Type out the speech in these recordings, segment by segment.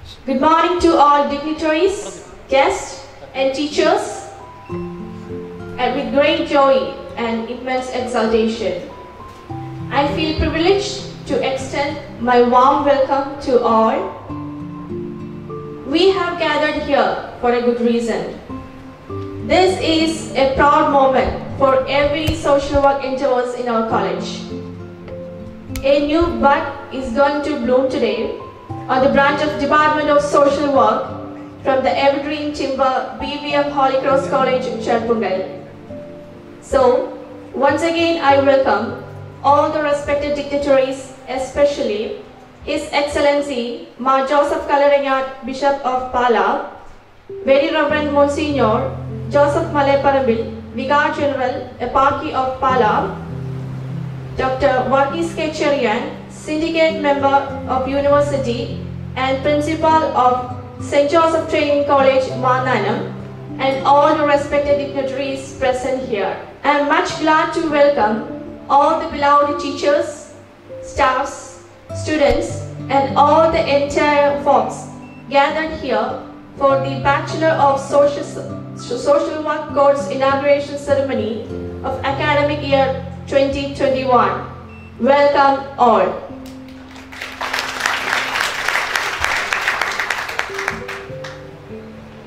Good morning to all dignitaries, guests, and teachers. And with great joy and immense exultation, I feel privileged to extend my warm welcome to all. We have gathered here for a good reason. This is a proud moment for every social work endeavors in our college. A new bud is going to bloom today on the branch of Department of Social Work from the Evergreen Timber BVM Holy Cross College, Cherpungal. So, once again I welcome all the respected dignitaries, especially His Excellency Ma Joseph Kalaranyat, Bishop of Pala, Very Reverend Monsignor Joseph Maleparambil, Vicar General, Eparchy of Pala, Dr. Varghese K. Cherian, Syndicate Member of University and Principal of St. Joseph Training College, Mananam, and all the respected dignitaries present here. I am much glad to welcome all the beloved teachers, staffs, students, and all the entire folks gathered here for the Bachelor of Social Work course inauguration ceremony of academic year 2021. Welcome all.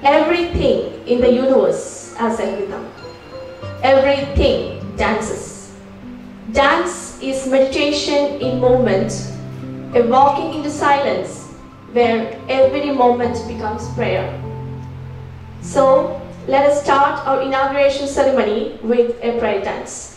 Everything in the universe has a rhythm. Everything dances. Dance is meditation in movement, a walking into silence where every moment becomes prayer. So, let us start our inauguration ceremony with a prayer dance.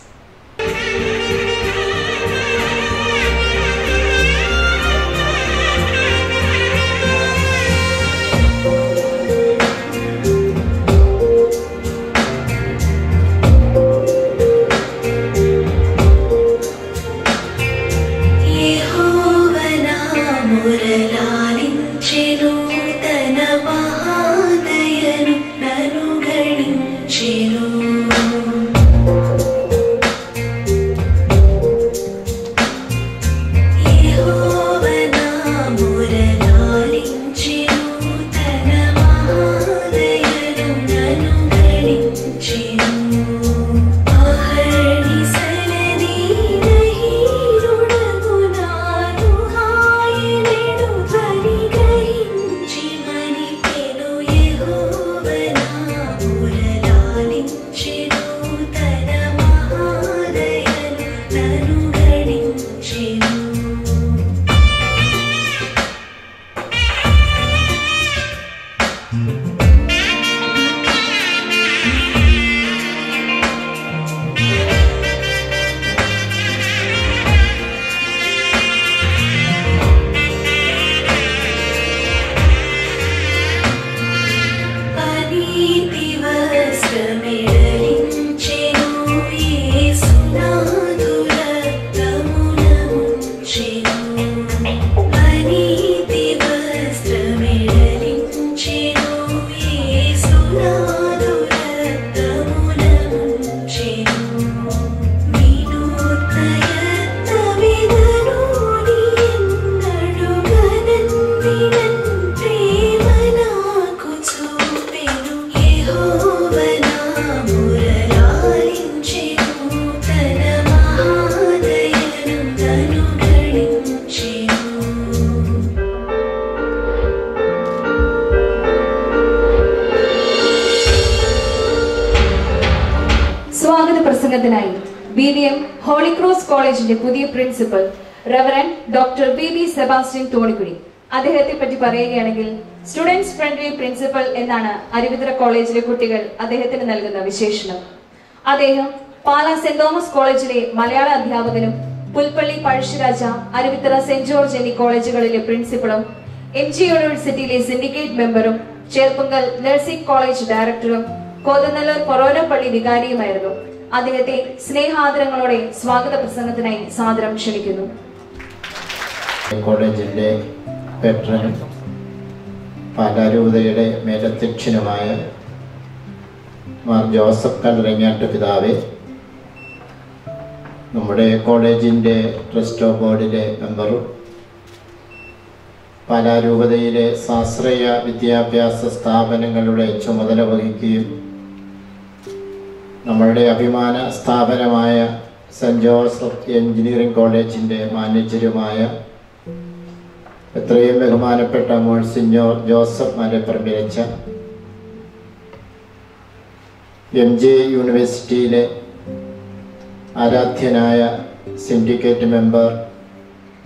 BVM Holy Cross College പുതിയ principal reverend doctor B Sebastian Thonikkudy അദ്ദേഹത്തെ പറ്റി പറയുകയാണെങ്കിൽ students friendly principal എന്നാണ് അരുവിത്തറ കോളേജിലെ കുട്ടികൾ അദ്ദേഹത്തിന് നൽകുന്ന വിശേഷണം. അദ്ദേഹം പാലാ സെന്റ് തോമസ് കോളേജിലെ മലയാള അധ്യാപകനും പുൽപ്പള്ളി പഴശ്ശിരാജ അരുവിത്തറ സെന്റ് ജോർജ് എന്നീ കോളേജുകളിലെ പ്രിൻസിപ്പളും MG യൂണിവേഴ്സിറ്റിയിലെ സിൻഡിക്കേറ്റ് മെമ്പറും ചേർപ്പുങ്കൽ നഴ്സിംഗ് കോളേജ് ഡയറക്ടറും കോതനല്ലൂർ കൊറോനപ്പള്ളി വികാരിയുമായിരുന്നു. അദ്ദേഹത്തെ സ്നേഹാദരങ്ങളോടെ സ്വാഗത പ്രസംഗത്തിനായി സാദരം ക്ഷണിക്കുന്നു. കോളേജിന്റെ പെട്രനും പാലാരൂപതയുടെ മേലധ്യക്ഷനുമായ മാർ ജോസഫ് കല്ലറങ്ങാട്ട് പിതാവേ, നമ്മുടെ കോളേജിൻ്റെ ട്രസ്റ്റ് ബോർഡിലെ മെമ്പറും പാലാ രൂപതയിലെ സ്വാശ്രയ വിദ്യാഭ്യാസ സ്ഥാപനങ്ങളുടെ ചുമതല വഹിക്കുകയും നമ്മളുടെ അഭിമാന സ്ഥാപനമായ സെൻറ് ജോസഫ് എഞ്ചിനീയറിംഗ് കോളേജിൻ്റെ മാനേജരുമായ എത്രയും ബഹുമാനപ്പെട്ട മോൺസിഞ്ഞോർ ജോസഫ് മലപ്പറമ്പിലച്ച, MJ യൂണിവേഴ്സിറ്റിയിലെ ആരാധ്യനായ സിൻഡിക്കേറ്റ് മെമ്പർ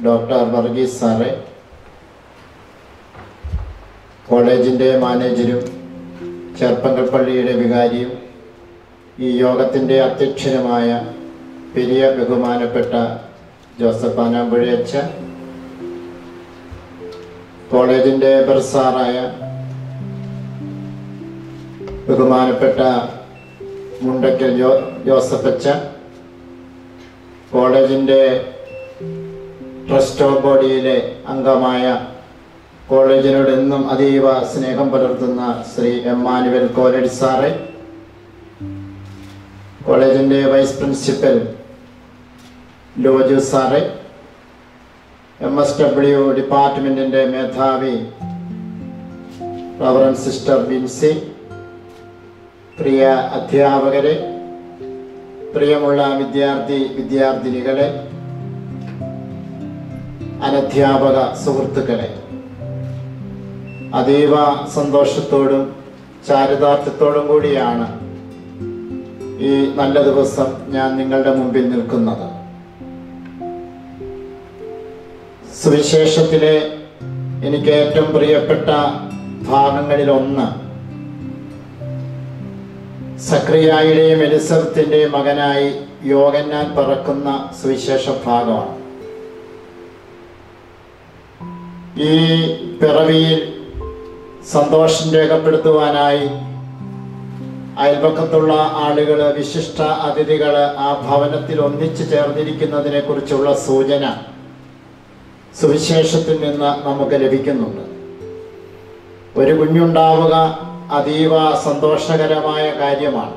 ഡോക്ടർ വർഗീസ് സാറെ, കോളേജിൻ്റെ മാനേജരും ചെർപ്പങ്കൽപ്പള്ളിയുടെ വികാരിയും ഈ യോഗത്തിൻ്റെ അധ്യക്ഷനുമായ പെരിയ ബഹുമാനപ്പെട്ട ജോസഫ് ആനാമ്പുഴയച്ച, കോളേജിൻ്റെ ബർസാറായ ബഹുമാനപ്പെട്ട മുണ്ടക്കൽ ജോസഫച്ച, കോളേജിൻ്റെ ട്രസ്റ്റ് ബോഡിയിലെ അംഗമായ കോളേജിനോട് എന്നും അതീവ സ്നേഹം പുലർത്തുന്ന ശ്രീ എമ്മാനുവൽ കോലടി സാറെ, കോളേജിൻ്റെ വൈസ് പ്രിൻസിപ്പൽ ലോജു സാറെ, MSW ഡിപ്പാർട്ട്മെൻറ്റിൻ്റെ മേധാവി റവറൻ സിസ്റ്റർ ബിൻസി, പ്രിയ അധ്യാപകരെ, പ്രിയമുള്ള വിദ്യാർത്ഥിനികളെ, അനധ്യാപക സുഹൃത്തുക്കളെ, അതീവ സന്തോഷത്തോടും ചാരിതാർത്ഥ്യത്തോടും കൂടിയാണ് ഈ നല്ല ദിവസം ഞാൻ നിങ്ങളുടെ മുമ്പിൽ നിൽക്കുന്നത്. സുവിശേഷത്തിലെ എനിക്ക് ഏറ്റവും പ്രിയപ്പെട്ട ഭാഗങ്ങളിലൊന്ന് സക്രിയായുടെയും എലിസബത്തിൻ്റെയും മകനായി യോഹന്നാൻ പിറക്കുന്ന സുവിശേഷ ഭാഗമാണ്. ഈ പിറവിയിൽ സന്തോഷം രേഖപ്പെടുത്തുവാനായി അയൽപക്കത്തുള്ള ആളുകൾ, വിശിഷ്ട അതിഥികൾ ആ ഭവനത്തിൽ ഒന്നിച്ചു ചേർന്നിരിക്കുന്നതിനെ കുറിച്ചുള്ള സൂചന സുവിശേഷത്തിൽ നിന്ന് നമുക്ക് ലഭിക്കുന്നുണ്ട്. ഒരു കുഞ്ഞുണ്ടാവുക അതീവ സന്തോഷകരമായ കാര്യമാണ്.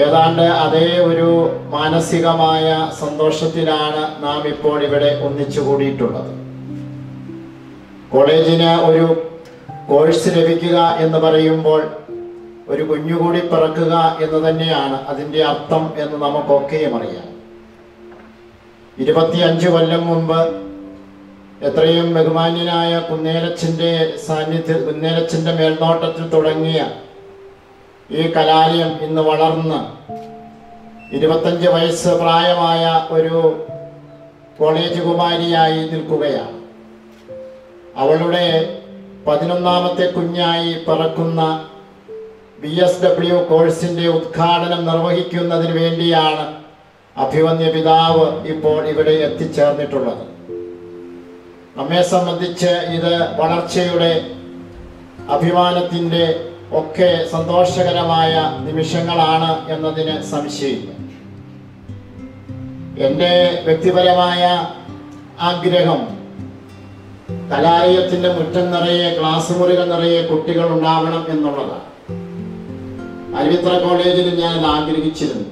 ഏതാണ്ട് അതേ ഒരു മാനസികമായ സന്തോഷത്തിലാണ് നാം ഇപ്പോൾ ഇവിടെ ഒന്നിച്ചു കൂടിയിട്ടുള്ളത്. കോളേജിന് ഒരു കോഴ്സ് ലഭിക്കുക എന്ന് പറയുമ്പോൾ ഒരു കുഞ്ഞുകൂടി പിറക്കുക എന്ന് തന്നെയാണ് അതിൻ്റെ അർത്ഥം എന്ന് നമുക്കൊക്കെയും അറിയാം. 25 കൊല്ലം മുമ്പ് എത്രയും ബഹുമാന്യനായ കുന്നേലച്ചൻ്റെ മേൽനോട്ടത്തിൽ തുടങ്ങിയ ഈ കലാലയം ഇന്ന് വളർന്ന് 25 വയസ്സ് പ്രായമായ ഒരു കോളേജ് കുമാരിയായി നിൽക്കുകയാണ്. അവളുടെ 11ാമത്തെ കുഞ്ഞായി പിറക്കുന്ന BSW കോഴ്സിൻ്റെ ഉദ്ഘാടനം നിർവഹിക്കുന്നതിന് വേണ്ടിയാണ് അഭിവന്യ പിതാവ് ഇപ്പോൾ ഇവിടെ എത്തിച്ചേർന്നിട്ടുള്ളത്. നമ്മെ സംബന്ധിച്ച് ഇത് വളർച്ചയുടെ, അഭിമാനത്തിൻ്റെ ഒക്കെ സന്തോഷകരമായ നിമിഷങ്ങളാണ് എന്നതിന് സംശയമില്ല. എൻ്റെ വ്യക്തിപരമായ ആഗ്രഹം കലാലയത്തിൻ്റെ മുറ്റം നിറയെ, ക്ലാസ് മുറികൾ നിറയെ കുട്ടികൾ ഉണ്ടാവണം എന്നുള്ളതാണ്. അരുവിത്ര കോളേജിൽ ഞാൻ ആഗ്രഹിച്ചിരുന്നു.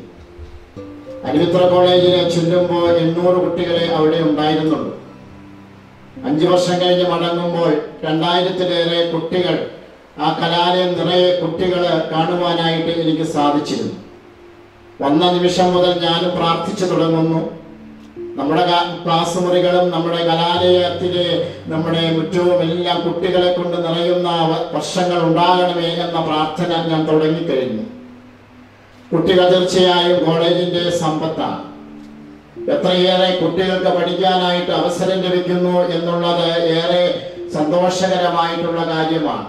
അരുവിത്ര കോളേജിൽ ചെല്ലുമ്പോൾ 800 കുട്ടികളെ അവിടെ ഉണ്ടായിരുന്നുള്ളൂ. 5 വർഷം കഴിഞ്ഞ് മടങ്ങുമ്പോൾ 2000-ലേറെ കുട്ടികൾ, ആ കലാലയം നിറയെ കുട്ടികൾ കാണുവാനായിട്ട് എനിക്ക് സാധിച്ചിരുന്നു. വന്ന നിമിഷം മുതൽ ഞാനും പ്രാർത്ഥിച്ചു തുടങ്ങുന്നു, നമ്മുടെ ക്ലാസ് മുറികളും നമ്മുടെ കലാലയത്തിലെ നമ്മുടെ മുറ്റവും എല്ലാം കുട്ടികളെ കൊണ്ട് നിറയുന്ന വർഷങ്ങൾ ഉണ്ടാകണമേ എന്ന പ്രാർത്ഥന ഞാൻ തുടങ്ങിക്കഴിഞ്ഞു. കുട്ടികൾ തീർച്ചയായും കോളേജിൻ്റെ സമ്പത്താണ്. എത്രയേറെ കുട്ടികൾക്ക് പഠിക്കാനായിട്ട് അവസരം ലഭിക്കുന്നു എന്നുള്ളത് ഏറെ സന്തോഷകരമായിട്ടുള്ള കാര്യമാണ്.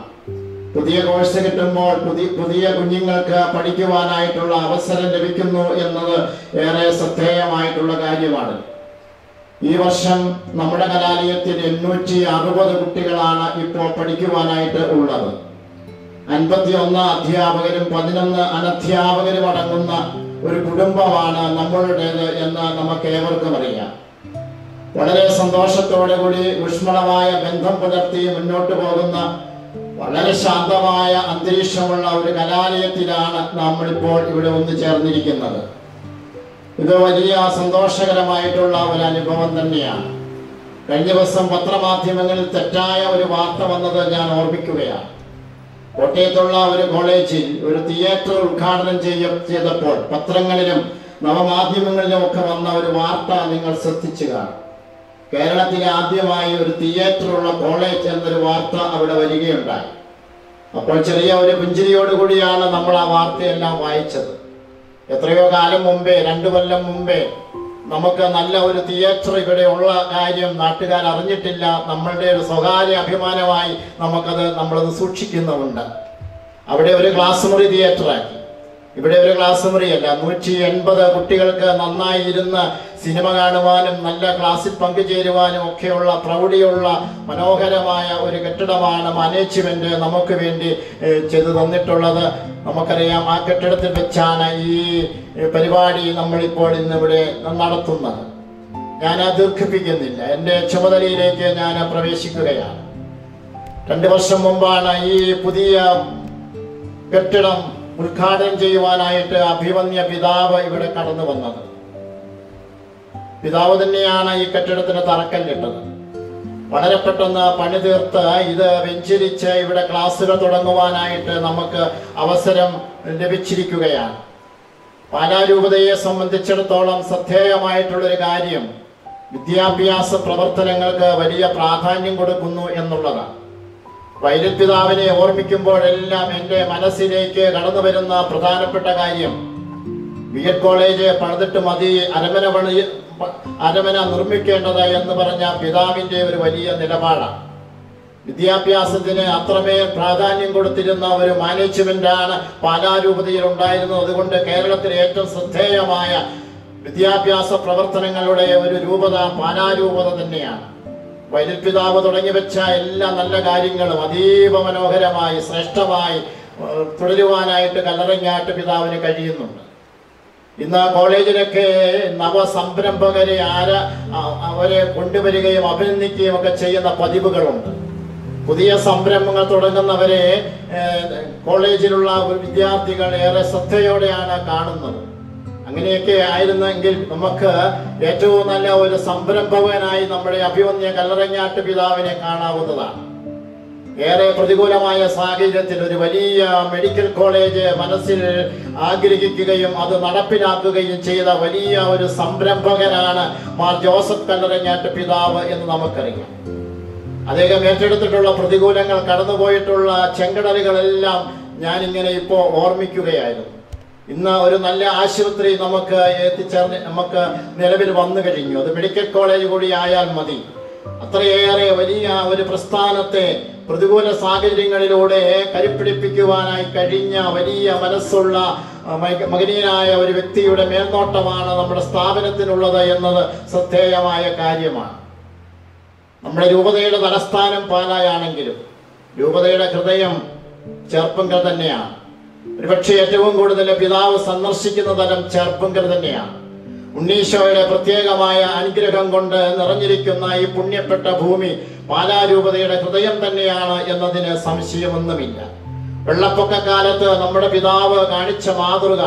പുതിയ കോഴ്സ് കിട്ടുമ്പോൾ പുതിയ കുഞ്ഞുങ്ങൾക്ക് പഠിക്കുവാനായിട്ടുള്ള അവസരം ലഭിക്കുന്നു എന്നത് ഏറെ ശ്രദ്ധേയമായിട്ടുള്ള കാര്യമാണ്. ഈ വർഷം നമ്മുടെ കലാലയത്തിൽ 860 കുട്ടികളാണ് ഇപ്പോൾ പഠിക്കുവാനായിട്ട് ഉള്ളത്. 51 അധ്യാപകരും 11 അനധ്യാപകരും അടങ്ങുന്ന ഒരു കുടുംബമാണ് നമ്മളുടേത് എന്ന് നമുക്ക് ഏവർക്കും അറിയാം. വളരെ സന്തോഷത്തോടു കൂടി ഊഷ്മളമായ ബന്ധം പുലർത്തി മുന്നോട്ട് പോകുന്ന വളരെ ശാന്തമായ അന്തരീക്ഷമുള്ള ഒരു കലാലയത്തിലാണ് നമ്മളിപ്പോൾ ഇവിടെ ഒന്ന് ചേർന്നിരിക്കുന്നത്. ഇത് വലിയ സന്തോഷകരമായിട്ടുള്ള ഒരു അനുഭവം തന്നെയാണ്. കഴിഞ്ഞ ദിവസം പത്രമാധ്യമങ്ങളിൽ തെറ്റായ ഒരു വാർത്ത വന്നത് ഞാൻ ഓർമ്മിക്കുകയാണ്. കോട്ടയത്തുള്ള ഒരു കോളേജിൽ ഒരു തിയേറ്റർ ഉദ്ഘാടനം ചെയ്തപ്പോൾ പത്രങ്ങളിലും നവമാധ്യമങ്ങളിലും ഒക്കെ വന്ന ഒരു വാർത്ത നിങ്ങൾ ശ്രദ്ധിച്ചു കാണും. കേരളത്തിലെ ആദ്യമായി ഒരു തിയേറ്ററുള്ള കോളേജ് എന്നൊരു വാർത്ത അവിടെ വരികയുണ്ടായി. അപ്പോൾ ചെറിയ ഒരു പുഞ്ചിരിയോടുകൂടിയാണ് നമ്മൾ ആ വാർത്തയെല്ലാം വായിച്ചത്. എത്രയോ കാലം മുമ്പേ, 2 കൊല്ലം മുമ്പേ നമുക്ക് നല്ല ഒരു തിയേറ്റർ ഇവിടെ ഉള്ള കാര്യം നാട്ടുകാർ അറിഞ്ഞിട്ടില്ല. നമ്മളുടെ ഒരു സ്വകാര്യ അഭിമാനമായി നമ്മളത് സൂക്ഷിക്കുന്നുമുണ്ട്. അവിടെ ഒരു ക്ലാസ് മുറി തിയേറ്ററാക്കി. ഇവിടെ ഒരു ക്ലാസ് മുറിയല്ല, 180 കുട്ടികൾക്ക് നന്നായി ഇരുന്ന് സിനിമ കാണുവാനും നല്ല ക്ലാസ്സിൽ പങ്കുചേരുവാനും ഒക്കെയുള്ള പ്രൗഢിയുള്ള മനോഹരമായ ഒരു കെട്ടിടമാണ് മാനേജ്മെന്റ് നമുക്ക് വേണ്ടി ചെയ്തു തന്നിട്ടുള്ളത്. നമുക്കറിയാം, ആ കെട്ടിടത്തിൽ വെച്ചാണ് ഈ പരിപാടി നമ്മളിപ്പോൾ ഇന്നിവിടെ നടത്തുന്നത്. ഞാൻ ദീർഘിപ്പിക്കുന്നില്ല, എൻ്റെ ചുമതലയിലേക്ക് ഞാൻ പ്രവേശിക്കുകയാണ്. 2 വർഷം മുമ്പാണ് ഈ പുതിയ കെട്ടിടം ഉദ്ഘാടനം ചെയ്യുവാനായിട്ട് അഭിമന്യ പിതാവ് ഇവിടെ കടന്നു വന്നത്. പിതാവ് തന്നെയാണ് ഈ കെട്ടിടത്തിന് തറക്കല്ലിട്ടത്. വളരെ പെട്ടെന്ന് പണി തീർത്ത് ഇത് വെഞ്ചരിച്ച് ഇവിടെ ക്ലാസ്സുകൾ തുടങ്ങുവാനായിട്ട് നമുക്ക് അവസരം ലഭിച്ചിരിക്കുകയാണ്. പാലാരൂപതയെ സംബന്ധിച്ചിടത്തോളം ശ്രദ്ധേയമായിട്ടുള്ളൊരു കാര്യം വിദ്യാഭ്യാസ പ്രവർത്തനങ്ങൾക്ക് വലിയ പ്രാധാന്യം കൊടുക്കുന്നു എന്നുള്ളതാണ്. വൈദ്യുത് പിതാവിനെ ഓർമ്മിക്കുമ്പോഴെല്ലാം എൻ്റെ മനസ്സിലേക്ക് കടന്നു വരുന്ന പ്രധാനപ്പെട്ട കാര്യം, ബി.എഡ് കോളേജ് പണിതിട്ട് മതി അരമന നിർമ്മിക്കേണ്ടത് എന്ന് പറഞ്ഞ പിതാവിൻ്റെ ഒരു വലിയ നിലപാടാണ്. വിദ്യാഭ്യാസത്തിന് അത്രമേൽ പ്രാധാന്യം കൊടുത്തിരുന്ന ഒരു മാനേജ്മെന്റാണ് പാലാരൂപതയിൽ ഉണ്ടായിരുന്നത്. അതുകൊണ്ട് കേരളത്തിലെ ഏറ്റവും ശ്രദ്ധേയമായ വിദ്യാഭ്യാസ പ്രവർത്തനങ്ങളുടെ ഒരു രൂപത പാലാരൂപത തന്നെയാണ്. വൈദ്യുത് പിതാവ് തുടങ്ങി വെച്ച എല്ലാ നല്ല കാര്യങ്ങളും അതീവ മനോഹരമായി ശ്രേഷ്ഠമായി തുടരുവാനായിട്ട് കല്ലറങ്ങാട്ട് പിതാവിന് കഴിയുന്നുണ്ട്. ഇന്ന് കോളേജിലൊക്കെ നവസംരംഭകരെ അവരെ കൊണ്ടുവരികയും അഭിനന്ദിക്കുകയും ഒക്കെ ചെയ്യുന്ന പതിവുകളുണ്ട്. പുതിയ സംരംഭങ്ങൾ തുടങ്ങുന്നവരെ കോളേജിലുള്ള വിദ്യാർത്ഥികൾ ഏറെ ശ്രദ്ധയോടെയാണ് കാണുന്നത്. അങ്ങനെയൊക്കെ ആയിരുന്നെങ്കിൽ നമുക്ക് ഏറ്റവും നല്ല ഒരു സംരംഭകനായി നമ്മുടെ അഭിമന്യ കല്ലറങ്ങാട്ട് പിതാവിനെ കാണാവുന്നതാണ്. ഏറെ പ്രതികൂലമായ സാഹചര്യത്തിൽ ഒരു വലിയ മെഡിക്കൽ കോളേജ് മനസ്സിൽ ആഗ്രഹിക്കുകയും അത് നടപ്പിലാക്കുകയും ചെയ്ത വലിയ ഒരു സംരംഭകനാണ് മാർ ജോസഫ് കല്ലറങ്ങാട്ട് പിതാവ് എന്ന് നമുക്കറിയാം. അദ്ദേഹം ഏറ്റെടുത്തിട്ടുള്ള പ്രതികൂലങ്ങൾ, കടന്നുപോയിട്ടുള്ള ചെങ്കടലുകളെല്ലാം ഞാനിങ്ങനെ ഇപ്പോൾ ഓർമ്മിക്കുകയായിരുന്നു. ഇന്ന് ഒരു നല്ല ആശുപത്രി നമുക്ക് നിലവിൽ വന്നു കഴിഞ്ഞു. അത് മെഡിക്കൽ കോളേജ് കൂടി ആയാൽ മതി. അത്രയേറെ വലിയ ഒരു പ്രസ്ഥാനത്തെ പ്രതികൂല സാഹചര്യങ്ങളിലൂടെ കരുപ്പിടിപ്പിക്കുവാനായി കഴിഞ്ഞ വലിയ മനസ്സുള്ള മകനീയനായ ഒരു വ്യക്തിയുടെ മേൽനോട്ടമാണ് നമ്മുടെ സ്ഥാപനത്തിനുള്ളത് എന്നത് ശ്രദ്ധേയമായ കാര്യമാണ്. നമ്മുടെ രൂപതയുടെ തലസ്ഥാനം പാലായാണെങ്കിലും രൂപതയുടെ ഹൃദയം ചേർപ്പുങ്കൽ തന്നെയാണ്. ഒരുപക്ഷെ ഏറ്റവും കൂടുതൽ പിതാവ് സന്ദർശിക്കുന്ന തലം ചേർപ്പുങ്കൽ തന്നെയാണ്. ഉണ്ണീശോയുടെ പ്രത്യേകമായ അനുഗ്രഹം കൊണ്ട് നിറഞ്ഞിരിക്കുന്ന ഈ പുണ്യപ്പെട്ട ഭൂമി പാലാരൂപതയുടെ ഹൃദയം തന്നെയാണ് എന്നതിന് സംശയമൊന്നുമില്ല. വെള്ളപ്പൊക്ക കാലത്ത് നമ്മുടെ പിതാവ് കാണിച്ച മാതൃക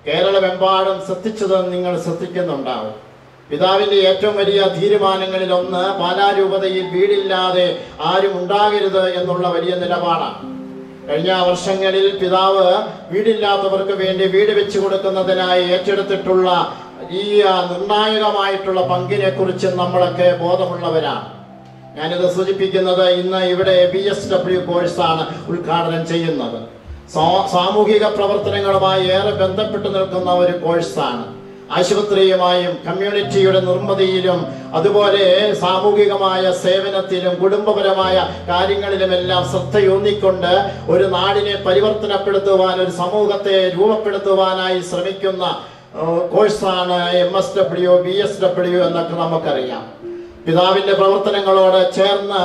കേരളമെമ്പാടും ശ്രദ്ധിച്ചത് നിങ്ങൾ ശ്രദ്ധിക്കുന്നുണ്ടാവും. പിതാവിന്റെ ഏറ്റവും വലിയ തീരുമാനങ്ങളിൽ ഒന്ന് പാലാരൂപതയിൽ വീടില്ലാതെ ആരും ഉണ്ടാകരുത് എന്നുള്ള വലിയ നിലപാടാണ്. കഴിഞ്ഞ വർഷങ്ങളിൽ പിതാവ് വീടില്ലാത്തവർക്ക് വേണ്ടി വീട് വെച്ചു കൊടുക്കുന്നതിനായി ഏറ്റെടുത്തിട്ടുള്ള ഈ നിർണായകമായിട്ടുള്ള പങ്കിനെ കുറിച്ച് നമ്മളൊക്കെ ബോധമുള്ളവരാണ്. ഞാനിത് സൂചിപ്പിക്കുന്നത്, ഇന്ന് ഇവിടെ BSW കോഴ്സാണ് ഉദ്ഘാടനം ചെയ്യുന്നത്. സാമൂഹിക പ്രവർത്തനങ്ങളുമായി ഏറെ ബന്ധപ്പെട്ട് നിൽക്കുന്ന ഒരു കോഴ്സാണ്. ആശുപത്രിയുമായും കമ്മ്യൂണിറ്റിയുടെ നിർമ്മിതിയിലും അതുപോലെ സാമൂഹികമായ സേവനത്തിലും കുടുംബപരമായ കാര്യങ്ങളിലുമെല്ലാം ശ്രദ്ധയൂന്നിക്കൊണ്ട് ഒരു നാടിനെ പരിവർത്തനപ്പെടുത്തുവാൻ, ഒരു സമൂഹത്തെ രൂപപ്പെടുത്തുവാനായി ശ്രമിക്കുന്ന കോഴ്സാണ് MSW, BSW എന്നൊക്കെ നമുക്കറിയാം. പിതാവിന്റെ പ്രവർത്തനങ്ങളോട് ചേർന്ന്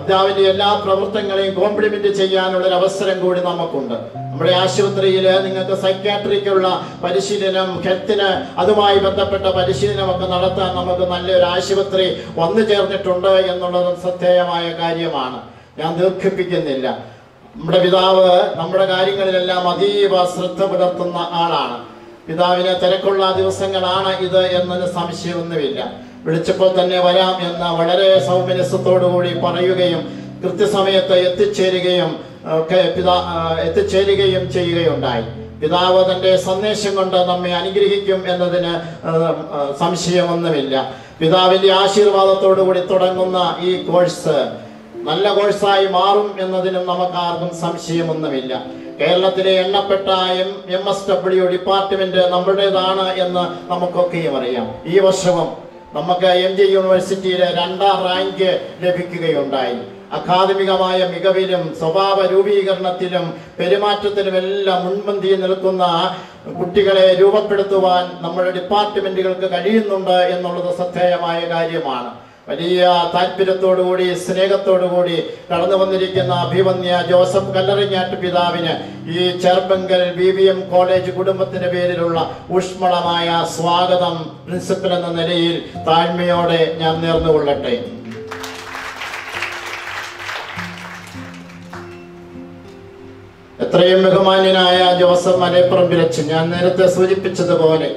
പിതാവിന്റെ എല്ലാ പ്രവർത്തനങ്ങളെയും കോംപ്ലിമെന്റ് ചെയ്യാനുള്ള ഒരു അവസരം കൂടി നമുക്കുണ്ട്. നമ്മുടെ ആശുപത്രിയിൽ നിങ്ങൾക്ക് സൈക്യാട്രിക്കുള്ള പരിശീലനം, ഹെൽത്തിന് അതുമായി ബന്ധപ്പെട്ട പരിശീലനമൊക്കെ നടത്താൻ നമുക്ക് നല്ലൊരു ആശുപത്രി വന്നു ചേർന്നിട്ടുണ്ട് എന്നുള്ളതും ശ്രദ്ധേയമായ കാര്യമാണ്. ഞാൻ ദീർഘിപ്പിക്കുന്നില്ല. നമ്മുടെ പിതാവ് നമ്മുടെ കാര്യങ്ങളിലെല്ലാം അതീവ ശ്രദ്ധ പുലർത്തുന്ന ആളാണ്. പിതാവിന് തിരക്കുള്ള ദിവസങ്ങളാണ് ഇത് എന്നതിന് സംശയമൊന്നുമില്ല. വിളിച്ചപ്പോൾ തന്നെ വരാം എന്ന വളരെ സൗമനസ്യത്തോടുകൂടി പറയുകയും കൃത്യസമയത്ത് എത്തിച്ചേരുകയും ചെയ്യുകയുണ്ടായി. പിതാവ് തന്റെ സന്ദേശം കൊണ്ട് നമ്മെ അനുഗ്രഹിക്കും എന്നതിന് സംശയമൊന്നുമില്ല. പിതാവിന്റെ ആശീർവാദത്തോടുകൂടി തുടങ്ങുന്ന ഈ കോഴ്സ് നല്ല കോഴ്സായി മാറും എന്നതിനും നമുക്കാർക്കും സംശയമൊന്നുമില്ല. കേരളത്തിലെ എണ്ണപ്പെട്ട MSW ഡിപ്പാർട്ട്മെന്റ് നമ്മുടേതാണ് എന്ന് നമുക്കൊക്കെയും അറിയാം. ഈ വർഷവും നമുക്ക് MG യൂണിവേഴ്സിറ്റിയിലെ 2ാം റാങ്ക് ലഭിക്കുകയുണ്ടായി. അക്കാദമികമായ മികവിലും സ്വഭാവ രൂപീകരണത്തിലും പെരുമാറ്റത്തിലും എല്ലാം മുൻപന്തിയിൽ നിൽക്കുന്ന കുട്ടികളെ രൂപപ്പെടുത്തുവാൻ നമ്മുടെ ഡിപ്പാർട്ട്മെന്റുകൾക്ക് കഴിയുന്നുണ്ട് എന്നുള്ളത് ശ്രദ്ധേയമായ കാര്യമാണ്. വലിയ താല്പര്യത്തോടുകൂടി സ്നേഹത്തോടുകൂടി കടന്നു വന്നിരിക്കുന്ന അഭിമന്യ ജോസഫ് കല്ലറിങ്ങാട്ട് പിതാവിന് ഈ ചേർപ്പങ്കൽ BBM കോളേജ് കുടുംബത്തിന്റെ പേരിലുള്ള ഊഷ്മളമായ സ്വാഗതം പ്രിൻസിപ്പൽ എന്ന നിലയിൽ താഴ്മയോടെ ഞാൻ നേർന്നുകൊള്ളട്ടെ. എത്രയും ബഹുമാന്യനായ ജോസഫ് മലയപ്പറമ്പിലച്ചൻ, ഞാൻ നേരത്തെ സൂചിപ്പിച്ചതുപോലെ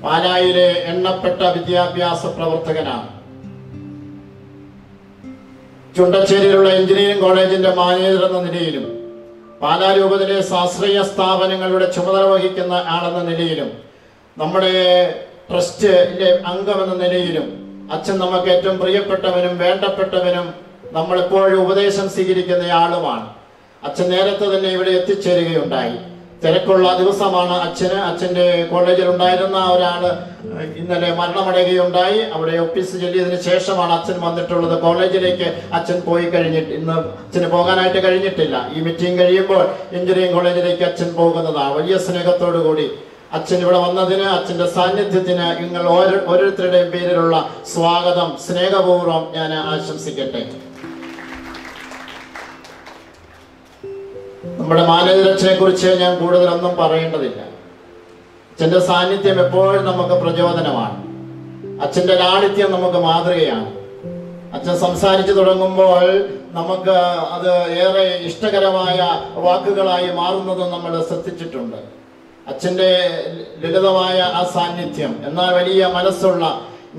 പാലായിലെ എണ്ണപ്പെട്ട വിദ്യാഭ്യാസ പ്രവർത്തകനാണ്. ചുണ്ടച്ചേരിയിലുള്ള എഞ്ചിനീയറിംഗ് കോളേജിന്റെ മാനേജർ എന്ന നിലയിലും പാലാ രൂപതയിലെ ശാസ്ത്രീയ സ്ഥാപനങ്ങളുടെ ചുമതല വഹിക്കുന്ന ആളെന്ന നിലയിലും നമ്മുടെ ട്രസ്റ്റിലെ അംഗമെന്ന നിലയിലും അച്ഛൻ നമുക്ക് ഏറ്റവും പ്രിയപ്പെട്ടവനും വേണ്ടപ്പെട്ടവനും നമ്മളെപ്പോഴും ഉപദേശം സ്വീകരിക്കുന്ന ആളുമാണ്. അച്ഛൻ നേരത്തെ തന്നെ ഇവിടെ എത്തിച്ചേരുകയുണ്ടായി. തിരക്കുള്ള ദിവസമാണ് അച്ഛന്റെ കോളേജിൽ ഉണ്ടായിരുന്ന ഒരാള് ഇന്നലെ മരണമടയുകയുണ്ടായി. അവിടെ ഓഫീസ് ചെല്ലിയതിനു ശേഷമാണ് അച്ഛൻ വന്നിട്ടുള്ളത്. കോളേജിലേക്ക് അച്ഛൻ പോയി കഴിഞ്ഞിട്ട് ഇന്ന് അച്ഛന് പോകാനായിട്ട് കഴിഞ്ഞിട്ടില്ല. ഈ മീറ്റിംഗ് കഴിയുമ്പോൾ എഞ്ചിനീയറിംഗ് കോളേജിലേക്ക് അച്ഛൻ പോകുന്നതാണ്. വലിയ സ്നേഹത്തോടു കൂടി അച്ഛൻ ഇവിടെ വന്നതിന്, അച്ഛന്റെ സാന്നിധ്യത്തിന് നിങ്ങൾ ഓരോരുത്തരുടെയും പേരിലുള്ള സ്വാഗതം സ്നേഹപൂർവ്വം ഞാൻ ആശംസിക്കട്ടെ. നമ്മുടെ മാനേജരച്ഛനെ കുറിച്ച് ഞാൻ കൂടുതലൊന്നും പറയേണ്ടതില്ല. അച്ഛന്റെ സാന്നിധ്യം എപ്പോഴും നമുക്ക് പ്രചോദനമാണ്. അച്ഛന്റെ ലാളിത്യം നമുക്ക് മാതൃകയാണ്. അച്ഛൻ സംസാരിച്ചു തുടങ്ങുമ്പോൾ നമുക്ക് അത് ഏറെ ഇഷ്ടകരമായ വാക്കുകളായി മാറുന്നതും നമ്മൾ ശ്രദ്ധിച്ചിട്ടുണ്ട്. അച്ഛന്റെ ലളിതമായ ആ സാന്നിധ്യം, എന്നാൽ വലിയ മനസ്സുള്ള,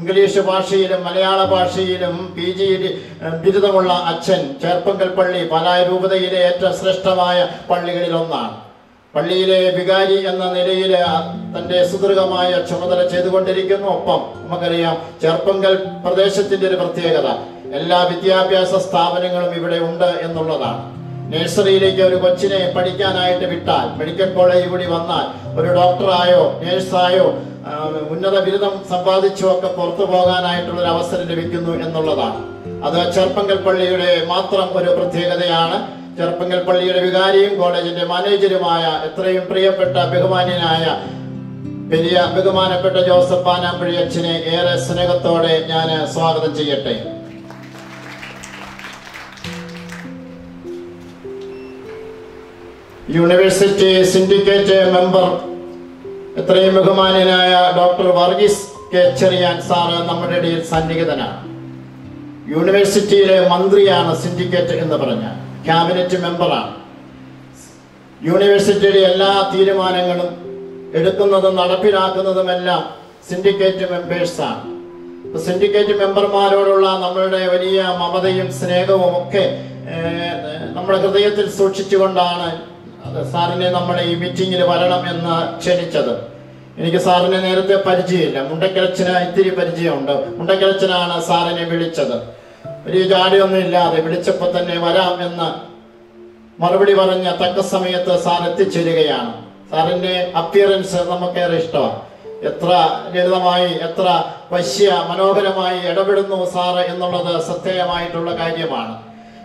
ഇംഗ്ലീഷ് ഭാഷയിലും മലയാള ഭാഷയിലും PG ബിരുദമുള്ള അച്ഛൻ ചേർപ്പങ്കൽ പള്ളി പാലാ രൂപതയിലെ ഏറ്റവും ശ്രേഷ്ഠമായ പള്ളികളിൽ ഒന്നാണ്. പള്ളിയിലെ വികാരി എന്ന നിലയിൽ തന്റെ സുദീർഘമായ ചുമതല ചെയ്തുകൊണ്ടിരിക്കുന്നു. ഒപ്പം നമുക്കറിയാം ചേർപ്പങ്കൽ പ്രദേശത്തിന്റെ ഒരു പ്രത്യേകത, എല്ലാ വിദ്യാഭ്യാസ സ്ഥാപനങ്ങളും ഇവിടെ ഉണ്ട് എന്നുള്ളതാണ്. നഴ്സറിയിലേക്ക് ഒരു കൊച്ചിനെ പഠിക്കാനായിട്ട് വിട്ടാൽ, മെഡിക്കൽ കോളേജ് കൂടി വന്നാൽ, ഒരു ഡോക്ടറായോ നേഴ്സായോ ഉന്നത ബിരുദം സമ്പാദിച്ചോ ഒക്കെ പുറത്തു പോകാനായിട്ടുള്ള ഒരു അവസരം ലഭിക്കുന്നു എന്നുള്ളതാണ്. അത് ചേർപ്പങ്കൽ പള്ളിയുടെ മാത്രം ഒരു പ്രത്യേകതയാണ്. ചേർപ്പങ്കൽ പള്ളിയുടെ വികാരിയും കോളേജിന്റെ മാനേജരുമായ എത്രയും പ്രിയപ്പെട്ട ബഹുമാനപ്പെട്ട ജോസഫ് പാനാമ്പഴി അച്ഛനെ ഏറെ സ്നേഹത്തോടെ ഞാൻ സ്വാഗതം ചെയ്യട്ടെ. യൂണിവേഴ്സിറ്റി സിൻഡിക്കേറ്റ് മെമ്പർ എത്രയും ബഹുമാന്യനായ doctor Varghese K Cherian sir നമ്മുടെ ഇടയിൽ സന്നിഹിതനാണ്. യൂണിവേഴ്സിറ്റിയിലെ മന്ത്രിയാണ് സിൻഡിക്കേറ്റ് എന്ന് പറഞ്ഞ, ക്യാബിനറ്റ് മെമ്പറാണ്. യൂണിവേഴ്സിറ്റിയുടെ എല്ലാ തീരുമാനങ്ങളും എടുക്കുന്നതും നടപ്പിലാക്കുന്നതുമെല്ലാം സിൻഡിക്കേറ്റ് മെമ്പേഴ്സാണ്. സിൻഡിക്കേറ്റ് മെമ്പർമാരോടുള്ള നമ്മളുടെ വലിയ മമതയും സ്നേഹവും ഒക്കെ നമ്മുടെ ഹൃദയത്തിൽ സൂക്ഷിച്ചുകൊണ്ടാണ് സാറിനെ നമ്മുടെ ഈ മീറ്റിംഗിൽ വരണം എന്ന് ക്ഷണിച്ചത്. എനിക്ക് സാറിനെ നേരത്തെ പരിചയമില്ല, മുണ്ടക്കലച്ചന് ഇത്തിരി പരിചയമുണ്ട്. മുണ്ടക്കലച്ചനാണ് സാറിനെ വിളിച്ചത്. വലിയ ജാടിയൊന്നും ഇല്ലാതെ വിളിച്ചപ്പോൾ തന്നെ വരാം എന്ന് മറുപടി പറഞ്ഞ തക്ക സമയത്ത് സാർ എത്തിച്ചേരുകയാണ്. സാറിന്റെ അപ്പിയറൻസ് നമുക്കേറെ ഇഷ്ടമാണ്. എത്ര ലളിതമായി, എത്ര മനോഹരമായി ഇടപെടുന്നു സാറ് എന്നുള്ളത് ശ്രദ്ധേയമായിട്ടുള്ള കാര്യമാണ്.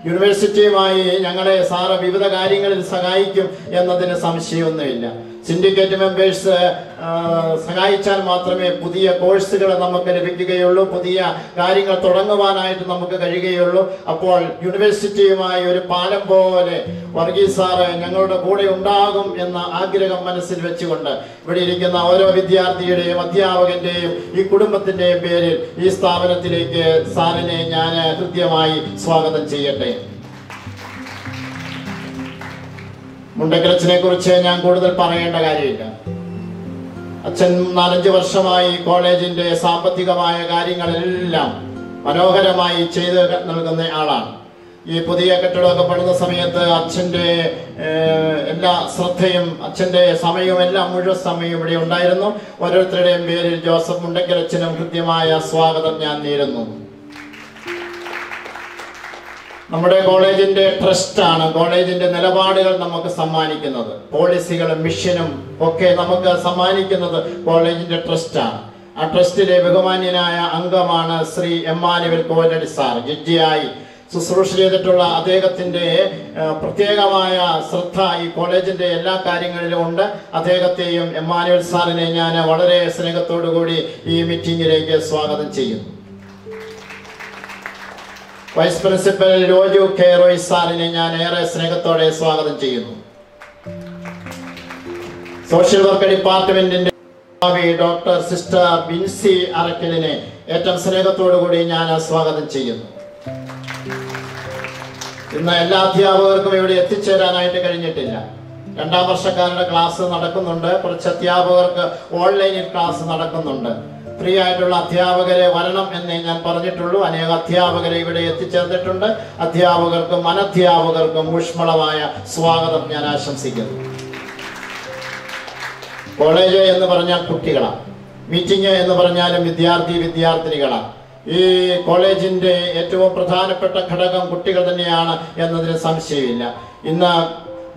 യൂണിവേഴ്സിറ്റിയുമായി ഞങ്ങളെ സാറ് വിവിധ കാര്യങ്ങളിൽ സഹായിക്കും എന്നതിന് സംശയമൊന്നുമില്ല. സിൻഡിക്കേറ്റ് മെമ്പേഴ്സ് സഹായിച്ചാൽ മാത്രമേ പുതിയ കോഴ്സുകൾ നമുക്ക് ലഭിക്കുകയുള്ളൂ, പുതിയ കാര്യങ്ങൾ തുടങ്ങുവാനായിട്ട് നമുക്ക് കഴിയുകയുള്ളൂ. അപ്പോൾ യൂണിവേഴ്സിറ്റിയുമായി ഒരു പാലം പോലെ വർഗീസ് സാറ് ഞങ്ങളുടെ കൂടെ ഉണ്ടാകും എന്ന ആഗ്രഹം മനസ്സിൽ വെച്ചുകൊണ്ട് ഇവിടെ ഇരിക്കുന്ന ഓരോ വിദ്യാർത്ഥിയുടെയും അധ്യാപകന്റെയും ഈ കുടുംബത്തിന്റെയും പേരിൽ ഈ സ്ഥാപനത്തിലേക്ക് സാറിനെ ഞാൻ ഹൃദ്യമായി സ്വാഗതം ചെയ്യട്ടെ. മുണ്ടക്കലച്ചനെ കുറിച്ച് ഞാൻ കൂടുതൽ പറയേണ്ട കാര്യമില്ല. അച്ഛൻ 4-5 വർഷമായി കോളേജിന്റെ സാമ്പത്തികമായ കാര്യങ്ങളെല്ലാം മനോഹരമായി ചെയ്ത് നൽകുന്ന ആളാണ്. ഈ പുതിയ കെട്ടിടമൊക്കെ പണിത സമയത്ത് അച്ഛൻ്റെ എല്ലാ ശ്രദ്ധയും അച്ഛൻ്റെ സമയവും എല്ലാം മുഴുവൻ സമയവും ഇവിടെ ഉണ്ടായിരുന്നു. ഓരോരുത്തരുടെയും പേരിൽ ജോസഫ് മുണ്ടക്കൽ അച്ഛനും കൃത്യമായ സ്വാഗതം ഞാൻ നേരുന്നു. നമ്മുടെ കോളേജിന്റെ ട്രസ്റ്റാണ് കോളേജിന്റെ നിലപാടുകൾ നമുക്ക് സമ്മാനിക്കുന്നത്. പോളിസികളും മിഷനും ഒക്കെ നമുക്ക് സമ്മാനിക്കുന്നത് കോളേജിന്റെ ട്രസ്റ്റാണ്. ആ ട്രസ്റ്റിലെ ബഹുമാന്യനായ അംഗമാണ് ശ്രീ എമ്മാനുവൽ കോലടി സാർ. ജഡ്ജിയായി ശുശ്രൂഷ ചെയ്തിട്ടുള്ള അദ്ദേഹത്തിന്റെ പ്രത്യേകമായ ശ്രദ്ധ ഈ കോളേജിന്റെ എല്ലാ കാര്യങ്ങളിലും ഉണ്ട്. അദ്ദേഹത്തെയും എമ്മാനുവൽ സാറിനെ ഞാൻ വളരെ സ്നേഹത്തോടു കൂടി ഈ മീറ്റിംഗിലേക്ക് സ്വാഗതം ചെയ്യുന്നു. Vice principal Loju K Roy സാറിനെ ഞാൻ ഏറെ സ്നേഹത്തോടെ സ്വാഗതം ചെയ്യുന്നു. സോഷ്യൽ വർക്ക് ഡിപ്പാർട്ട്മെന്റിന്റെ ഡോക്ടർ സിസ്റ്റർ ബിൻസി അറക്കലിനെ ഏറ്റവും സ്നേഹത്തോടു കൂടി ഞാൻ സ്വാഗതം ചെയ്യുന്നു. ഇന്ന് എല്ലാ അധ്യാപകർക്കും ഇവിടെ എത്തിച്ചേരാനായിട്ട് കഴിഞ്ഞിട്ടില്ല. 2ാം വർഷക്കാരുടെ ക്ലാസ് നടക്കുന്നുണ്ട്. കുറച്ച് അധ്യാപകർക്ക് ഓൺലൈനിൽ ക്ലാസ് നടക്കുന്നുണ്ട്. ഫ്രീ ആയിട്ടുള്ള അധ്യാപകരെ വരണം എന്നേ ഞാൻ പറഞ്ഞിട്ടുള്ളൂ. അനേക അധ്യാപകരെ ഇവിടെ എത്തിച്ചേർന്നിട്ടുണ്ട്. അധ്യാപകർക്കും അനധ്യാപകർക്കും ഊഷ്മളമായ സ്വാഗതം ഞാൻ ആശംസിക്കുന്നു. കോളേജ് എന്ന് പറഞ്ഞാൽ കുട്ടികളാണ്, മീറ്റിംഗ് എന്ന് പറഞ്ഞാലും വിദ്യാർത്ഥിനികളാണ്. ഈ കോളേജിന്റെ ഏറ്റവും പ്രധാനപ്പെട്ട ഘടകം കുട്ടികൾ തന്നെയാണ് എന്നതിന് സംശയമില്ല. ഇന്ന്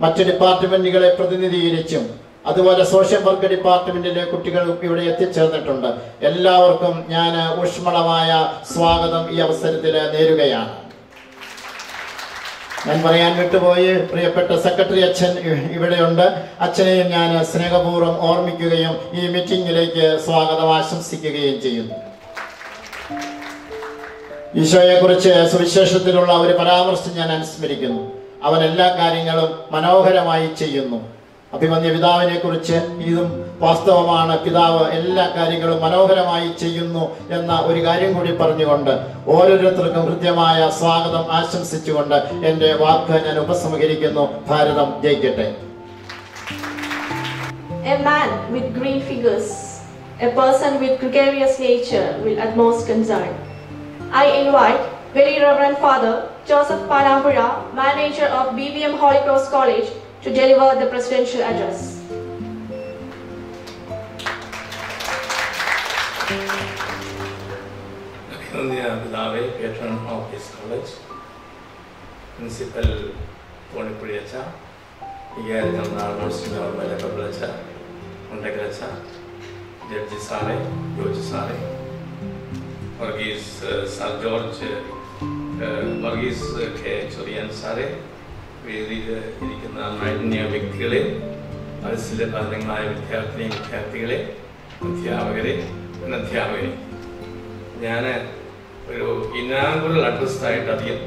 മറ്റ് ഡിപ്പാർട്ട്മെന്റുകളെ പ്രതിനിധീകരിച്ചും അതുപോലെ സോഷ്യൽ വർക്ക് ഡിപ്പാർട്ട്മെന്റിലെ കുട്ടികൾ ഇവിടെ എത്തിച്ചേർന്നിട്ടുണ്ട്. എല്ലാവർക്കും ഞാൻ ഊഷ്മളമായ സ്വാഗതം ഈ അവസരത്തിൽ നേരുകയാണ്. ഞാൻ പറയാൻ വിട്ടുപോയി, പ്രിയപ്പെട്ട സെക്രട്ടറി അച്ഛൻ ഇവിടെയുണ്ട്. അച്ഛനെയും ഞാൻ സ്നേഹപൂർവ്വം ഓർമ്മിക്കുകയും ഈ മീറ്റിംഗിലേക്ക് സ്വാഗതം ആശംസിക്കുകയും ചെയ്യുന്നു. ഈശോയെ കുറിച്ച് സുവിശേഷത്തിലുള്ള ഒരു പരാമർശം ഞാൻ അനുസ്മരിക്കുന്നു. അവൻ എല്ലാ കാര്യങ്ങളും മനോഹരമായി ചെയ്യുന്നു. അഭിമന്യ പിതാവിനെ കുറിച്ച് ഇതും വാസ്തവമാണ്. പിതാവ് എല്ലാ കാര്യങ്ങളും മനോഹരമായി ചെയ്യുന്നു എന്ന ഒരു കാര്യം കൂടി പറഞ്ഞുകൊണ്ട് ഓരോരുത്തർക്കും കൃത്യമായ സ്വാഗതം ആശംസിച്ചുകൊണ്ട് എന്റെ വാക്ക് ഞാൻ ഉപസംഹരിക്കുന്നു. ഭാരതം ജയിക്കട്ടെ. A man with green figures, a person with gregarious nature will utmost concern. I invite Very Reverend Father Joseph Panambura, manager of BVM Holy Cross College, to deliver the presidential address. Abhinandya patron of this college, Principal Thonipudi Acha, Igari Jamnar Nursing Home Malapabla Acha, Mundakal Acha, Judge Sare, George Sare, Varghese Sir George, Varghese K. Chorian Sare, വേദിയിലിരിക്കുന്ന മാന്യ വ്യക്തികളെ, മനസ്സിലെ ബന്ധങ്ങളായ വിദ്യാർത്ഥികളെ, അധ്യാപകരെ, അനധ്യാപകരെ, ഞാൻ ഒരു inaugural അഡ്രസ്സായിട്ട് അധികം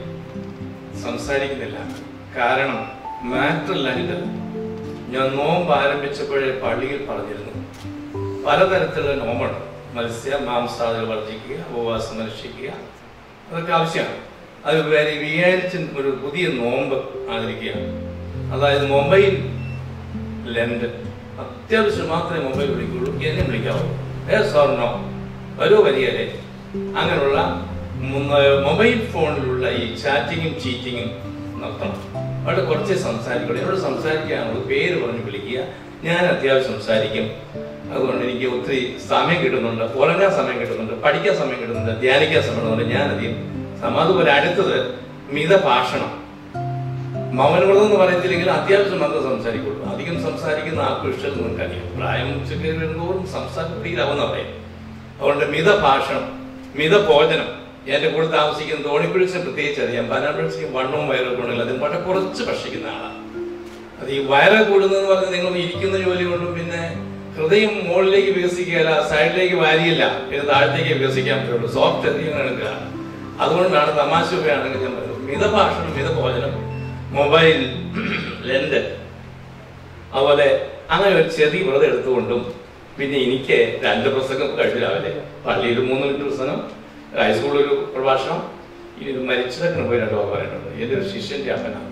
സംസാരിക്കുന്നില്ല. കാരണം മാറ്ററില്ലാഞ്ഞിട്ട് ഞാൻ നോമ്പ് ആരംഭിച്ചപ്പോഴേ പള്ളിയിൽ പറഞ്ഞിരുന്നു, പലതരത്തിലുള്ള നോമ്പുണ്ട്. മാംസാദികൾ വർജിക്കുക, ഉപവാസം അനുഷ്ഠിക്കുക, അതൊക്കെ ആവശ്യമാണ്. അത് വിചാരിച്ച് ഒരു പുതിയ നോമ്പ് ആചരിക്കുകയാണ്. അതായത് മൊബൈൽ ലെൻഡ് അത്യാവശ്യം മാത്രമേ മൊബൈൽ വിളിക്കുള്ളൂ, എന്നെ വിളിക്കാവൂ. സാറിനോ വരോ വരികയല്ലേ. അങ്ങനെയുള്ള മൊബൈൽ ഫോണിലുള്ള ഈ ചാറ്റിങ്ങും ചീറ്റിങ്ങും നിർത്തണം. അവിടെ കുറച്ചേ സംസാരിക്കുള്ളൂ. എന്നോട് സംസാരിക്കാനുള്ള പേര് പറഞ്ഞ് വിളിക്കുക. ഞാൻ അത്യാവശ്യം സംസാരിക്കും. അതുകൊണ്ട് എനിക്ക് ഒത്തിരി സമയം കിട്ടുന്നുണ്ട്, ഉറങ്ങാൻ സമയം കിട്ടുന്നുണ്ട്, പഠിക്കാൻ സമയം കിട്ടുന്നുണ്ട്, ധ്യാനിക്കാൻ സമയം കിട്ടുന്നുണ്ട്. ഞാനധികം അതുപോലെ അടുത്തത് മിതഭാഷണം. മൗനവ്രതം എന്ന് പറയത്തില്ലെങ്കിൽ അത്യാവശ്യം മാത്രം സംസാരിക്കുള്ളൂ. അധികം സംസാരിക്കുന്ന ആർക്കും ഇഷ്ടം നിങ്ങൾക്കറിയാം. പ്രായം ഉച്ചക്ക് വരുന്നതോറും സംസാരത്തിലാവുന്ന പറയും. അതുകൊണ്ട് മിതഭാഷണം, മിതഭോജനം. എന്റെ കൂടെ താമസിക്കുന്ന തോണിക്കുഴിച്ചിന് പ്രത്യേകിച്ച് അറിയാം. പനാപ്പിഴിച്ച് വണ്ണവും വയറൊക്കെ ഉണ്ടെങ്കിൽ അതിന് വളരെ കുറച്ച് ഭക്ഷിക്കുന്ന ആളാണ്. അത് ഈ വയറ് കൂടുന്നതെന്ന് പറഞ്ഞാൽ നിങ്ങൾ ഇരിക്കുന്ന ജോലി കൊണ്ടും പിന്നെ ഹൃദയം മുകളിലേക്ക് വികസിക്കുകയല്ല, സൈഡിലേക്ക് വാരിയില്ല, പിന്നെ താഴത്തേക്ക് വികസിക്കാൻ പറ്റുള്ളൂ. സോഫ്റ്റ് അധികം എടുക്കുക. അതുകൊണ്ടാണ് തമാശയാണെങ്കിൽ ഞാൻ പറയുന്നത് മിതഭാഷണം, മിതഭോജനം, മൊബൈൽ ലെൻഡ്. അതുപോലെ അങ്ങനെ ഒരു ചെറിയ വ്രതം എടുത്തുകൊണ്ടും പിന്നെ എനിക്ക് 2 പ്രസംഗം കഴിഞ്ഞു. രാവിലെ പള്ളിയിൽ 3 മിനിറ്റ് പ്രസംഗം, ഹൈസ്കൂളിൽ ഒരു പ്രഭാഷണം, ഇനി ഒരു മരിച്ചതൊക്കെ പോയി 2 വാക്ക് പറയുന്നുണ്ട്. എൻ്റെ ഒരു ശിഷ്യൻ്റെ അപ്പനാണ്.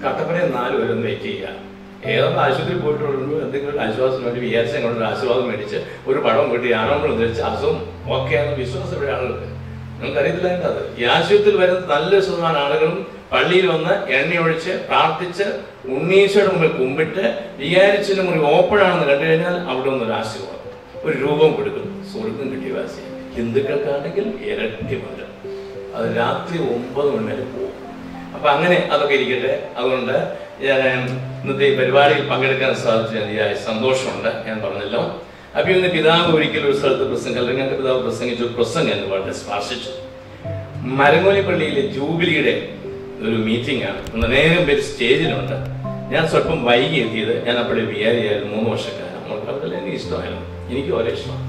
കട്ടപ്പനയിൽ 4 പേരൊന്ന് വെയിറ്റ് ചെയ്യുക. ഏതൊക്കെ ആശുപത്രി പോയിട്ടുള്ളൂ എന്തെങ്കിലും ആശ്വാസം വേണ്ടി വിചാരിച്ച ഞങ്ങളൊരു ആശീർവാദം മേടിച്ച് ഒരു പടം കിട്ടി ആരോപണം ധരിച്ച് അസുഖം ഓക്കെയാണെന്ന് വിശ്വാസം ഇവിടെ ആളുകൾക്ക്. നമുക്കറിയത്തില്ല എന്താ അത്. ഈ ആശുപത്രിയിൽ വരുന്ന നല്ലൊരു ശതമാനം ആളുകളും പള്ളിയിൽ വന്ന് എണ്ണയൊഴിച്ച് പ്രാർത്ഥിച്ച് ഉണ്ണീശോയുടെ മുമ്പിൽ കുമ്പിട്ട് വിചാരിച്ചിന് മുറി ഓപ്പണാണെന്ന് കണ്ടു കഴിഞ്ഞാൽ അവിടെ നിന്നൊരു ആശീർവാദം, ഒരു രൂപം കൊടുക്കും. സ്വർഗം കിട്ടിയ വാസിയാണ്. ഹിന്ദുക്കൾക്കാണെങ്കിൽ ഇരട്ടി മുതൽ അത് രാത്രി 9 മണി വരെ പോകും. അപ്പൊ അങ്ങനെ അതൊക്കെ ഇരിക്കട്ടെ. അതുകൊണ്ട് ഞാൻ ഇന്നത്തെ ഈ പരിപാടിയിൽ പങ്കെടുക്കാൻ സാധിച്ചതിയായ സന്തോഷമുണ്ട്. ഞാൻ പറഞ്ഞല്ലോ. അപ്പൊ ഇന്ന് പിതാവ് ഒരിക്കലും ഒരു സ്ഥലത്ത് പ്രസംഗം, അല്ലെങ്കിൽ പിതാവ് പ്രസംഗിച്ച ഒരു പ്രസംഗം എന്ന് വളരെ സ്പർശിച്ചു. മരങ്ങോലി പള്ളിയിലെ ജൂബിലിയുടെ ഒരു മീറ്റിംഗ് ആണ്. നേരം പേര് സ്റ്റേജിലുണ്ട്. ഞാൻ സ്വല്പം വൈകി എത്തിയത്. ഞാൻ അപ്പോഴേ വിചാരിയായിരുന്നു 3 വർഷക്കാലം. അതെല്ലാം എനിക്ക് ഇഷ്ടമായിരുന്നു, എനിക്ക് വളരെ ഇഷ്ടമാണ്.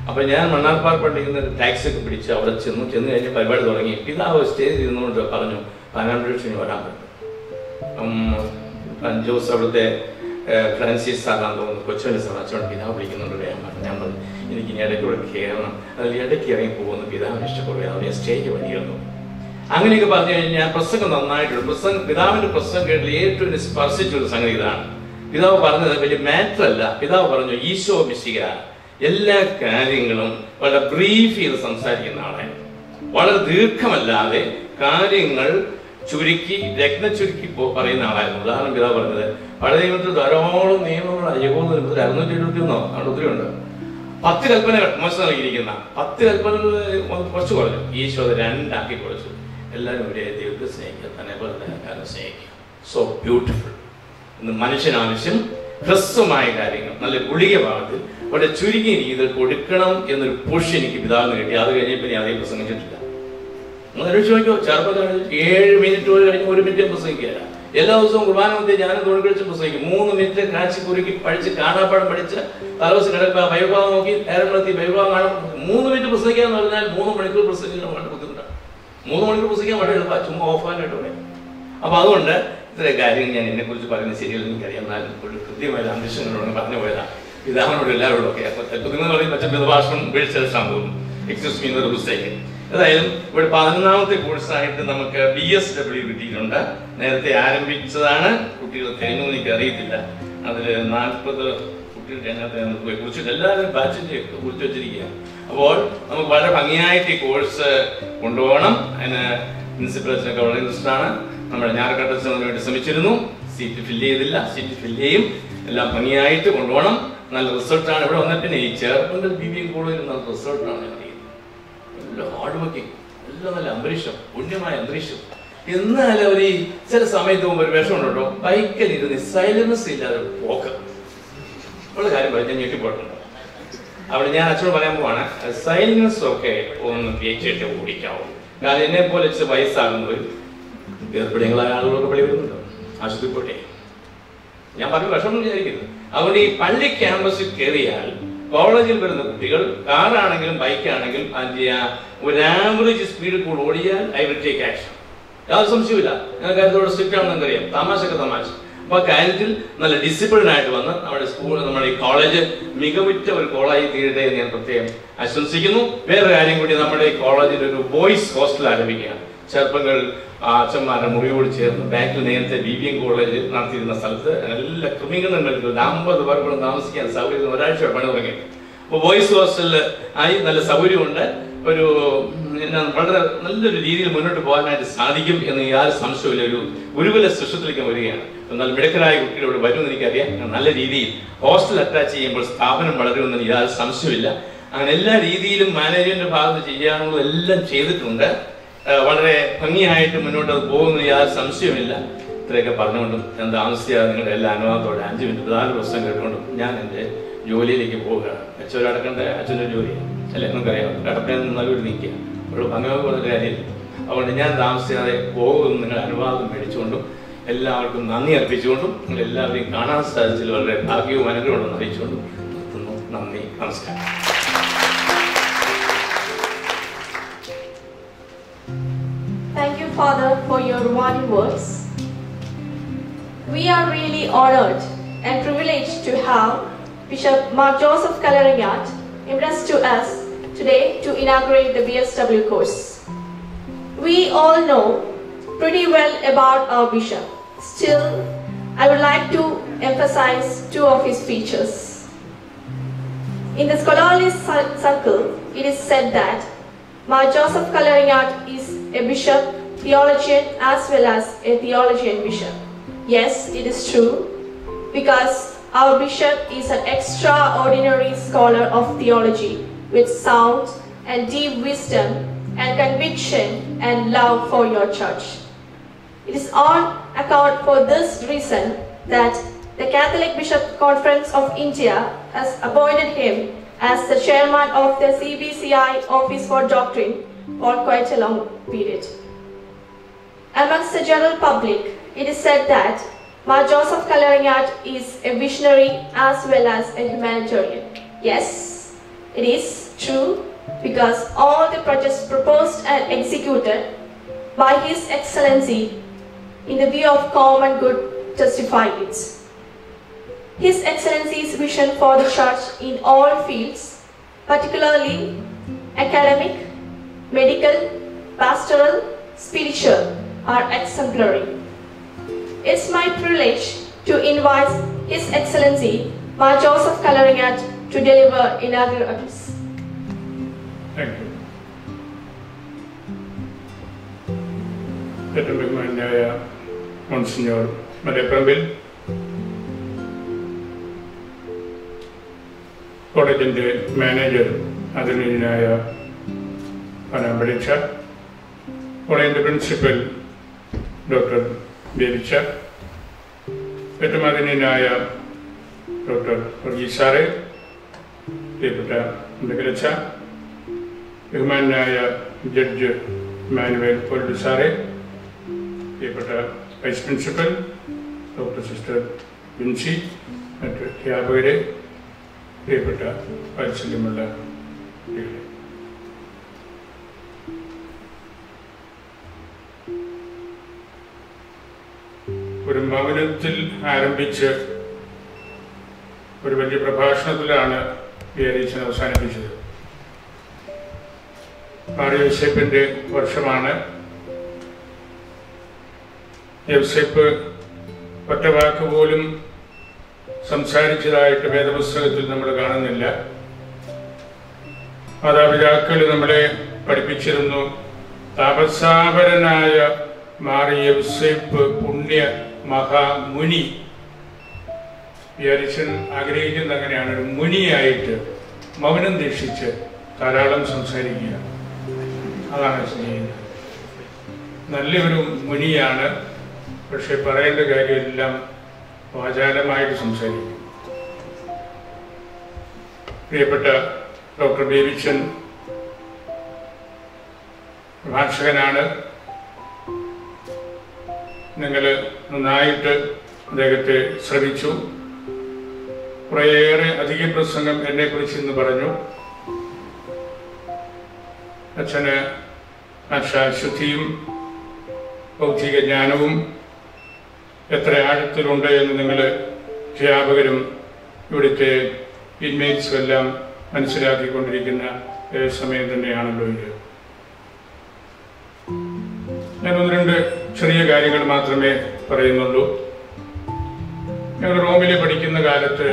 അപ്പൊ ഞാൻ മണ്ണാർപ്പാറ പള്ളിയിൽ നിന്ന് ടാക്സി ഒക്കെ പിടിച്ച് അവിടെ ചെന്ന് കഴിഞ്ഞ് പരിപാടി തുടങ്ങി. പിതാവ് സ്റ്റേജിൽ ഇരുന്നുകൊണ്ട് പറഞ്ഞു, 12 ലക്ഷം വരാൻ പറ്റും. ജോസ് അവിടുത്തെ ഫ്രാൻസിസ് സാറാന്ന് തോന്നുന്നു, കൊച്ചുവൻ്റെ സാർ അച്ഛൻ പിതാവ് വിളിക്കുന്നുണ്ട്. ഞാൻ പറഞ്ഞു എനിക്ക് ഇനി ഇടയ്ക്കൂടെ കയറണം, അതിൽ ഇടയ്ക്ക് ഇറങ്ങി പോകുന്ന പിതാവിന് ഇഷ്ടപ്പെടുക, അവരെ സ്റ്റേജ് വഴിയിരുന്നു. അങ്ങനെയൊക്കെ പറഞ്ഞു കഴിഞ്ഞാൽ ഞാൻ പ്രസംഗം നന്നായിട്ടുണ്ട്. പിതാവിന്റെ പ്രസംഗം കേട്ടിൽ ഏറ്റവും സ്പർശിച്ചൊരു സംഗതി ഇതാണ്. പിതാവ് പറഞ്ഞത് വലിയ മാറ്റർ അല്ല. പിതാവ് പറഞ്ഞു, ഈശോ മിശിഹ എല്ലാ കാര്യങ്ങളും വളരെ ബ്രീഫ് ചെയ്ത് സംസാരിക്കുന്ന ആളാണ്. വളരെ ദീർഘമല്ലാതെ കാര്യങ്ങൾ ചുരുക്കി ചുരുക്കി പറയുന്ന ആളായിരുന്നു. ഉദാഹരണം പിതാവ് പറഞ്ഞത്, പഴയ നിയമത്തിൽ ധാരാളം നിയമങ്ങൾ യഹോവ 671 അവിടെ ഒത്തിരി ഉണ്ട്. 10 കൽപ്പനകൾ മോശം നൽകിയിരിക്കുന്ന 10 കൽപ്പനകൾ കുറച്ച് കുറഞ്ഞു. ഈശോ അത് 2 ആക്കി കുറച്ചു. എല്ലാവരും ഒരേ ദൈവത്തെ സ്നേഹിക്കുക, തന്നെ പോലെ തന്നെ സ്നേഹിക്കുക. So beautiful. ഇന്ന് മനുഷ്യനാവശ്യം ഹ്രസ്വമായ കാര്യങ്ങൾ നല്ല ഗുളിക ഭാഗത്തിൽ വളരെ ചുരുങ്ങിയ രീതിയിൽ കൊടുക്കണം എന്നൊരു പുഷ് എനിക്ക് പിതാവിന് കിട്ടി. അത് കഴിഞ്ഞപ്പോൾ ഞാൻ അതേ പ്രസംഗിച്ചിട്ടില്ല. നിങ്ങൾ ചോദിക്കോ, ചെറുപ്പത്തിൽ 7 മിനിറ്റ് പോലും കഴിഞ്ഞ് 1 മിനിറ്റ് പ്രസംഗിക്കില്ല. എല്ലാ ദിവസവും കുർബാന മധ്യേ ഞാനും തോണി കഴിച്ച് പ്രസംഗിക്കും. 3 മിനിറ്റ് കാച്ചി കുറുക്കി പഠിച്ച് കാണാപ്പാടം പഠിച്ച് തലവസം കിടക്കുക, ബൈബിൾ നോക്കി നേരം നടത്തി ബൈബിൾ കാണാൻ 3 മിനിറ്റ് പ്രസംഗിക്കുക എന്ന് പറഞ്ഞാൽ 3 മണിക്കൂർ പ്രസംഗിക്കാൻ വളരെ ബുദ്ധിമുട്ടാണ്. 3 മണിക്കൂർ പ്രസംഗിക്കാൻ വളരെ എളുപ്പമാണ്, ചുമ്മാ ഓഫാനായിട്ട് പറയും. അപ്പൊ അതുകൊണ്ട് ഇത്രയും കാര്യങ്ങൾ ഞാൻ എന്നെ കുറിച്ച് പറയുന്നത് ശരിയല്ലെന്ന് എനിക്കറിയാം. എന്നാൽ ഒരു കൃത്യമായ അന്വേഷണങ്ങളോട് പറഞ്ഞു പോയതാണ് പിതാവിനോട് എല്ലാവരോടും ഒക്കെ. അപ്പൊ നിങ്ങൾ പറയും മറ്റേ ഭാഷണം വീഴ്ച സംഭവം എക്സ്ക്യൂസ് മീ എന്നൊരു മിസ്റ്റേക്ക്. ഏതായാലും ഇവിടെ 11ാമത്തെ കോഴ്സായിട്ട് നമുക്ക് BSW കിട്ടിയിട്ടുണ്ട്. നേരത്തെ ആരംഭിച്ചതാണ്. കുട്ടികൾ കഴിഞ്ഞു എനിക്ക് അറിയത്തില്ല. അതിൽ 40 കുട്ടികളുടെ എണ്ണത്തെ കുറിച്ചിട്ട് എല്ലാവരും ബാച്ചിന്റെ കുറിച്ച് വെച്ചിരിക്കുകയാണ്. അപ്പോൾ നമുക്ക് വളരെ ഭംഗിയായിട്ട് ഈ കോഴ്സ് കൊണ്ടുപോകണം. അതിന് പ്രിൻസിപ്പൽസിനൊക്കെ വളരെ ഇൻട്രസ്റ്റ് ആണ്. നമ്മുടെ ഞായറാഴ്ച അതിന് വേണ്ടി ശ്രമിച്ചിരുന്നു. സീറ്റ് ഫില്ല് ചെയ്തില്ല, സീറ്റ് ഫില്ല് ചെയ്യും. എല്ലാം ഭംഗിയായിട്ട് കൊണ്ടുപോകണം. നല്ല റിസൾട്ടാണ്. ഇവിടെ വന്നിട്ട് ഈ ചേർപ്പന്തൽ BBA കോളേജിൽ നല്ല റിസൾട്ടാണ് ഞാൻ അറിയുന്നത്. നല്ല ഹാർഡ് വർക്കിംഗ്, നല്ല അന്തരീക്ഷം, പുണ്യമായ അന്തരീക്ഷം. എന്നാലും അവർ ഈ ചില സമയത്ത് പോകുമ്പോൾ ഒരു വിഷമം ഉണ്ടോ, ബൈക്കിലിരുന്ന് സൈലൻസ് ഇല്ലാതെ പോക്ക് ഉള്ള കാര്യം പറഞ്ഞാൽ ഞെട്ടിപ്പോയിട്ടുണ്ട്. അവിടെ ഞാൻ അച്ഛനോട് പറയാൻ പോവാണ്, സൈലൻസ് ഒക്കെ ഒന്ന് തേച്ചിട്ട് ഓടിക്കാവും. കാരണം എന്നെ പോലെ വയസ്സാകുന്നവർ ഗർഭിണികളായ ആളുകളൊക്കെ പള്ളി വരുന്നുണ്ടോ, ആശുപത്രി പോട്ടെ. ഞാൻ പറഞ്ഞു വിഷമം വിചാരിക്കുന്നത്. അതുകൊണ്ട് ഈ പള്ളി ക്യാമ്പസിൽ കയറിയാൽ കോളേജിൽ വരുന്ന കുട്ടികൾ കാറാണെങ്കിലും ബൈക്കാണെങ്കിലും അതിന്റെ ഒരു ആവറേജ് സ്പീഡിൽ കൂടെ ഓടിയാൽ ഐ വിൽ ടേക്ക് ആക്ഷൻ. യാതൊരു സംശയമില്ല. ഞങ്ങൾ കാര്യത്തോടെ സ്ട്രിക്റ്റ് ആണെന്ന് നമുക്കറിയാം. തമാശക്ക് തമാശ. അപ്പൊ കാര്യത്തിൽ നല്ല ഡിസിപ്ലിൻ ആയിട്ട് വന്ന് നമ്മുടെ സ്കൂൾ, നമ്മുടെ ഈ കോളേജ് മികവുറ്റ ഒരു കോളേജായി തീരട്ടെ എന്ന് ഞാൻ പ്രത്യേകം ആശംസിക്കുന്നു. വേറെ കാര്യം കൂടി, നമ്മുടെ ഈ കോളേജിൽ ഒരു ബോയ്സ് ഹോസ്റ്റൽ ആരംഭിക്കുകയാണ്. ചെറുപ്പങ്ങൾ അച്ഛന്മാരുടെ മുറിയോട് ചേർന്ന് ബാക്കിൽ നേരത്തെ BBA കോളേജ് നടത്തിയിരുന്ന സ്ഥലത്ത് എല്ലാ ക്രമീകരണങ്ങൾ 50 പേർക്കൂടെ താമസിക്കാൻ സൗകര്യം ഒരാഴ്ച പണി തുടങ്ങി. അപ്പോൾ ബോയ്സ് ഹോസ്റ്റലിൽ ആയി നല്ല സൗകര്യമുണ്ട്. ഒരു വളരെ നല്ലൊരു രീതിയിൽ മുന്നോട്ട് പോകാനായിട്ട് സാധിക്കും എന്ന് യാതൊരു സംശയമില്ല. ഒരു ഗുരുകുല സൃഷ്ടത്തിലേക്ക് വരികയാണ്. എന്നാൽ മിടുക്കരായ കുട്ടികളോട് വരുമെന്ന് എനിക്കറിയാം. നല്ല രീതിയിൽ ഹോസ്റ്റൽ അറ്റാച്ച് ചെയ്യുമ്പോൾ സ്ഥാപനം വളരുമെന്ന് യാതൊരു സംശയമില്ല. അങ്ങനെ എല്ലാ രീതിയിലും മാനേജ്മെന്റ് ഭാഗത്ത് ചെയ്യാനുള്ളതെല്ലാം ചെയ്തിട്ടുണ്ട്. വളരെ ഭംഗിയായിട്ട് മുന്നോട്ട് അത് പോകുന്ന യാതൊരു സംശയമില്ല. ഇത്രയൊക്കെ പറഞ്ഞുകൊണ്ടും ഞാൻ താമസിയാതെ നിങ്ങളുടെ എല്ലാ അനുവാദത്തോടെ 5 മിനിറ്റ് പ്രധാന പ്രശ്നം കേട്ടുകൊണ്ടും ഞാൻ എൻ്റെ ജോലിയിലേക്ക് പോവുകയാണ്. അച്ഛനടക്കേണ്ട അച്ഛൻ്റെ ജോലിയാണ് അല്ലെ, നമുക്കറിയാം. കടപ്പയിൽ നല്ലൊരു നിൽക്കുക ഒരു ഭംഗിയുള്ള കാര്യമില്ല. അതുകൊണ്ട് ഞാൻ താമസിയാതെ പോകുമെന്ന് നിങ്ങളുടെ അനുവാദം മേടിച്ചുകൊണ്ടും എല്ലാവർക്കും നന്ദി അർപ്പിച്ചുകൊണ്ടും നിങ്ങൾ എല്ലാവരെയും കാണാൻ സാധിച്ചതിൽ വളരെ ഭാഗ്യവും അനുഗ്രഹമുണ്ടെന്ന് അറിയിച്ചുകൊണ്ടും നിർത്തുന്നു. നന്ദി, നമസ്കാരം. Thank you, Father, for your rewarding words. We are really honored and privileged to have Bishop Mark Joseph Kalarinyat impressed to us today to inaugurate the BSW course. We all know pretty well about our bishop. Still, I would like to emphasize two of his features. In the scholarly circle, it is said that Mar Joseph Kalariñat is a bishop, theologian as well as a theologian bishop. Yes, it is true, because our bishop is an extraordinary scholar of theology with sound and deep wisdom and conviction and love for your church. It is on account for this reason that the Catholic Bishop Conference of India has appointed him as the chairman of the CBCI Office for Doctrine for quite a long period. Amongst the general public, it is said that Mar Joseph Kalariñat is a visionary as well as a humanitarian. Yes, it is true, because all the projects proposed and executed by His Excellency in the view of common good testify it. His Excellency's vision for the church in all fields, particularly academic, medical, pastoral, spiritual, are exemplary. It's my privilege to invite His Excellency Mar Joseph Kalariñat to deliver inaugural address. Thank you. ഏറ്റവും ബഹുമാന്യനായ monsignor Malayaparambil, കോളേജിൻ്റെ manager ആദരണീയനായ പനാമ്പടിച്ച, കോളേജിൻ്റെ principal doctor ബേബിച്ച, ഏറ്റവും ആദരണീയനായ doctor Varghese സാറേ, പ്രിയപ്പെട്ട ഉണ്ടകലച്ച, ബഹുമാനായ ജഡ്ജ് മാനുവൽ പൊരുൾ സാറേ, പ്രിയപ്പെട്ട vice principal doctor sister Vincy, മറ്റ് അധ്യാപകരെ, പ്രിയപ്പെട്ട വാത്സല്യമുള്ള കുട്ടികളെ, ഒരു മൗനത്തിൽ ആരംഭിച്ച് ഒരു വലിയ പ്രഭാഷണത്തിലാണ് വിയരീച്ചൻ അവസാനിപ്പിച്ചത്. മാർ യോസേപ്പിൻ്റെ വർഷമാണ്. യോസേപ്പ് ഒറ്റ വാക്ക് പോലും സംസാരിച്ചതായിട്ട് വേദപുസ്തകത്തിൽ നമ്മൾ കാണുന്നില്ല. മാതാപിതാക്കൾ നമ്മളെ പഠിപ്പിച്ചിരുന്നു, താപസാപരനായ മാർ യോസേപ്പ് പുണ്യ മഹാമുനി. വിചാരിച്ചൻ ആഗ്രഹിക്കുന്നത് അങ്ങനെയാണ്, ഒരു മുനിയായിട്ട് മൗനം ദീക്ഷിച്ച് ധാരാളം സംസാരിക്കുക. അതാണ് ചെയ്യുന്നത്. നല്ലൊരു മുനിയാണ്, പക്ഷെ പറയേണ്ട കാര്യമെല്ലാം വാചാലമായിട്ട് സംസാരിക്കും. പ്രിയപ്പെട്ട ഡോക്ടർ ബേബിച്ചൻ പ്രഭാഷകനാണ്. നിങ്ങൾ നന്നായിട്ട് അദ്ദേഹത്തെ ശ്രമിച്ചു. കുറേയേറെ അധിക പ്രസംഗം എന്നെക്കുറിച്ച് ഇന്ന് പറഞ്ഞു. അച്ഛന് ഭാഷാശുദ്ധിയും ബൗദ്ധിക ജ്ഞാനവും എത്ര ആഴത്തിലുണ്ട് എന്ന് നിങ്ങൾ അധ്യാപകരും ഇവിടുത്തെ ഇൻമേറ്റ്സും എല്ലാം മനസ്സിലാക്കിക്കൊണ്ടിരിക്കുന്ന സമയം തന്നെയാണല്ലോ ഇത്. ഞാൻ ഒന്ന് രണ്ട് ചെറിയ കാര്യങ്ങൾ മാത്രമേ പറയുന്നുള്ളൂ. ഞങ്ങൾ റോമിൽ പഠിക്കുന്ന കാലത്ത്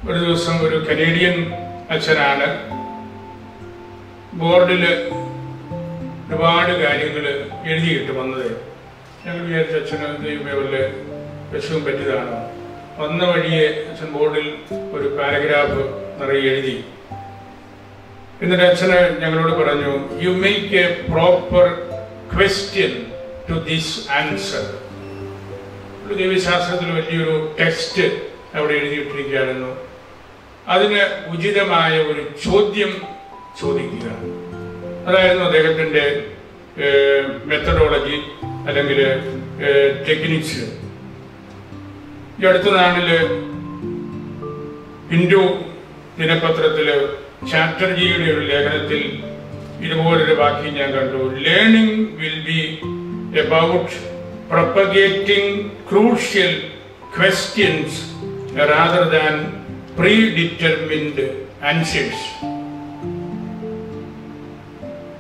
ഒരു ദിവസം ഒരു കനേഡിയൻ അച്ഛനാണ് ബോർഡിൽ ഒരുപാട് കാര്യങ്ങൾ എഴുതിയിട്ട് വന്നത്. ഞങ്ങൾ വിചാരിച്ച അച്ഛന് ദൈവമേ വല്ല വിഷവും പറ്റിയതാണോ. വന്ന വഴിയെ അച്ഛൻ ബോർഡിൽ ഒരു പാരഗ്രാഫ് നിറയെ എഴുതി. എന്നിട്ട് അച്ഛന് ഞങ്ങളോട് പറഞ്ഞു, you make a proper question to this answer. ഒരു ദൈവശാസ്ത്രത്തിൽ വലിയൊരു ടെക്സ്റ്റ് അവിടെ എഴുതിയിട്ടിരിക്കുകയായിരുന്നു. അതിന് ഉചിതമായ ഒരു ചോദ്യം ചോദിക്കുക. അതായിരുന്നു അദ്ദേഹത്തിൻ്റെ മെത്തഡോളജി അല്ലെങ്കിൽ ടെക്നിക്സ്. ഈ അടുത്ത നാളിൽ ഹിന്ദു ദിനപത്രത്തിൽ ചാറ്റർജിയുടെ ഒരു ലേഖനത്തിൽ ഇതുപോലൊരു വാക്യം ഞാൻ കണ്ടു. Learning will be about propagating crucial questions rather than predetermined answers.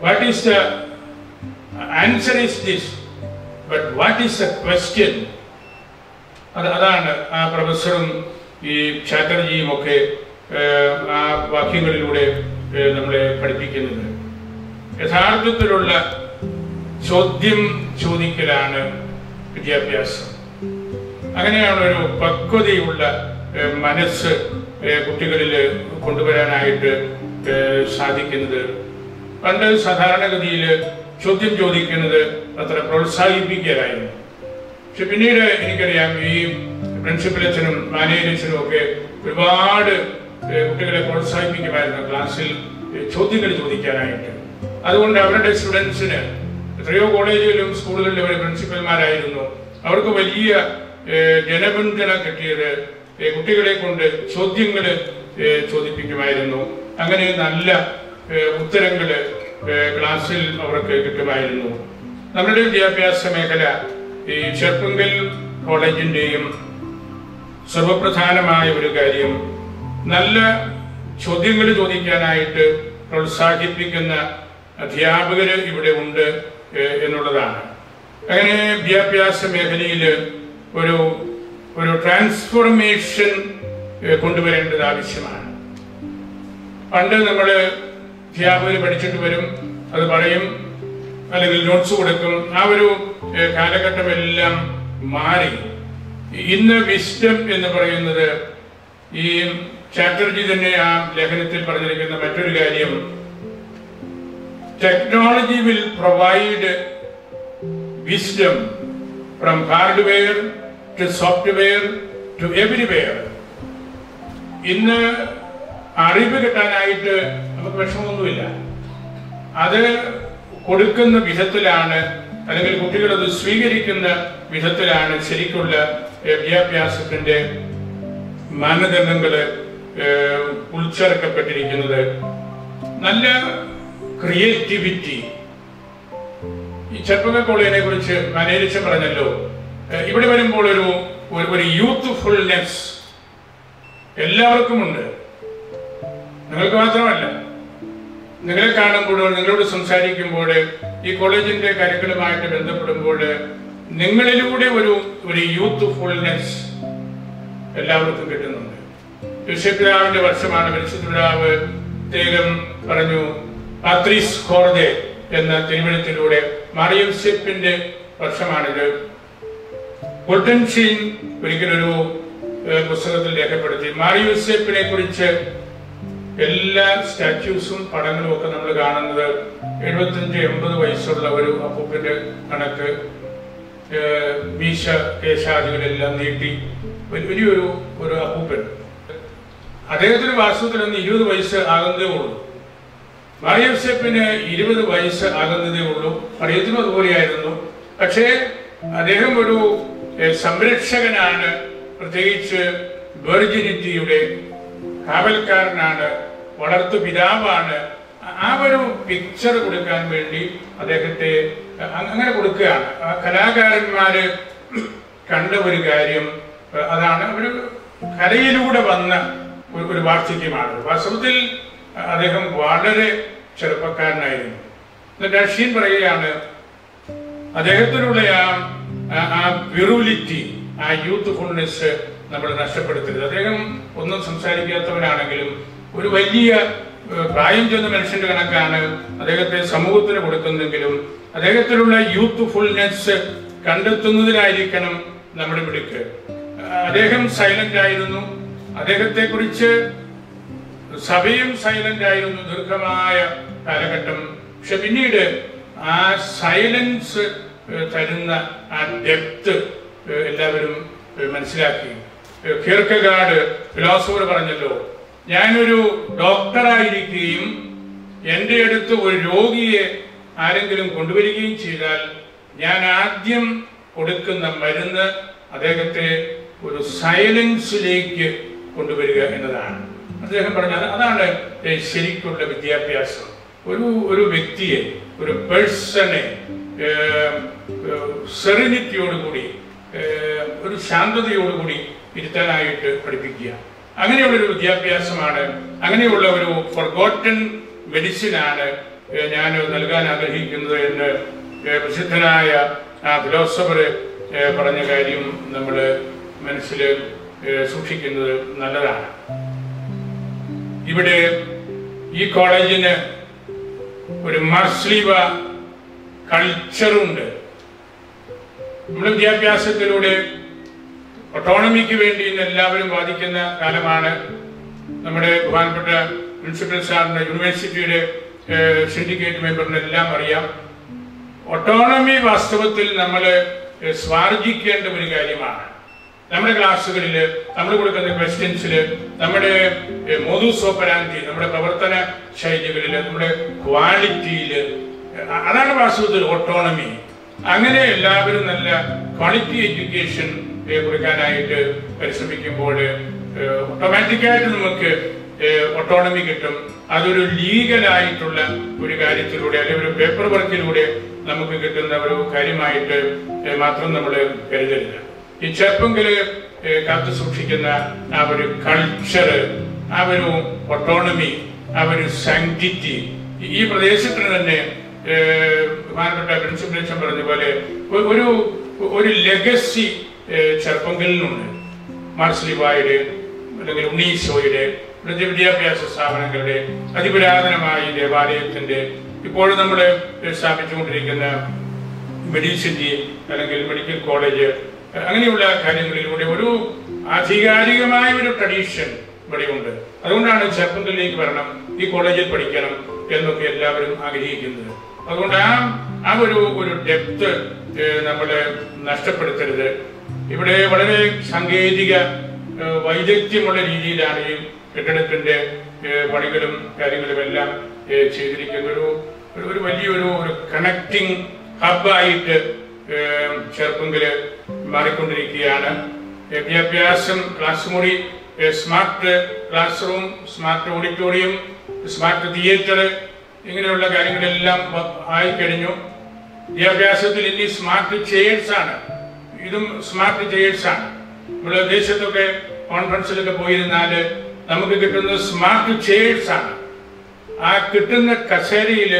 What is the answer is this, but what is the question അതാണ് ആ പ്രൊഫസറും ഈ ചാറ്റർജിയും ഒക്കെ ആ വാക്യങ്ങളിലൂടെ നമ്മളെ പഠിപ്പിക്കുന്നത്. യഥാർത്ഥത്തിലുള്ള ചോദ്യം ചോദിക്കലാണ് വിദ്യാഭ്യാസം. അങ്ങനെയാണ് ഒരു പക്വതയുള്ള മനസ്സ് കുട്ടികളിൽ കൊണ്ടുവരാനായിട്ട് സാധിക്കുന്നത്. പണ്ട് സാധാരണഗതിയിൽ ചോദ്യം ചോദിക്കുന്നത് അത്ര പ്രോത്സാഹിപ്പിക്കലായിരുന്നു. പക്ഷെ പിന്നീട് എനിക്കറിയാം ഈ പ്രിൻസിപ്പലച്ഛനും മാനേജരച്ഛനും ഒക്കെ ഒരുപാട് കുട്ടികളെ പ്രോത്സാഹിപ്പിക്കുമായിരുന്നു ക്ലാസ്സിൽ ചോദ്യങ്ങൾ ചോദിക്കാനായിട്ട്. അതുകൊണ്ട് അവരുടെ സ്റ്റുഡൻസിന് എത്രയോ കോളേജുകളിലും സ്കൂളുകളിലും അവർ പ്രിൻസിപ്പൽമാരായിരുന്നു. അവർക്ക് വലിയ ജനപിന്തുണ കിട്ടിയത് കുട്ടികളെ കൊണ്ട് ചോദ്യങ്ങൾ ചോദിപ്പിക്കുമായിരുന്നു. അങ്ങനെ നല്ല ഉത്തരങ്ങൾ ക്ലാസ്സിൽ അവർക്ക് കിട്ടുമായിരുന്നു. നമ്മുടെ വിദ്യാഭ്യാസ മേഖല ഈ ചെർപ്പുങ്കൽ കോളേജിന്റെയും സർവപ്രധാനമായ ഒരു കാര്യം നല്ല ചോദ്യങ്ങൾ ചോദിക്കാനായിട്ട് പ്രോത്സാഹിപ്പിക്കുന്ന അധ്യാപകർ ഇവിടെ ഉണ്ട് എന്നുള്ളതാണ്. അങ്ങനെ വിദ്യാഭ്യാസ മേഖലയിൽ ഒരു ട്രാൻസ്ഫോർമേഷൻ കൊണ്ടുവരേണ്ടത് ആവശ്യമാണ്. പണ്ട് നമ്മൾ അധ്യാപകർ പഠിച്ചിട്ട് വരും, അത് പറയും, അല്ലെങ്കിൽ നോട്ട്സ് കൊടുക്കും. ആ ഒരു കാലഘട്ടമെല്ലാം മാറി. ഇന്ന് വിസ്ഡം എന്ന് പറയുന്നത് ഈ ചാറ്റർജി തന്നെ ആ ലേഖനത്തിൽ പറഞ്ഞിരിക്കുന്ന മറ്റൊരു കാര്യം, technology will provide wisdom from hardware to software to everywhere. ഇന്ന് അറിവ് കിട്ടാനായിട്ട് നമുക്ക് വിഷമമൊന്നുമില്ല. അത് കൊടുക്കുന്ന വിധത്തിലാണ്, അല്ലെങ്കിൽ കുട്ടികൾ അത് സ്വീകരിക്കുന്ന വിധത്തിലാണ് ശരിക്കുള്ള വിദ്യാഭ്യാസത്തിന്റെ മാനദണ്ഡങ്ങൾ ഉൾച്ചേർക്കപ്പെട്ടിരിക്കുന്നത്. നല്ല ക്രിയേറ്റിവിറ്റി. ഈ ചെർപ്പുങ്കൽ കോളേജിനെ കുറിച്ച് മാനേജർ പറഞ്ഞല്ലോ, ഇവിടെ വരുമ്പോൾ ഒരു യൂത്ത്ഫുൾനെസ് എല്ലാവർക്കും ഉണ്ട്. നിങ്ങൾക്ക് മാത്രമല്ല, നിങ്ങളെ കാണുമ്പോൾ, നിങ്ങളോട് സംസാരിക്കുമ്പോൾ, ഈ കോളേജിന്റെ കാര്യങ്ങളുമായിട്ട് ബന്ധപ്പെടുമ്പോൾ നിങ്ങളിലൂടെ ഒരു യൂത്ത്ഫുൾനെസ് എല്ലാവർക്കും കിട്ടുന്നുണ്ട്. യോസേപ്പിതാവിന്റെ വർഷമാണ്. പരിശുദ്ധപിതാവ് പ്രത്യേകം പറഞ്ഞു, പാത്രീസ് ഖോർദെ എന്ന തിരുവഴുത്തിലൂടെ മാറിയോസേപ്പിന്റെ വർഷമാണിത്. പൊട്ടൻഷ്യൻ ഒരിക്കലൊരു പുസ്തകത്തിൽ രേഖപ്പെടുത്തി മാറിയോസേപ്പിനെ കുറിച്ച് എല്ലാ സ്റ്റാച്യൂസും പടങ്ങളും ഒക്കെ നമ്മൾ കാണുന്നത് 75-80 വയസ്സുള്ള ഒരു അപ്പൂപ്പന്റെ കണക്ക്, മീശ കേശാദികളെല്ലാം നീട്ടി വലിയൊരു അപ്പൂപ്പൻ. അദ്ദേഹത്തിന് വാസ്തവത്തിൽ അന്ന് 20 വയസ്സ് ആകുന്നതേ ഉള്ളൂ. മാറിയോസേപ്പിന് 20 വയസ്സ് ആകുന്നതേ ഉള്ളൂ. മറിയത്തിനും അതുപോലെയായിരുന്നു. പക്ഷേ അദ്ദേഹം ഒരു സംരക്ഷകനാണ്, പ്രത്യേകിച്ച് വെർജിനിറ്റിയുടെ കാവൽക്കാരനാണ്, വളർത്തു പിതാവാണ്. ആ ഒരു പിക്ചർ കൊടുക്കാൻ വേണ്ടി അദ്ദേഹത്തെ അങ്ങനെ കൊടുക്കുകയാണ്. ആ കലാകാരന്മാര് കണ്ട ഒരു കാര്യം അതാണ്. ഒരു കലയിലൂടെ വന്ന ഒരു വാർദ്ധക്യമാണ്. വാസ്തവത്തിൽ അദ്ദേഹം വളരെ ചെറുപ്പക്കാരനായിരുന്നു. എന്നിട്ട് അഷീൻ പറയുകയാണ്, അദ്ദേഹത്തിലുള്ള ആ വിറുലിറ്റി, ആ യൂത്ത്ഫുൾനെസ് നമ്മൾ നഷ്ടപ്പെടുത്തരുത്. അദ്ദേഹം ഒന്നും സംസാരിക്കാത്തവനാണെങ്കിലും ഒരു വലിയ പ്രായം ചെന്ന മനുഷ്യന്റെ കണക്കാണ് അദ്ദേഹത്തെ സമൂഹത്തിന് കൊടുക്കുന്നെങ്കിലും അദ്ദേഹത്തിലുള്ള യൂത്ത്ഫുൾനെസ് കണ്ടെത്തുന്നതിനായിരിക്കണം നമ്മുടെ മിടുക്ക്. അദ്ദേഹം സൈലന്റ് ആയിരുന്നു. അദ്ദേഹത്തെ കുറിച്ച് സഭയും സൈലന്റ് ആയിരുന്നു ദീർഘമായ കാലഘട്ടം. പക്ഷെ പിന്നീട് ആ സൈലൻസ് തരുന്ന ആ ഡെപ്ത് എല്ലാവരും മനസ്സിലാക്കി. കീർക്കെഗാഡ് ഫിലോസഫർ പറഞ്ഞല്ലോ, ഞാനൊരു ഡോക്ടറായിരിക്കുകയും എൻ്റെ അടുത്ത് ഒരു രോഗിയെ ആരെങ്കിലും കൊണ്ടുവരികയും ചെയ്താൽ ഞാൻ ആദ്യം കൊടുക്കുന്ന മരുന്ന് അദ്ദേഹത്തെ ഒരു സൈലൻസിലേക്ക് കൊണ്ടുവരിക എന്നതാണ്. അദ്ദേഹം പറഞ്ഞത് അതാണ് ശരിക്കുള്ള വിദ്യാഭ്യാസം. ഒരു വ്യക്തിയെ, ഒരു പേഴ്സണെ സെറിനിറ്റിയോടുകൂടി, ഒരു ശാന്തതയോടുകൂടി ഇരുത്താനായിട്ട് പഠിപ്പിക്കുക. അങ്ങനെയുള്ളൊരു വിദ്യാഭ്യാസമാണ്, അങ്ങനെയുള്ള ഒരു ഫൊർഗോട്ടൻ മെഡിസിനാണ് ഞാൻ നൽകാൻ ആഗ്രഹിക്കുന്നത് എന്ന് പ്രസിദ്ധനായ ആ ഫിലോസഫർ പറഞ്ഞ കാര്യം നമ്മൾ മനസ്സിൽ സൂക്ഷിക്കുന്നത് നല്ലതാണ്. ഇവിടെ ഈ കോളേജിന് ഒരു മാർസ്ലീവ കൾച്ചറുണ്ട്. നമ്മുടെ വിദ്യാഭ്യാസത്തിലൂടെ ഓട്ടോണമിക്ക് വേണ്ടി ഇന്ന് എല്ലാവരും വാദിക്കുന്ന കാലമാണ്. നമ്മുടെ ബഹുമാനപ്പെട്ട പ്രിൻസിപ്പൽ സാറിന്, യൂണിവേഴ്സിറ്റിയുടെ സിൻഡിക്കേറ്റ് മെമ്പറിന് എല്ലാം അറിയാം. ഓട്ടോണമി വാസ്തവത്തിൽ നമ്മൾ സ്വാർജിക്കേണ്ട ഒരു കാര്യമാണ്. നമ്മുടെ ക്ലാസ്സുകളിൽ നമ്മൾ കൊടുക്കുന്ന ക്വസ്റ്റ്യൻസിൽ, നമ്മുടെ മോഡൂസ് ഓപ്പറാൻഡി, നമ്മുടെ പ്രവർത്തന ശൈലികളിൽ, നമ്മുടെ ക്വാളിറ്റിയിൽ, അതാണ് വാസ്തവത്തിൽ ഓട്ടോണമി. അങ്ങനെ എല്ലാവരും നല്ല ക്വാളിറ്റി എഡ്യൂക്കേഷൻ കൊടുക്കാനായിട്ട് പരിശ്രമിക്കുമ്പോൾ ഓട്ടോമാറ്റിക്കായിട്ട് നമുക്ക് ഓട്ടോണമി കിട്ടും. അതൊരു ലീഗലായിട്ടുള്ള ഒരു കാര്യത്തിലൂടെ അല്ലെങ്കിൽ ഒരു പേപ്പർ വർക്കിലൂടെ നമുക്ക് കിട്ടുന്ന ഒരു കാര്യമായിട്ട് മാത്രം നമ്മൾ കരുതരുത്. ഈ ചെറുപ്പങ്കില് കാത്തു സൂക്ഷിക്കുന്ന ആ ഒരു കൾച്ചർ, ആ ഒരു ഓട്ടോണമി, ആ ഒരു സാങ്ക്ടിറ്റി ഈ പ്രദേശത്തിന് തന്നെ ബഹുമാനപ്പെട്ട പ്രിൻസിപ്പൽ പറഞ്ഞ പോലെ ഒരു ലെഗസി ചെറുപ്പങ്കലിനുണ്ട്. മാർസ്ലിവായുടെ അല്ലെങ്കിൽ ഉണ്ണീശോയുടെ വിദ്യാഭ്യാസ സ്ഥാപനങ്ങളുടെ അതിപുരാതനമായ ദേവാലയത്തിന്റെ ഇപ്പോഴും നമ്മൾ സ്ഥാപിച്ചുകൊണ്ടിരിക്കുന്ന മെഡിസിറ്റി അല്ലെങ്കിൽ മെഡിക്കൽ കോളേജ്, അങ്ങനെയുള്ള കാര്യങ്ങളിലൂടെ ഒരു ആധികാരികമായ ഒരു ട്രഡീഷൻ ഇവിടെയുണ്ട്. അതുകൊണ്ടാണ് ചെറുപ്പങ്ങളിലേക്ക് വരണം, ഈ കോളേജിൽ പഠിക്കണം എന്നൊക്കെ എല്ലാവരും ആഗ്രഹിക്കുന്നത്. അതുകൊണ്ട് ആ ഒരു ഡെപ്ത് നമ്മൾ നഷ്ടപ്പെടുത്തരുത്. ഇവിടെ വളരെ സാങ്കേതിക വൈദഗ്ധ്യമുള്ള രീതിയിലാണ് ഈ കെട്ടിടത്തിന്റെ പണികളും കാര്യങ്ങളും എല്ലാം ചെയ്തിരിക്കുന്ന ഒരു വലിയൊരു കണക്റ്റിംഗ് ഹബ്ബായിട്ട് ചെറുപ്പങ്കില് മാറിക്കൊണ്ടിരിക്കുകയാണ്. വിദ്യാഭ്യാസം, ക്ലാസ് മുറി, smart class room, smart auditorium, smart theatre, ഇങ്ങനെയുള്ള കാര്യങ്ങളെല്ലാം ആയിക്കഴിഞ്ഞു. വിദ്യാഭ്യാസത്തിൽ ഇനി സ്മാർട്ട് ചെയർസ് ആണ്. ഇതും സ്മാർട്ട് ചെയർസ് ആണ്. നമ്മുടെ ദേശത്തൊക്കെ കോൺഫറൻസിലൊക്കെ പോയിരുന്നാല് നമുക്ക് കിട്ടുന്നത് സ്മാർട്ട് ചെയർസ് ആണ്. ആ കിട്ടുന്ന കസേരയിൽ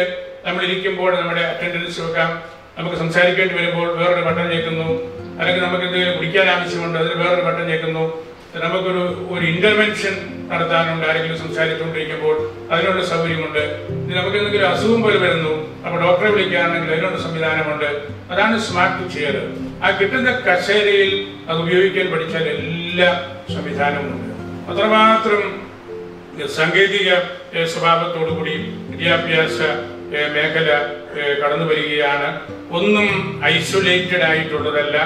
നമ്മൾ ഇരിക്കുമ്പോൾ നമ്മുടെ അറ്റൻഡൻസ് വെക്കാം. നമുക്ക് സംസാരിക്കേണ്ടി വരുമ്പോൾ വേറൊരു ബട്ടൺ ഞെക്കുന്നു, അല്ലെങ്കിൽ നമുക്ക് എന്തെങ്കിലും കുടിക്കാൻ ആവശ്യമുണ്ട്, അതിന് വേറൊരു ബട്ടൺ ഞെക്കുന്നു. നമുക്കൊരു ഇന്റർവെൻഷൻ നടത്താനുണ്ട്, ആരെങ്കിലും സംസാരിച്ചുകൊണ്ടിരിക്കുമ്പോൾ അതിനുള്ള സൗകര്യമുണ്ട്. നമുക്ക് എന്തെങ്കിലും അസുഖം പോലെ വരുന്നു, അപ്പോൾ ഡോക്ടറെ വിളിക്കുകയാണെങ്കിൽ അതിനുള്ള സംവിധാനമുണ്ട്. അതാണ് സ്മാർട്ട് ചെയർ. ആ കിട്ടുന്ന കസേരയിൽ അത് ഉപയോഗിക്കാൻ പഠിച്ചാൽ എല്ലാ സംവിധാനവുമുണ്ട്. അത്രമാത്രം സാങ്കേതിക സ്വഭാവത്തോടുകൂടി വിദ്യാഭ്യാസ മേഖല കടന്നു വരികയാണ്. ഒന്നും ഐസൊലേറ്റഡ് ആയിട്ടുള്ളതല്ല,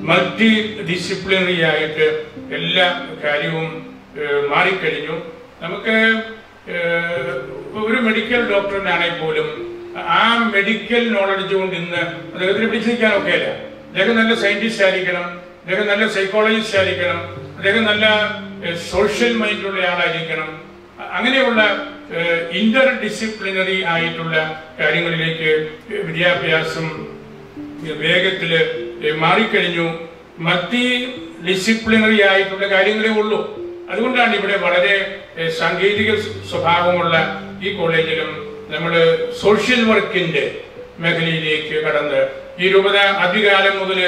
മൾട്ടി ഡിസിപ്ലിനറി ആയിട്ട് എല്ലാ കാര്യവും മാറിക്കഴിഞ്ഞു. നമുക്ക് ഒരു മെഡിക്കൽ ഡോക്ടറിനാണെങ്കിൽ പോലും ആ മെഡിക്കൽ നോളജ് കൊണ്ട് ഇന്ന് അദ്ദേഹത്തിന് പിടിച്ചിരിക്കാനൊക്കെ അല്ല. അദ്ദേഹം നല്ല സയന്റിസ്റ്റ് ആയിരിക്കണം, അദ്ദേഹം നല്ല സൈക്കോളജിസ്റ്റ് ആയിരിക്കണം, അദ്ദേഹം നല്ല സോഷ്യൽ മൈൻഡുള്ള ആളായിരിക്കണം. അങ്ങനെയുള്ള ഇന്റർ ഡിസിപ്ലിനറി ആയിട്ടുള്ള കാര്യങ്ങളിലേക്ക് വിദ്യാഭ്യാസം വേഗത്തില് മാറിക്കഴിഞ്ഞു. മൾട്ടി ഡിസിപ്ലിനറി ആയിട്ടുള്ള കാര്യങ്ങളേ ഉള്ളൂ. അതുകൊണ്ടാണ് ഇവിടെ വളരെ സാങ്കേതിക സ്വഭാവമുള്ള ഈ കോളേജിലും നമ്മൾ സോഷ്യൽ വർക്കിന്റെ മേഖലയിലേക്ക് കടന്ന് ഈ രൂപത ആദ്യകാലം മുതൽ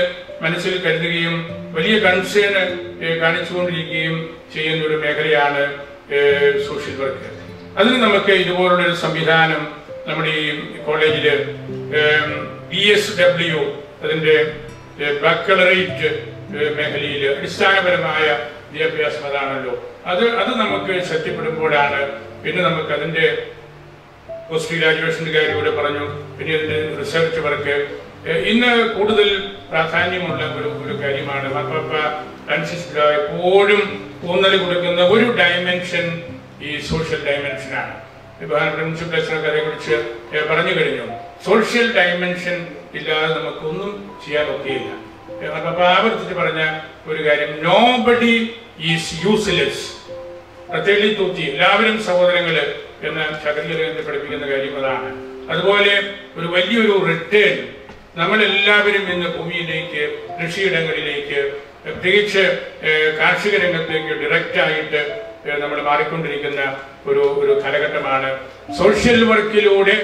മനസ്സിൽ കരുതുകയും വലിയ കൺസേൺ കാണിച്ചുകൊണ്ടിരിക്കുകയും ചെയ്യുന്ന ഒരു മേഖലയാണ് സോഷ്യൽ വർക്ക്. അതിന് നമുക്ക് ഇതുപോലുള്ള ഒരു സംവിധാനം നമ്മുടെ ഈ കോളേജില് PSW അതിന്റെ ബാക്കലറേറ്റ് മേഖലയിൽ അടിസ്ഥാനപരമായ വിദ്യാഭ്യാസം അതാണല്ലോ. അത് നമുക്ക് ശക്തിപ്പെടുമ്പോഴാണ് പിന്നെ നമുക്ക് അതിന്റെ പോസ്റ്റ് ഗ്രാജുവേഷന്റെ കാര്യം ഇവിടെ പറഞ്ഞു, പിന്നെ അതിന്റെ റിസർച്ച് വർക്ക് ഇന്ന് കൂടുതൽ പ്രാധാന്യമുള്ള ഒരു കാര്യമാണ്. മാർപ്പാപ്പ ഫ്രാൻസിസ് എപ്പോഴും ഊന്നൽ കൊടുക്കുന്ന ഒരു ഡയമെൻഷൻ ഈ സോഷ്യൽ ഡയമെൻഷനാണ്. അതേ കുറിച്ച് പറഞ്ഞു കഴിഞ്ഞു. സോഷ്യൽ ഡയമെൻഷൻ ഇല്ലാതെ നമുക്കൊന്നും ചെയ്യാൻ ഒക്കെയില്ല. മാർപ്പാപ്പ ആവർത്തിച്ച് പറഞ്ഞ ഒരു കാര്യം, നോബഡി ഈസ് യൂസ്ലെസ്. പ്രത്യേകിച്ച് തൂത്തി എല്ലാവരും സഹോദരങ്ങള് എന്ന ശകലത്തെ പഠിപ്പിക്കുന്ന കാര്യം അതാണ്. അതുപോലെ ഒരു വലിയൊരു റിട്ടേൺ നമ്മളെല്ലാവരും ഇന്ന് ഭൂമിയിലേക്ക്, കൃഷിയിടങ്ങളിലേക്ക്, പ്രത്യേകിച്ച് കാർഷിക രംഗത്തേക്ക് ഡയറക്റ്റ് ആയിട്ട് നമ്മൾ മാറിക്കൊണ്ടിരിക്കുന്ന ഒരു കാലഘട്ടമാണ്. സോഷ്യൽ വർക്കിലൂടെ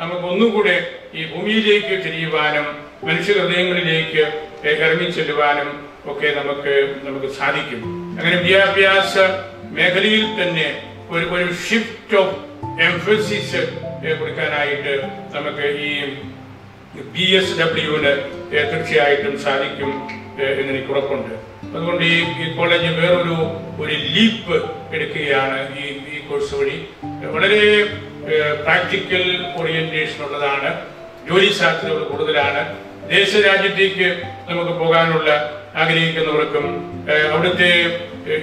നമുക്ക് ഒന്നുകൂടെ ഈ ഭൂമിയിലേക്ക് തിരിയുവാനും മനുഷ്യ ഹൃദയങ്ങളിലേക്ക് ഇറങ്ങിച്ചെല്ലുവാനും ഒക്കെ നമുക്ക് സാധിക്കും. അങ്ങനെ വിദ്യാഭ്യാസ മേഖലയിൽ തന്നെ ഒരു ഷിഫ്റ്റ് ഓഫ് എംഫസിസ് കൊടുക്കാനായിട്ട് നമുക്ക് ഈ BSWന് തീർച്ചയായിട്ടും സാധിക്കും എന്നെനിക്ക് ഉറപ്പുണ്ട്. അതുകൊണ്ട് ഈ കോളേജ് വേറൊരു ലീപ്പ് എടുക്കുകയാണ് ഈ കോഴ്സ് വഴി. വളരെ പ്രാക്ടിക്കൽ ഓറിയന്റേഷൻ ഉള്ളതാണ്, ജോലി സാധ്യതകൾ കൂടുതലാണ്. ദേശരാജ്യത്തേക്ക് നമുക്ക് പോകാനുള്ള ആഗ്രഹിക്കുന്നവർക്കും അവിടുത്തെ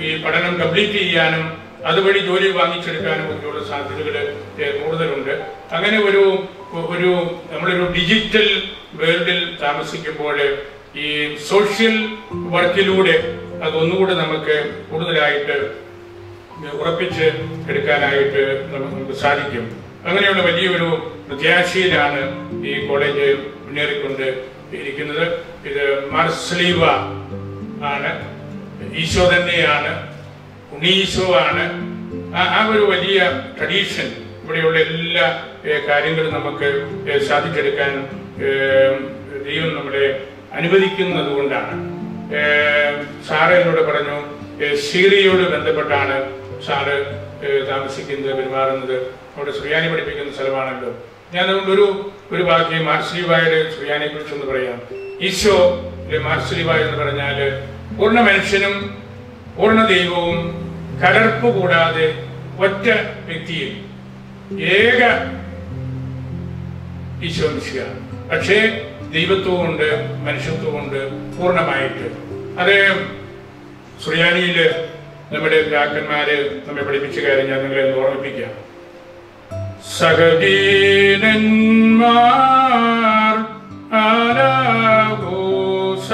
ഈ പഠനം കംപ്ലീറ്റ് ചെയ്യാനും അതുവഴി ജോലി വാങ്ങിച്ചെടുക്കാനും ഒക്കെയുള്ള സാധ്യതകൾ കൂടുതലുണ്ട്. അങ്ങനെ നമ്മളൊരു ഡിജിറ്റൽ വേൾഡിൽ താമസിക്കുമ്പോൾ ഈ സോഷ്യൽ വർക്കിലൂടെ അതൊന്നുകൂടെ നമുക്ക് കൂടുതലായിട്ട് ഉറപ്പിച്ച് എടുക്കാനായിട്ട് നമുക്ക് സാധിക്കും. അങ്ങനെയുള്ള വലിയൊരു പ്രത്യാശയിലാണ് ഈ കോളേജ് മുന്നേറിക്കൊണ്ട് ഇരിക്കുന്നത്. ഇത് മാർസ്ലീവ ആണ്, ഈശോ തന്നെയാണ്, ഉണ്ണീശോ ആണ്. ആ ഒരു വലിയ ട്രഡീഷൻ ഇവിടെയുള്ള എല്ലാ കാര്യങ്ങളും നമുക്ക് സാധിച്ചെടുക്കാൻ ദൈവം നമ്മളെ അനുവദിക്കുന്നത് കൊണ്ടാണ്. സാറ് എന്നോട് പറഞ്ഞു, സിറിയയോട് ബന്ധപ്പെട്ടാണ് സാറ് താമസിക്കുന്നത്, പെരുമാറുന്നത്. അവിടെ സുറിയാനി പഠിപ്പിക്കുന്ന സ്ഥലമാണല്ലോ. ഞാൻ അതുകൊണ്ട് ഒരു വാക്യം മാർസ്ലീവായുടെ സുറിയാനിയെ കുറിച്ചൊന്ന് പറയാം. ഈശോ മാർസ്ലീവ എന്ന് പറഞ്ഞാൽ പൂർണ്ണ മനുഷ്യനും പൂർണ്ണ ദൈവവും കലർപ്പ് കൂടാതെ ഒറ്റ വ്യക്തിയിൽ ഏക ഈശോ മിശിഹായാണ്. പക്ഷേ ദൈവത്വമുണ്ട്, മനുഷ്യത്വമുണ്ട് പൂർണ്ണമായിട്ട്. അത് സുറിയാനിയില് നമ്മുടെ പിതാക്കന്മാര് നമ്മെ പഠിപ്പിച്ച കാര്യം ഞാൻ നിങ്ങളെ ഓർമ്മിപ്പിക്കാം. സഹദീനന്മാർ ആലാഘോഷ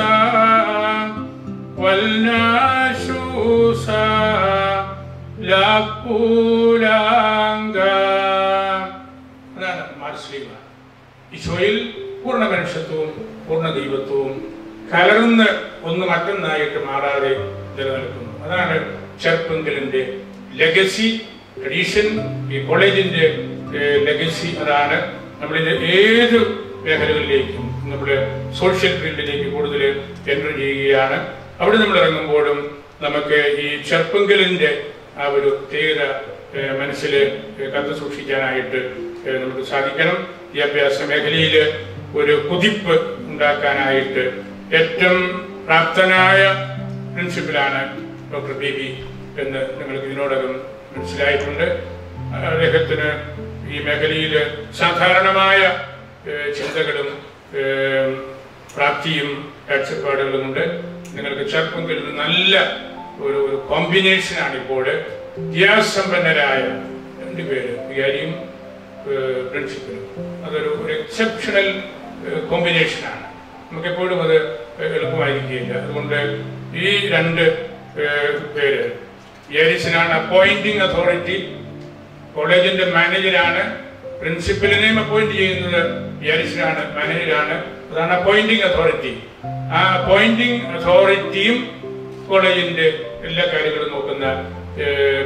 വൽനാശൂസ ലാപ്പൂലാങ്ക. അതാണ് മാർസ്ലീവ. ഈശോയിൽ പൂർണ്ണ മനുഷ്യത്വവും പൂർണ്ണ ദൈവത്വവും കലർന്ന് ഒന്ന് മറ്റൊന്നായിട്ട് മാറാതെ നിലനിൽക്കുന്നു. അതാണ് ചെർപ്പുങ്കലിന്റെ ലെഗസി, ട്രഡീഷൻ, ഈ കോളേജിന്റെ ലെഗസി. അതാണ് നമ്മളിത് ഏത് മേഖലകളിലേക്കും നമ്മുടെ സോഷ്യൽ ഫീൽഡിലേക്ക് കൂടുതൽ എൻ്റർ ചെയ്യുകയാണ്. അവിടെ നമ്മൾ ഇറങ്ങുമ്പോഴും നമുക്ക് ഈ ചെർപ്പുങ്കലിന്റെ ആ ഒരു പ്രത്യേകത മനസ്സിൽ കത്തു സൂക്ഷിക്കാനായിട്ട് നമുക്ക് സാധിക്കണം. വിദ്യാഭ്യാസ മേഖലയിൽ ഒരു കുതിപ്പ് ഉണ്ടാക്കാനായിട്ട് ഏറ്റവും പ്രാപ്തനായ പ്രിൻസിപ്പലാണ് ഡോക്ടർ ബേബി എന്ന് നിങ്ങൾക്ക് ഇതിനോടകം മനസ്സിലായിട്ടുണ്ട്. അദ്ദേഹത്തിന് ഈ മേഖലയിൽ സാധാരണമായ ചിന്തകളും പ്രാപ്തിയും കാഴ്ചപ്പാടുകളുമുണ്ട്. നിങ്ങൾക്ക് ചെറുപ്പത്തിൽ നല്ല ഒരു കോമ്പിനേഷനാണ് ഇപ്പോൾ. വിദ്യാസമ്പന്നരായ രണ്ടുപേര്, വികാരിയും പ്രിൻസിപ്പലും. അതൊരു എക്സെപ്ഷണൽ കോമ്പിനേഷനാണ്. നമുക്കെപ്പോഴും അത് എളുപ്പമായിരിക്കുകയില്ല. അതുകൊണ്ട് ഈ രണ്ട് പേര്, വികാരിച്ചനാണ് അപ്പോയിന്റിംഗ് അതോറിറ്റി, കോളേജിന്റെ മാനേജരാണ്. പ്രിൻസിപ്പലിനെയും അപ്പോയിന്റ് ചെയ്യുന്നത് വികാരിച്ചനാണ്, മാനേജരാണ്. അതാണ് അപ്പോയിന്റിംഗ് അതോറിറ്റി. ആ അപ്പോയിന്റിംഗ് അതോറിറ്റിയും കോളേജിന്റെ എല്ലാ കാര്യങ്ങളും നോക്കുന്ന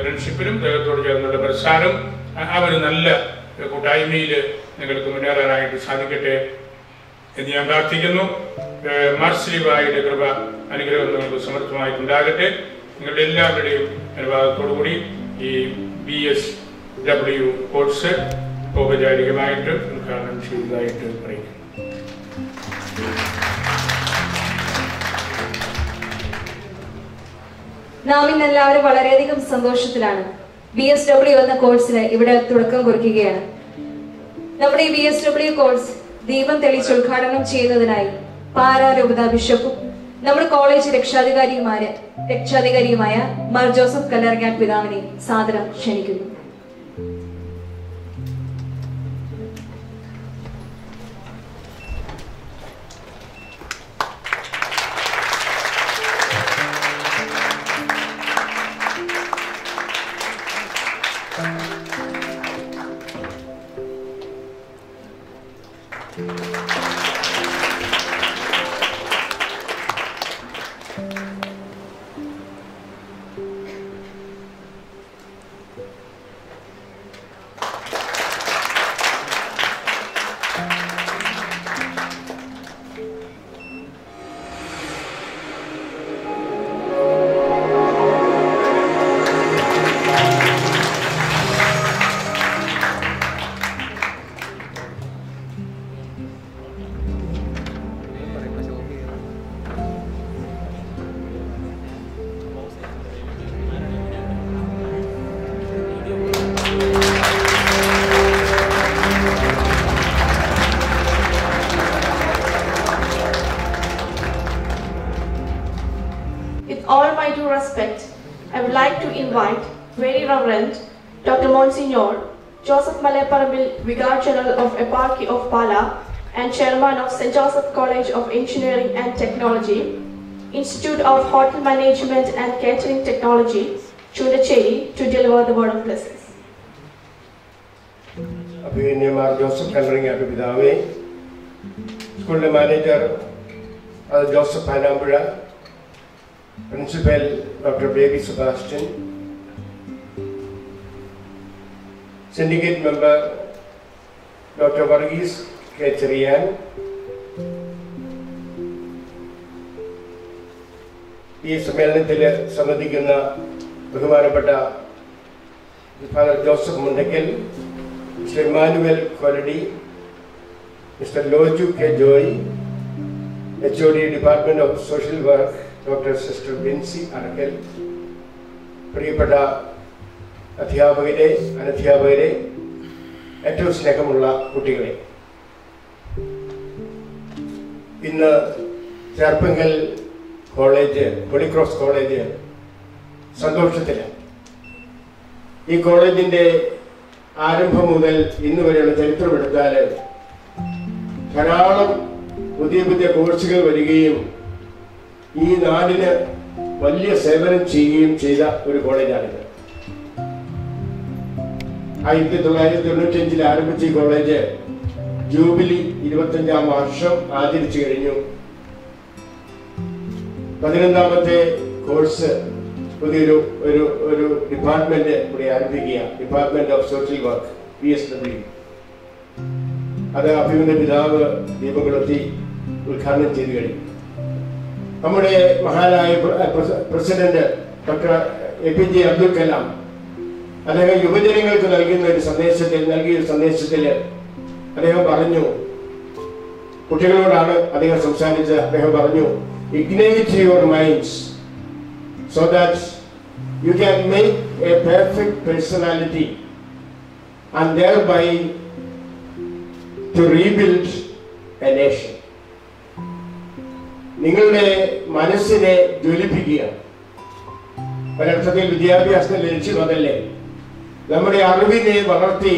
പ്രിൻസിപ്പലും ദൈവത്തോട് ചേർന്നുള്ള പ്രസാറും ആ ഒരു നല്ല കൂട്ടായ്മയിൽ നിങ്ങൾക്ക് മുന്നേറാനായിട്ട് സാധിക്കട്ടെ എന്ന് ഞാൻ പ്രാർത്ഥിക്കുന്നു. മാർസ്ലീവായുടെ കൃപ അനുഗ്രഹം നിങ്ങൾക്ക് സമർത്ഥമായിട്ടുണ്ടാകട്ടെ. നിങ്ങളുടെ എല്ലാവരുടെയും അനുവാദത്തോടുകൂടി ഈ BSW കോഴ്സ് ഔപചാരികമായിട്ട് ഉദ്ഘാടനം ചെയ്തതായിട്ട് പറയുന്നു. നാം ഇന്ന് എല്ലാവരും വളരെയധികം സന്തോഷത്തിലാണ്. BSW എന്ന കോഴ്സിന് ഇവിടെ തുടക്കം കുറിക്കുകയാണ്. നമ്മുടെ ഈ BSW കോഴ്സ് ദീപം തെളിച്ച് ഉദ്ഘാടനം ചെയ്യുന്നതിനായി പാലാ രൂപതാ ബിഷപ്പും നമ്മുടെ കോളേജ് രക്ഷാധികാരിയുമായ മാർ ജോസഫ് കല്ലറങ്ങാൻ പിതാവിനെ സാദരം ക്ഷണിക്കുന്നു. With all my due respect, I would like to invite Very Reverend Dr. Monsignor Joseph Maleparambil, Vicar General of Eparchy of Pala and Chairman of St. Joseph College of Engineering and Technology, Institute of Hotel Management and Catering Technology, Chudacheri, to deliver the word of blessings. അഭിനയമാർ ജോസഫ് കണ്ടറിങ്ങാട്ട് പിതാവേ, സ്കൂളിലെ manager Joseph Panampuzha, principal doctor Baby Sebastian, syndicate member doctor Varghese K Cherian, ഈ സമ്മേളനത്തിൽ സംബന്ധിക്കുന്ന ബഹുമാനപ്പെട്ട father Joseph Mundakkal, mister Emmanuel Koladi, mister Loju K Joy, HOD department of social work doctor sister Binsy Arackal, പ്രിയപ്പെട്ട അധ്യാപകരെ, അനധ്യാപകരെ, ഏറ്റവും സ്നേഹമുള്ള കുട്ടികളെ, ഇന്ന് Cherpunkal college, Holy Cross college സന്തോഷത്തിലാണ്. ഈ കോളേജിന്റെ ആരംഭം മുതൽ ഇന്ന് വരെയുള്ള ചരിത്രമെടുത്താൽ ധാരാളം പുതിയ പുതിയ കോഴ്സുകൾ വരികയും ഈ നാടിന് വലിയ സേവനം ചെയ്യുകയും ചെയ്ത ഒരു കോളേജാണിത്. 1995 ആരംഭിച്ച ഈ കോളേജ് ജൂബിലി 25ാം വർഷം ആചരിച്ചു കഴിഞ്ഞു. 11ാമത്തെ കോഴ്സ് പുതിയൊരു ഒരു ഡിപ്പാർട്ട്മെന്റ് കൂടി ആരംഭിക്കുക, department of social work PSW. അത് അഭിമന്യ പിതാവ് ദീപകുളത്തി ഉദ്ഘാടനം ചെയ്തു കഴിഞ്ഞു. നമ്മുടെ മഹാനായ president doctor APJ Abdul Kalam അദ്ദേഹം യുവജനങ്ങൾക്ക് നൽകിയ ഒരു സന്ദേശത്തിൽ അദ്ദേഹം പറഞ്ഞു, കുട്ടികളോടാണ് അദ്ദേഹം സംസാരിച്ചത്. അദ്ദേഹം പറഞ്ഞു, ignite your minds so that you can make a perfect personality and thereby to rebuild a nation. നിങ്ങളുടെ മനസ്സിനെ ജ്വലിപ്പിക്കുക. ഒരർത്ഥത്തിൽ വിദ്യാഭ്യാസത്തിന്റെ ലക്ഷ്യം അതല്ലേ? നമ്മുടെ അറിവിനെ വളർത്തി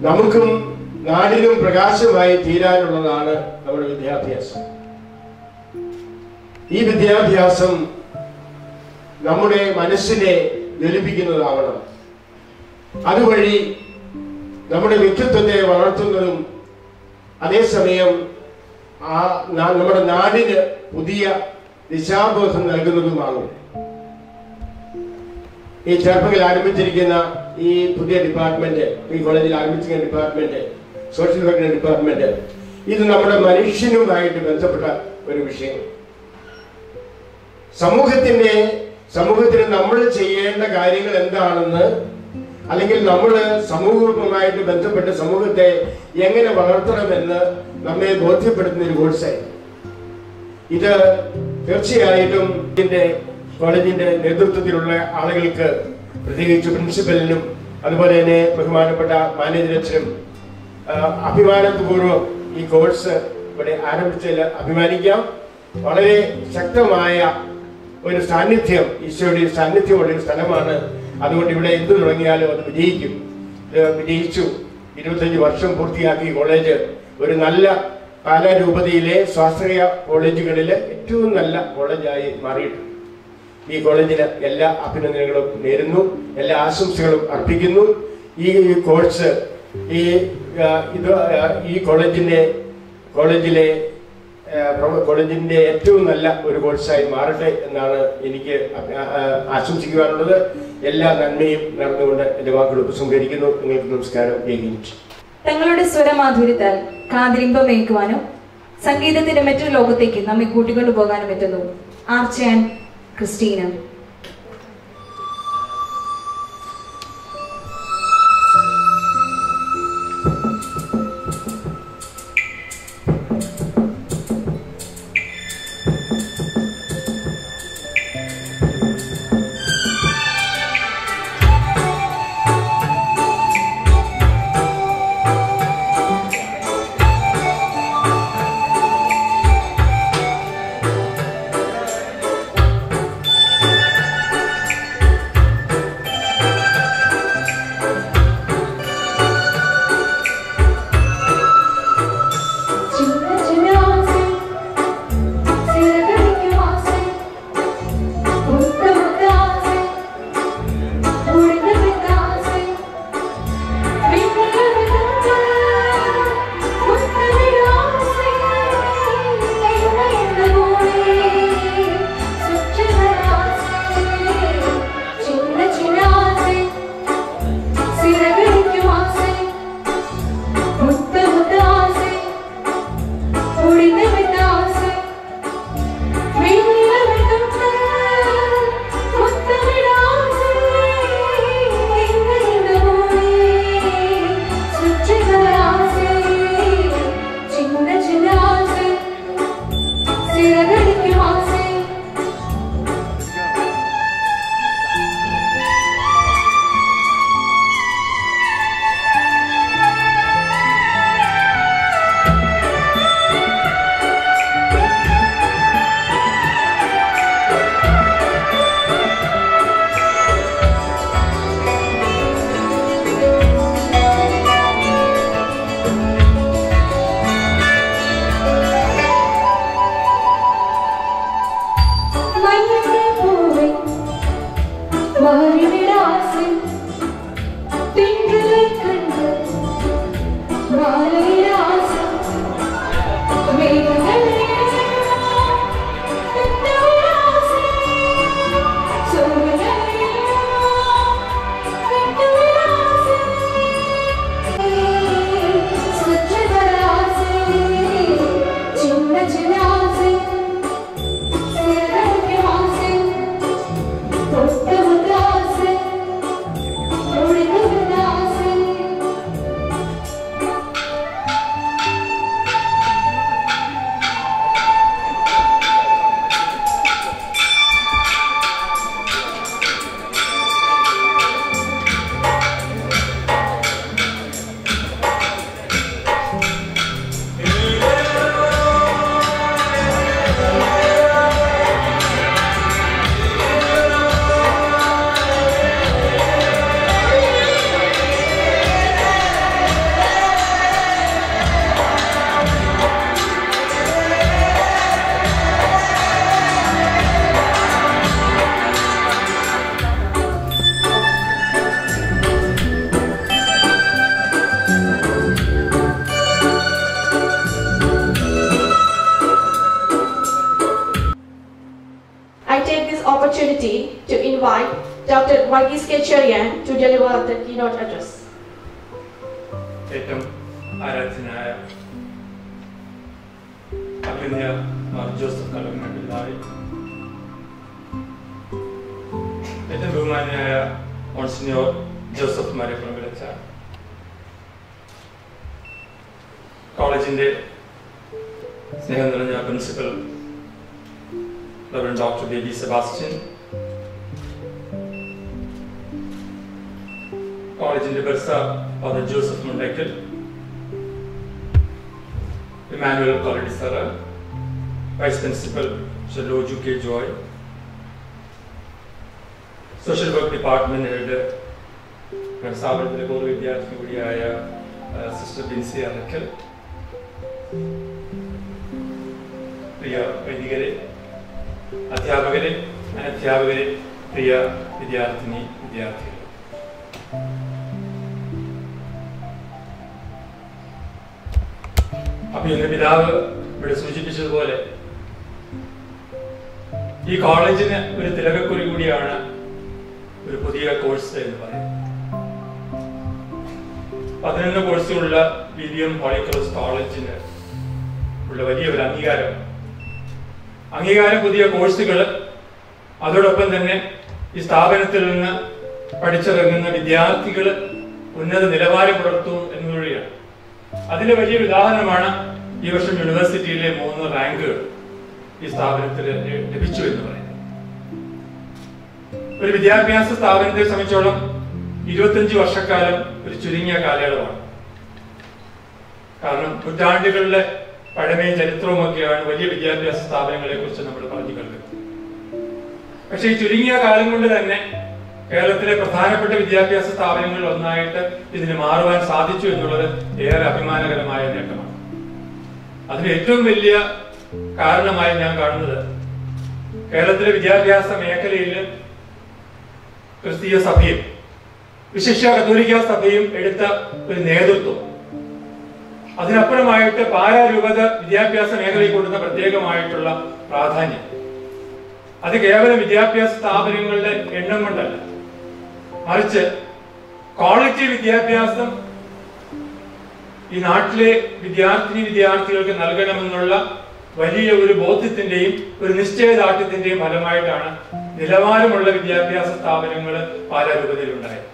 നമുക്കും നാടിനും പ്രകാശമായി തീരാനുള്ളതാണ് നമ്മുടെ വിദ്യാഭ്യാസം. ഈ വിദ്യാഭ്യാസം നമ്മുടെ മനസ്സിനെ ജ്വലിപ്പിക്കുന്നതാവണം. അതുവഴി നമ്മുടെ വ്യക്തിത്വത്തെ വളർത്തുന്നതും അതേസമയം നമ്മുടെ നാടിന് പുതിയ ദിശാബോധം നൽകുന്നതുമാകും. ഈ ചെറുപ്പത്തിൽ ആരംഭിച്ചിരിക്കുന്ന ഈ പുതിയ ഡിപ്പാർട്ട്മെന്റ്, ഈ കോളേജിൽ ആരംഭിച്ചിരിക്കുന്ന ഡിപ്പാർട്ട്മെന്റ്, സോഷ്യൽ വർക്ക് ഡിപ്പാർട്ട്മെന്റ്, ഇത് നമ്മുടെ മനുഷ്യനുമായിട്ട് ബന്ധപ്പെട്ട ഒരു വിഷയം. സമൂഹത്തിന് നമ്മൾ ചെയ്യേണ്ട കാര്യങ്ങൾ എന്താണെന്ന്, അല്ലെങ്കിൽ നമ്മൾ സമൂഹവുമായിട്ട് ബന്ധപ്പെട്ട് സമൂഹത്തെ എങ്ങനെ വളർത്തണമെന്ന് നമ്മെ ബോധ്യപ്പെടുത്തുന്ന ഒരു കോഴ്സായിരുന്നു ഇത്. തീർച്ചയായിട്ടും ഇതിന്റെ കോളേജിന്റെ നേതൃത്വത്തിലുള്ള ആളുകൾക്ക്, പ്രത്യേകിച്ച് പ്രിൻസിപ്പലിനും അതുപോലെ തന്നെ ബഹുമാനപ്പെട്ട മാനേജരച്ഛനും അഭിമാനപൂർവ്വം ഈ കോഴ്സ് ഇവിടെ ആരംഭിച്ചതിൽ അഭിമാനിക്കാം. വളരെ ശക്തമായ ഒരു സാന്നിധ്യം, ഈശോയുടെ സാന്നിധ്യമുള്ള ഒരു സ്ഥലമാണ്. അതുകൊണ്ട് ഇവിടെ എന്ത് തുടങ്ങിയാലും അത് വിജയിച്ചു. 25 വർഷം പൂർത്തിയാക്കി കോളേജ് ഒരു നല്ല പാലാ രൂപതയിലെ സ്വാശ്രയ കോളേജുകളിലെ ഏറ്റവും നല്ല കോളേജായി മാറിയിട്ടുണ്ട്. ഈ കോളേജിന് എല്ലാ അഭിനന്ദനങ്ങളും നേരുന്നു, എല്ലാ ആശംസകളും അർപ്പിക്കുന്നു. ഈ കോഴ്സ് ഈ കോളേജിന്റെ ഏറ്റവും നല്ല ഒരു കോഴ്സായി മാറട്ടെ എന്നാണ് എനിക്ക് ആശംസിക്കുവാനുള്ളത്. എല്ലാ നന്മയും നടന്നുകൊണ്ട് എന്റെ വാക്കുകൾ ഉപസംഹരിക്കുന്നു. നിങ്ങൾക്ക് നമസ്കാരം. തങ്ങളുടെ സ്വരമാധുര്യത്താൽ കാതിരിമ്പമേക്കുവാനും സംഗീതത്തിന്റെ മറ്റൊരു ലോകത്തേക്ക് നമ്മെ കൂട്ടിക്കൊണ്ടുപോകാനും എത്തുന്നു arch and Christina. opportunity to invite Dr. Varghese Kecharian to deliver the keynote address. ഏറ്റവും ആരാധ്യനായ അഭിനയ ജോസഫ് കലങ്ങാടി, ഏറ്റവും ബഹുമാന്യനായ മോൺസിഞ്ഞോർ ജോസഫ് മാരെപ്പുറം വിളിച്ച കോളേജിന്റെ സ്നേഹം നിറഞ്ഞ principal reverend doctor Baby Sebastian, കോളേജിന്റെ bursar father Joseph Mundakkal, Emmanuel college സാറ്, vice principal Sheloju K Joy, social work department head സ്ഥാപനത്തിലെ പൂർവ്വ വിദ്യാർത്ഥി കൂടിയായ സിസ്റ്റർ ബിൻസി അറക്കൽ, പ്രിയ വൈദികരെ, അധ്യാപകരെ, അനധ്യാപകരെ, പ്രിയ വിദ്യാർത്ഥികൾ, അപ്പൊ എന്റെ പിതാവ് ഇവിടെ സൂചിപ്പിച്ചതുപോലെ ഈ കോളേജിന് ഒരു തിലകക്കുറി കൂടിയാണ് ഒരു പുതിയ കോഴ്സ് എന്ന് പറയുന്നത്. 11 കോഴ്സുകളുള്ള BBM ഹോളിക്രോസ് കോളേജിന് ഉള്ള വലിയ ഒരു അംഗീകാരം പുതിയ കോഴ്സുകൾ, അതോടൊപ്പം തന്നെ ഈ സ്ഥാപനത്തിൽ നിന്ന് പഠിച്ചിറങ്ങുന്ന വിദ്യാർത്ഥികൾ ഉന്നത നിലവാരം പുലർത്തും എന്നുകൂടിയാണ്. അതിന്റെ വലിയൊരു ഉദാഹരണമാണ് ഈ വർഷം യൂണിവേഴ്സിറ്റിയിലെ 3 റാങ്കുകൾ ഈ സ്ഥാപനത്തിൽ ലഭിച്ചു എന്ന് പറയുന്നത്. ഒരു വിദ്യാഭ്യാസ സ്ഥാപനത്തെ സംബന്ധിച്ചോളം 25 വർഷക്കാലം ഒരു ചുരുങ്ങിയ കാലയളവാണ്. കാരണം നൂറ്റാണ്ടുകളിലെ പഴമയും ചരിത്രവും ഒക്കെയാണ് വലിയ വിദ്യാഭ്യാസ സ്ഥാപനങ്ങളെ കുറിച്ച് നമ്മൾ പറഞ്ഞു കേൾക്കുന്നത്. പക്ഷെ ഈ ചുരുങ്ങിയ കാലം കൊണ്ട് തന്നെ കേരളത്തിലെ പ്രധാനപ്പെട്ട വിദ്യാഭ്യാസ സ്ഥാപനങ്ങളിൽ ഒന്നായിട്ട് ഇതിന് മാറുവാൻ സാധിച്ചു എന്നുള്ളത് ഏറെ അഭിമാനകരമായ നേട്ടമാണ്. അതിന് ഏറ്റവും വലിയ കാരണമായി ഞാൻ കാണുന്നത് കേരളത്തിലെ വിദ്യാഭ്യാസ മേഖലയിൽ ക്രിസ്തീയ സഭയും വിശിഷ്യ കത്തോലിക്ക സഭയും എടുത്ത ഒരു നേതൃത്വം, അതിനപ്പുറമായിട്ട് പാരാരൂപത വിദ്യാഭ്യാസ മേഖലയിൽ കൊടുക്കുന്ന പ്രത്യേകമായിട്ടുള്ള പ്രാധാന്യം, അത് കേവലം വിദ്യാഭ്യാസ സ്ഥാപനങ്ങളുടെ എണ്ണം കൊണ്ടല്ല, മറിച്ച് ക്വാളിറ്റി വിദ്യാഭ്യാസം ഈ നാട്ടിലെ വിദ്യാർത്ഥികൾക്ക് നൽകണമെന്നുള്ള വലിയ ഒരു ബോധ്യത്തിന്റെയും ഒരു നിശ്ചയദാർഢ്യത്തിന്റെയും ഫലമായിട്ടാണ് നിലവാരമുള്ള വിദ്യാഭ്യാസ സ്ഥാപനങ്ങൾ പാലാരൂപതയിലുണ്ടായത്.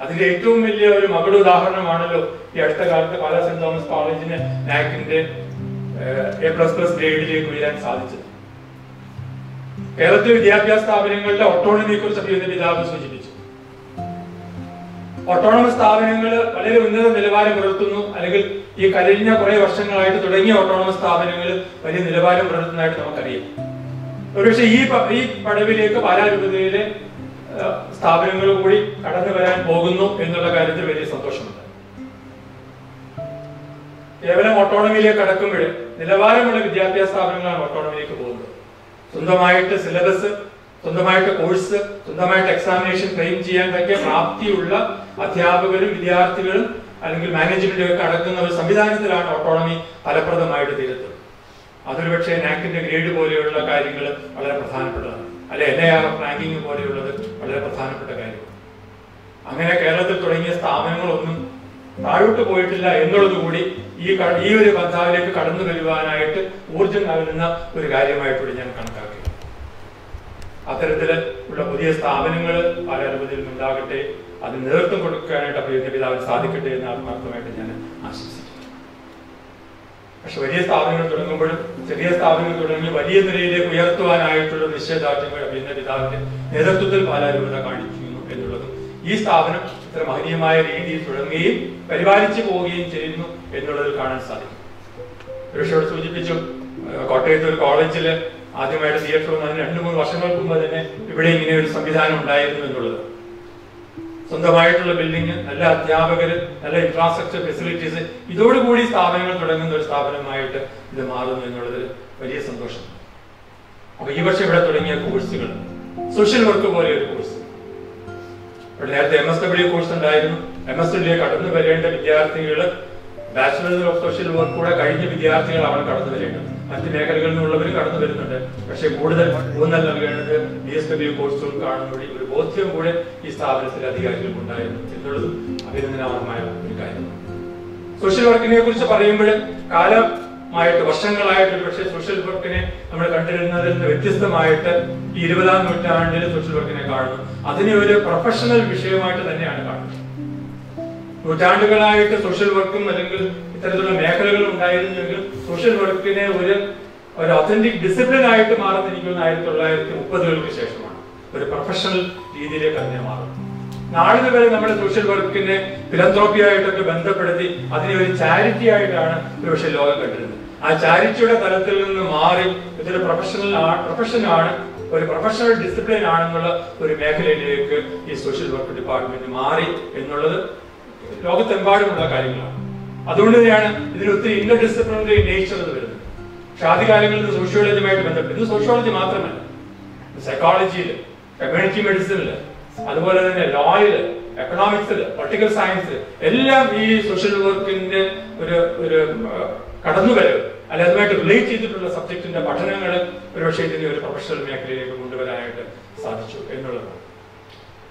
അതിന്റെ ഏറ്റവും വലിയ ഒരു മകളുദാഹരണമാണല്ലോ ഈ അടുത്ത കാലത്ത് പാലാ സെന്റ് തോമസ് കോളേജിന് നാക്കിന്റെ A++ ഗ്രേഡിലേക്ക് ഉയരാൻ സാധിച്ചത്. കേരളത്തിലെ വിദ്യാഭ്യാസ സ്ഥാപനങ്ങളുടെ ഓട്ടോണമിയെ കുറിച്ച് ഇതിന്റെ പിതാവ് സൂചിപ്പിച്ചു. ഓട്ടോണമസ് സ്ഥാപനങ്ങൾ വളരെ ഉന്നത നിലവാരം പുലർത്തുന്നു, അല്ലെങ്കിൽ ഈ കഴിഞ്ഞ കുറെ വർഷങ്ങളായിട്ട് തുടങ്ങിയ ഓട്ടോണമസ് സ്ഥാപനങ്ങൾ വലിയ നിലവാരം പുലർത്തുന്നതായിട്ട് നമുക്കറിയാം. ഒരുപക്ഷെ ഈ പടവിലേക്ക് പാലാരൂപതയിലെ സ്ഥാപനങ്ങൾ കൂടി കടന്നു വരാൻ പോകുന്നു എന്നുള്ള കാര്യത്തിൽ വലിയ സന്തോഷമുണ്ട്. കേവലം ഓട്ടോണമിയിലേക്ക് കടക്കുമ്പോൾ നിലവാരമുള്ള വിദ്യാഭ്യാസ സ്ഥാപനങ്ങളാണ് ഓട്ടോണമിയിലേക്ക് പോകുന്നത്. സ്വന്തമായിട്ട് സിലബസ്, സ്വന്തമായിട്ട് കോഴ്സ്, സ്വന്തമായിട്ട് എക്സാമിനേഷൻ ഫ്രെയിം ചെയ്യാൻ പറ്റിയ പ്രാപ്തിയുള്ള അധ്യാപകരും വിദ്യാർത്ഥികളും അല്ലെങ്കിൽ മാനേജ്മെന്റും ഒക്കെ അടക്കുന്ന ഒരു സംവിധാനത്തിലാണ് ഓട്ടോണമി ഫലപ്രദമായിട്ട് തീരുന്നത്. അതൊരു പക്ഷേ നാക്കിന്റെ ഗ്രേഡ് പോലെയുള്ള കാര്യങ്ങൾ വളരെ പ്രധാനപ്പെട്ടതാണ്, അല്ലെ NIRF റാങ്കിങ് പോലെയുള്ളത് വളരെ പ്രധാനപ്പെട്ട കാര്യമാണ്. അങ്ങനെ കേരളത്തിൽ തുടങ്ങിയ സ്ഥാപനങ്ങളൊന്നും താഴോട്ട് പോയിട്ടില്ല എന്നുള്ളത് കൂടി ഈ ഒരു പന്ഥാവിലേക്ക് കടന്നു വരുവാനായിട്ട് ഊർജം നൽകുന്ന ഒരു കാര്യമായിട്ടൂടെ ഞാൻ കണക്കാക്കി. അത്തരത്തില് ഉള്ള പുതിയ സ്ഥാപനങ്ങൾ പാലാരൂപതയിൽ ഉണ്ടാകട്ടെ, അതിന് നേതൃത്വം കൊടുക്കാനായിട്ട് അഭിനന്ദ പിതാവിന് സാധിക്കട്ടെ എന്ന് ആത്മാർത്ഥമായിട്ട് ഞാൻ ആശംസിക്കുന്നു. പക്ഷെ വലിയ സ്ഥാപനങ്ങൾ തുടങ്ങുമ്പോഴും ചെറിയ സ്ഥാപനങ്ങൾ തുടങ്ങി വലിയ നിലയിലേക്ക് ഉയർത്തുവാനായിട്ടുള്ള നിശ്ചയദാർഢ്യങ്ങൾ അഭിനന്ദ പിതാവിന്റെ നേതൃത്വത്തിൽ പാലാരൂപത കാണിക്കുന്നു എന്നുള്ളതും ഈ സ്ഥാപനം ഇത്ര മഹനീയമായ രീതിയിൽ തുടങ്ങുകയും പരിപാലിച്ചു പോവുകയും ചെയ്യുന്നു എന്നുള്ളതിൽ കാണാൻ സാധിക്കും. ഒരുപക്ഷെ സൂചിപ്പിച്ചു, കോട്ടയത്ത് ഒരു കോളേജില് ആദ്യമായിട്ട് തിയേറ്റർ വന്നതിന് 2-3 വർഷങ്ങൾക്ക് മുമ്പ് തന്നെ ഇവിടെ ഇങ്ങനെ ഒരു സംവിധാനം ഉണ്ടായിരുന്നു എന്നുള്ളത്. സ്വന്തമായിട്ടുള്ള ബിൽഡിംഗ്, നല്ല അധ്യാപകര്, നല്ല ഇൻഫ്രാസ്ട്രക്ചർ ഫെസിലിറ്റീസ്, ഇതോടുകൂടി സ്ഥാപനങ്ങൾ തുടങ്ങുന്ന ഒരു സ്ഥാപനമായിട്ട് ഇത് മാറുന്നു എന്നുള്ളതിൽ വലിയ സന്തോഷം. അപ്പൊ ഈ വർഷം ഇവിടെ തുടങ്ങിയ കോഴ്സുകൾ സോഷ്യൽ വർക്ക് പോലെ ഒരു കോഴ്സ്, ഇവിടെ നേരത്തെ MSW കോഴ്സ് ഉണ്ടായിരുന്നു. MSW കടന്നു വരേണ്ട വിദ്യാർത്ഥികൾ ബാച്ചുലർ ഓഫ് സോഷ്യൽ വർക്ക് കൂടെ കഴിഞ്ഞ വിദ്യാർത്ഥികൾ അവിടെ കടന്നു വരേണ്ടത്. മറ്റ് മേഖലകളിൽ നിന്നുള്ളവരും കടന്നു വരുന്നുണ്ട്. പക്ഷെ കൂടുതൽ ഊന്നൽ നൽകേണ്ടത് BSW കോഴ്സുകൾക്കാണ്. ഒരു ബോധ്യം കൂടെ ഈ സ്ഥാപനത്തിലെ അധികാരികൾക്ക് ഉണ്ടായിരുന്നു എന്നുള്ളതും അഭിനന്ദനാർഹമായ ഒരു കാര്യമാണ്. സോഷ്യൽ വർക്കിനെ കുറിച്ച് പറയുമ്പോൾ കാലമായിട്ട് വർഷങ്ങളായിട്ട് പക്ഷേ സോഷ്യൽ വർക്കിനെ നമ്മൾ കണ്ടിരുന്നതിൽ നിന്ന് വ്യത്യസ്തമായിട്ട് ഈ 20-ാം നൂറ്റാണ്ടിൽ സോഷ്യൽ വർക്കിനെ കാണുന്നു. അതിനെ ഒരു പ്രൊഫഷണൽ വിഷയമായിട്ട് തന്നെയാണ് കാണുന്നത്. നൂറ്റാണ്ടുകളായിട്ട് സോഷ്യൽ വർക്കും അല്ലെങ്കിൽ ഇത്തരത്തിലുള്ള മേഖലകൾ ഉണ്ടായിരുന്നെങ്കിലും സോഷ്യൽ വർക്കിനെ ഒരു ഒതന്റിക് ഡിസിപ്ലിൻ ആയിട്ട് മാറുന്നിരിക്കുന്ന 1930-കൾക്ക് ശേഷമാണ്. ഒരു പ്രൊഫഷണൽ രീതിയിലേക്ക് അതിനെ മാറും. നാളിന് വരെ നമ്മുടെ സോഷ്യൽ വർക്കിനെ ഫിലന്ത്രോപ്പി ആയിട്ടൊക്കെ ബന്ധപ്പെടുത്തി അതിനെ ഒരു ചാരിറ്റി ആയിട്ടാണ് ഒരുപക്ഷെ ലോകം കണ്ടിരുന്നത്. ആ ചാരിറ്റിയുടെ തലത്തിൽ നിന്ന് മാറി ഇതൊരു പ്രൊഫഷനാണ്, ഒരു പ്രൊഫഷണൽ ഡിസിപ്ലിൻ ആണെന്നുള്ള ഒരു മേഖലയിലേക്ക് ഈ സോഷ്യൽ വർക്ക് ഡിപ്പാർട്ട്മെന്റ് മാറി എന്നുള്ളത് ലോകത്തെമ്പാടുമുള്ള കാര്യങ്ങളാണ്. അതുകൊണ്ട് തന്നെയാണ് ഇതിന് ഒത്തിരി ഇന്റർ ഡിസിപ്ലിനറി നേച്ചർ എന്ന് വരുന്നത്. പക്ഷെ ആദ്യകാലങ്ങളിൽ ഇത് സോഷ്യോളജിയുമായിട്ട് ബന്ധപ്പെട്ട്, ഇത് സോഷ്യോളജി മാത്രമല്ല, സൈക്കോളജിയിൽ, കമ്മ്യൂണിറ്റി മെഡിസിനിൽ, അതുപോലെ തന്നെ ലോയില്, എക്കണോമിക്സിൽ, പൊളിറ്റിക്കൽ സയൻസിൽ എല്ലാം ഈ സോഷ്യൽ വർക്കിന്റെ ഒരു കടന്നുവരവ് അല്ലെ അതുമായിട്ട് റിലേറ്റ് ചെയ്തിട്ടുള്ള സബ്ജക്റ്റിന്റെ പഠനങ്ങൾ ഒരുപക്ഷെ ഇതിനെ ഒരു പ്രൊഫഷണൽ മേഖലയിലേക്ക് കൊണ്ടുവരാനായിട്ട് സാധിച്ചു എന്നുള്ളതാണ്.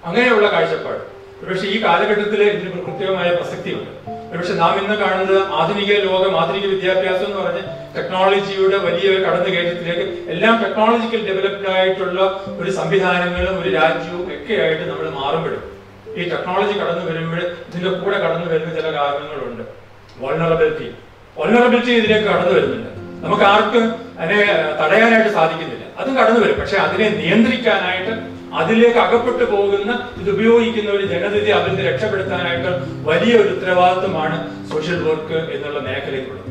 അങ്ങനെയുള്ള കാഴ്ചപ്പാട് ഒരുപക്ഷെ ഈ കാലഘട്ടത്തിൽ ഇതിന് പ്രത്യേകമായ പ്രസക്തിയുണ്ട്. ഒരുപക്ഷെ നാം ഇന്ന് കാണുന്നത് ആധുനിക ലോകം, ആധുനിക വിദ്യാഭ്യാസം എന്ന് പറഞ്ഞ് ടെക്നോളജിയുടെ വലിയ കടന്നുകയറ്റത്തിലേക്ക് എല്ലാം ടെക്നോളജിക്കൽ ഡെവലപ്ഡ് ആയിട്ടുള്ള ഒരു സംവിധാനങ്ങളും ഒരു രാജ്യവും ഒക്കെ ആയിട്ട് നമ്മൾ മാറുമ്പോഴും ഈ ടെക്നോളജി കടന്നു വരുമ്പോൾ ഇതിന്റെ കൂടെ കടന്നു വരുന്ന ചില കാരണങ്ങളുണ്ട്. വൾണറബിലിറ്റി ഇതിലേക്ക് കടന്നു വരുന്നുണ്ട്. നമുക്ക് ആർക്കും അതിനെ തടയാനായിട്ട് സാധിക്കുന്നില്ല. അതും കടന്നു വരും. പക്ഷെ അതിനെ നിയന്ത്രിക്കാനായിട്ട്, അതിലേക്ക് അകപ്പെട്ടു പോകുന്ന ഇത് ഉപയോഗിക്കുന്ന ഒരു ജനതയെ അതിൽ നിന്ന് രക്ഷപ്പെടുത്താനായിട്ട് വലിയ ഒരു ഉത്തരവാദിത്വമാണ് സോഷ്യൽ വർക്ക് എന്നുള്ള മേഖലയ്ക്കുള്ളത്.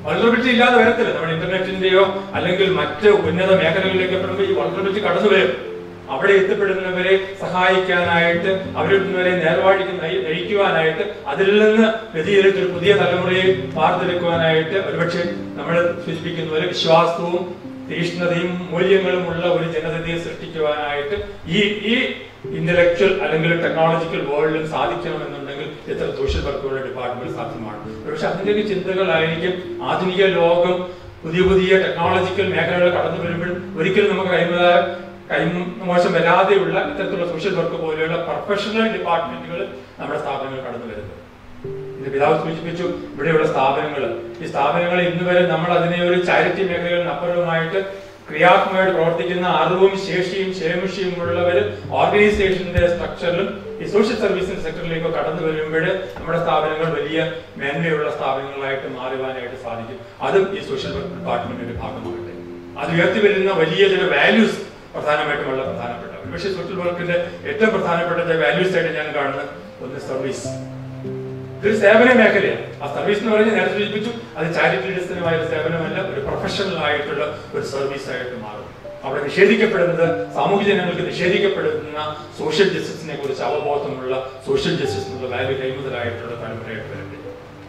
വൾണറബിലിറ്റി ഇല്ലാതെ വരത്തില്ല. നമ്മുടെ ഇന്റർനെറ്റിന്റെയോ അല്ലെങ്കിൽ മറ്റ് ഉന്നത മേഖലകളിലേക്ക് എത്തുമ്പോൾ ഈ വൾണറബിലിറ്റി കടന്നു വരും. അവിടെ എത്തിപ്പെടുന്നവരെ സഹായിക്കാനായിട്ട്, അവരെ നേർവാഴിക്ക് നയിക്കുവാനായിട്ട്, അതിൽ നിന്ന് വ്യതിചലിച്ചൊരു പുതിയ തലമുറയെ വാർത്തെടുക്കുവാനായിട്ട് ഒരുപക്ഷെ നമ്മൾ സൂചിപ്പിക്കുന്ന പോലെ വിശ്വാസവും തീഷ്ണതയും മൂല്യങ്ങളുമുള്ള ഒരു ജനതയെ സൃഷ്ടിക്കുവാനായിട്ട് ഈ ഇന്റലക്ച്വൽ അല്ലെങ്കിൽ ടെക്നോളജിക്കൽ വേൾഡിലും സാധിക്കണമെന്നുണ്ടെങ്കിൽ ഇത്തരം സോഷ്യൽ വർക്കുകളുടെ ഡിപ്പാർട്ട്മെന്റ് സാധ്യമാണ്. പക്ഷെ അതിന്റെയൊക്കെ ചിന്തകളായിരിക്കും ആധുനിക ലോകം പുതിയ പുതിയ ടെക്നോളജിക്കൽ മേഖലകൾ കടന്നു വരുമ്പോൾ ഒരിക്കലും നമുക്ക് കൈമോശം വരാതെയുള്ള ഇത്തരത്തിലുള്ള സോഷ്യൽ വർക്ക് പോലെയുള്ള പ്രൊഫഷണൽ ഡിപ്പാർട്ട്മെന്റുകൾ നമ്മുടെ സ്ഥാപനങ്ങൾ കടന്നു വരുന്നത്. ഇത് പിതാവ് സൂചിപ്പിച്ചു. ഇവിടെയുള്ള സ്ഥാപനങ്ങൾ, ഈ സ്ഥാപനങ്ങൾ ഇന്ന് വരെ നമ്മൾ അതിനെ ഒരു ചാരിറ്റി മേഖലകളിൽ അപ്പുറമായിട്ട് ക്രിയാത്മകമായിട്ട് പ്രവർത്തിക്കുന്ന അറിവും ശേഷിയും ക്ഷേമശിയും ഉള്ളവർ ഓർഗനൈസേഷന്റെ സ്ട്രക്ചറിലും ഈ സോഷ്യൽ സർവീസിന്റെ സെക്ടറിലേക്ക് കടന്നു വരുമ്പോൾ നമ്മുടെ സ്ഥാപനങ്ങൾ വലിയ മേന്മയുള്ള സ്ഥാപനങ്ങളായിട്ട് മാറുവാനായിട്ട് സാധിക്കും. അതും ഈ സോഷ്യൽ വർക്ക് ഡിപ്പാർട്ട്മെന്റിന്റെ ഭാഗമാകട്ടെ. അത് ഉയർത്തി വരുന്ന വലിയ ചില വാല്യൂസ് പ്രധാനമായിട്ടും വളരെ പ്രധാനപ്പെട്ട, പക്ഷേ സോഷ്യൽ വർക്കിന്റെ ഏറ്റവും പ്രധാനപ്പെട്ട വാല്യൂസ് ആയിട്ട് ഞാൻ കാണുന്നത് ഒന്ന് സർവീസ്. ഇതൊരു സേവന മേഖലയാണ്. ആ സർവീസ് എന്ന് പറഞ്ഞാൽ നേരത്തെ സൂചിപ്പിച്ചു, അത് ചാരിറ്റി അടിസ്ഥാനമായ ഒരു സേവനമല്ല, ഒരു പ്രൊഫഷണൽ ആയിട്ടുള്ള ഒരു സർവീസ് ആയിട്ട് മാറും. അവിടെ നിഷേധിക്കപ്പെടുന്നത്, സാമൂഹ്യ ജനങ്ങൾക്ക് നിഷേധിക്കപ്പെടുന്ന സോഷ്യൽ ജസ്റ്റിസിനെ കുറിച്ച് അവബോധമുള്ള, സോഷ്യൽ ജസ്റ്റിസ് എന്നുള്ള വാല്യൂ കൈമുതലായിട്ടുള്ള തലമുറയായിട്ട് വരട്ടെ.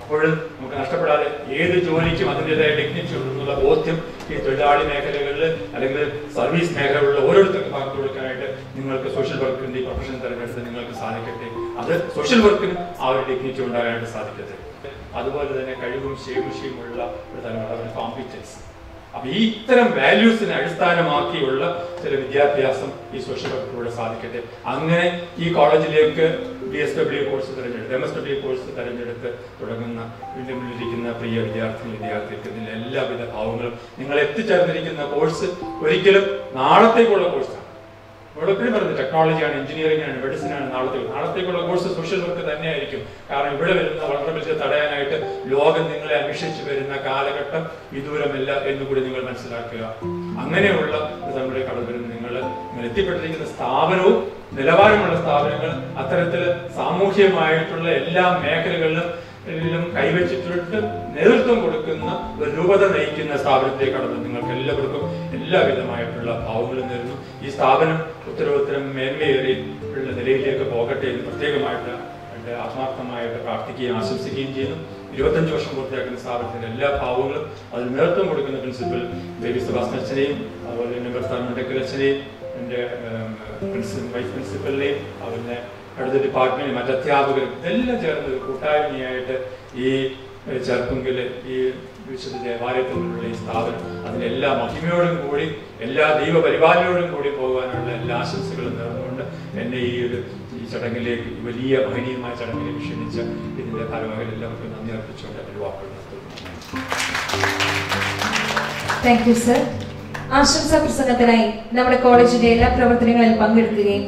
അപ്പോഴും നമുക്ക് നഷ്ടപ്പെടാതെ ഏത് ജോലിക്കും അതിൻ്റെതായ ഡിഗ്നിറ്റി ഉണ്ടെന്നുള്ള ബോധ്യം ഈ തൊഴിലാളി മേഖലകളിൽ അല്ലെങ്കിൽ സർവീസ് മേഖലകളിൽ ഓരോരുത്തർക്കും പങ്കു കൊടുക്കാനായിട്ട് നിങ്ങൾക്ക് സോഷ്യൽ വർക്കിന്റെ ഈ പ്രൊഫഷൻ തിരഞ്ഞെടുത്ത് നിങ്ങൾക്ക് സാധിക്കട്ടെ. അത് സോഷ്യൽ വർക്കിന് ആ ഒരു ഡിഗ്നിറ്റി ഉണ്ടാകാനായിട്ട് സാധിക്കട്ടെ. അതുപോലെ തന്നെ കഴിവും ശേഷിയുമുള്ള ഒരു തലമുറ, കോമ്പീറ്റൻസ്. അപ്പൊ ഈ ഇത്തരം വാല്യൂസിനെ അടിസ്ഥാനമാക്കിയുള്ള ചില വിദ്യാഭ്യാസം ഈ സോഷ്യൽ വർക്കിലൂടെ സാധിക്കട്ടെ. അങ്ങനെ ഈ കോളേജിലേക്ക് BSW കോഴ്സ് തിരഞ്ഞെടുത്ത്, MSW കോഴ്സ് തിരഞ്ഞെടുത്ത് തുടങ്ങുന്ന മുന്നിലിരിക്കുന്ന പ്രിയ വിദ്യാർത്ഥികൾക്ക് ഇതിന്റെ എല്ലാവിധ ഭാവങ്ങളും നിങ്ങൾ എത്തിച്ചേർന്നിരിക്കുന്ന കോഴ്സ് ഒരിക്കലും നാളത്തേക്കുള്ള കോഴ്സാണ്. ഇവിടെ എപ്പോഴും പറയുന്നത് ടെക്നോളജിയാണ്, എഞ്ചിനീയറിംഗ് ആണ്, മെഡിസിൻ ആണ് നാളത്തേക്കുള്ള കോഴ്സ് സോഷ്യൽ വർക്ക് തന്നെയായിരിക്കും. കാരണം ഇവിടെ വരുന്ന വളർച്ച തടയാനായിട്ട് ലോകം നിങ്ങളെ അന്വേഷിച്ച് വരുന്ന കാലഘട്ടം വിദൂരമല്ല എന്നുകൂടി നിങ്ങൾ മനസ്സിലാക്കുക. അങ്ങനെയുള്ള നമ്മുടെ കടന്നു വരുന്ന നിങ്ങൾ എത്തിപ്പെട്ടിരിക്കുന്ന സ്ഥാപനവും നിലവാരമുള്ള സ്ഥാപനങ്ങൾ അത്തരത്തിൽ സാമൂഹ്യമായിട്ടുള്ള എല്ലാ മേഖലകളിലും കൈവച്ചിട്ട് നേതൃത്വം കൊടുക്കുന്ന ഒരു രൂപത നയിക്കുന്ന സ്ഥാപനത്തിലേക്ക് കടന്ന് നിങ്ങൾക്ക് എല്ലാവർക്കും എല്ലാവിധമായിട്ടുള്ള ഭാവങ്ങളും നേരുന്നു. ഈ സ്ഥാപനം ഉത്തരവാദിത്തം മേന്മയേറിയുള്ള നിലയിലേക്ക് പോകട്ടെ എന്ന് പ്രത്യേകമായിട്ട് ആത്മാർത്ഥമായിട്ട് പ്രാർത്ഥിക്കുകയും ആശംസിക്കുകയും ചെയ്യുന്നു. 25 വർഷം പൂർത്തിയാക്കുന്ന സ്ഥാപനത്തിന്റെ എല്ലാ ഭാവങ്ങളും അതിൽ നേതൃത്വം കൊടുക്കുന്ന പ്രിൻസിപ്പൽ ബേബി സെബാസ്റ്റ്യൻ അച്ഛനെയും അതുപോലെ തന്നെ ബർത്താൻ അച്ഛനെയും എൻ്റെ വൈസ് പ്രിൻസിപ്പലിനെയും അതുപോലെ അടുത്ത ഡിപ്പാർട്ട്മെന്റ് മറ്റ് അധ്യാപകരും ഇതെല്ലാം ചേർന്ന് ഒരു കൂട്ടായ്മയായിട്ട് ഈ ചെറുപ്പുങ്കിൽ ഈ വിശുദ്ധ ദേവാലയത്തിലുള്ള ഈ സ്ഥാപനം അതിന്റെ എല്ലാ മഹിമയോടും കൂടി എല്ലാ ദൈവപരിപാലനയോടും കൂടി പോകാനുള്ള എല്ലാ ആശംസകളും നേർന്നുകൊണ്ട് എന്നെ ഈ ചടങ്ങിലേക്ക് വലിയ മഹനീയമായ ചടങ്ങിലേക്ക് ക്ഷണിച്ച ഇതിന്റെ ഭാരവാഹികൾ എല്ലാവർക്കും നന്ദി അർപ്പിച്ചുകൊണ്ട് എൻ്റെ വാക്കുകൾ നിർത്തുന്നു. Thank you sir. ആശംസാ പ്രസംഗത്തിനായി നമ്മുടെ കോളേജിന്റെ എല്ലാ പ്രവർത്തനങ്ങളിലും പങ്കെടുക്കുകയും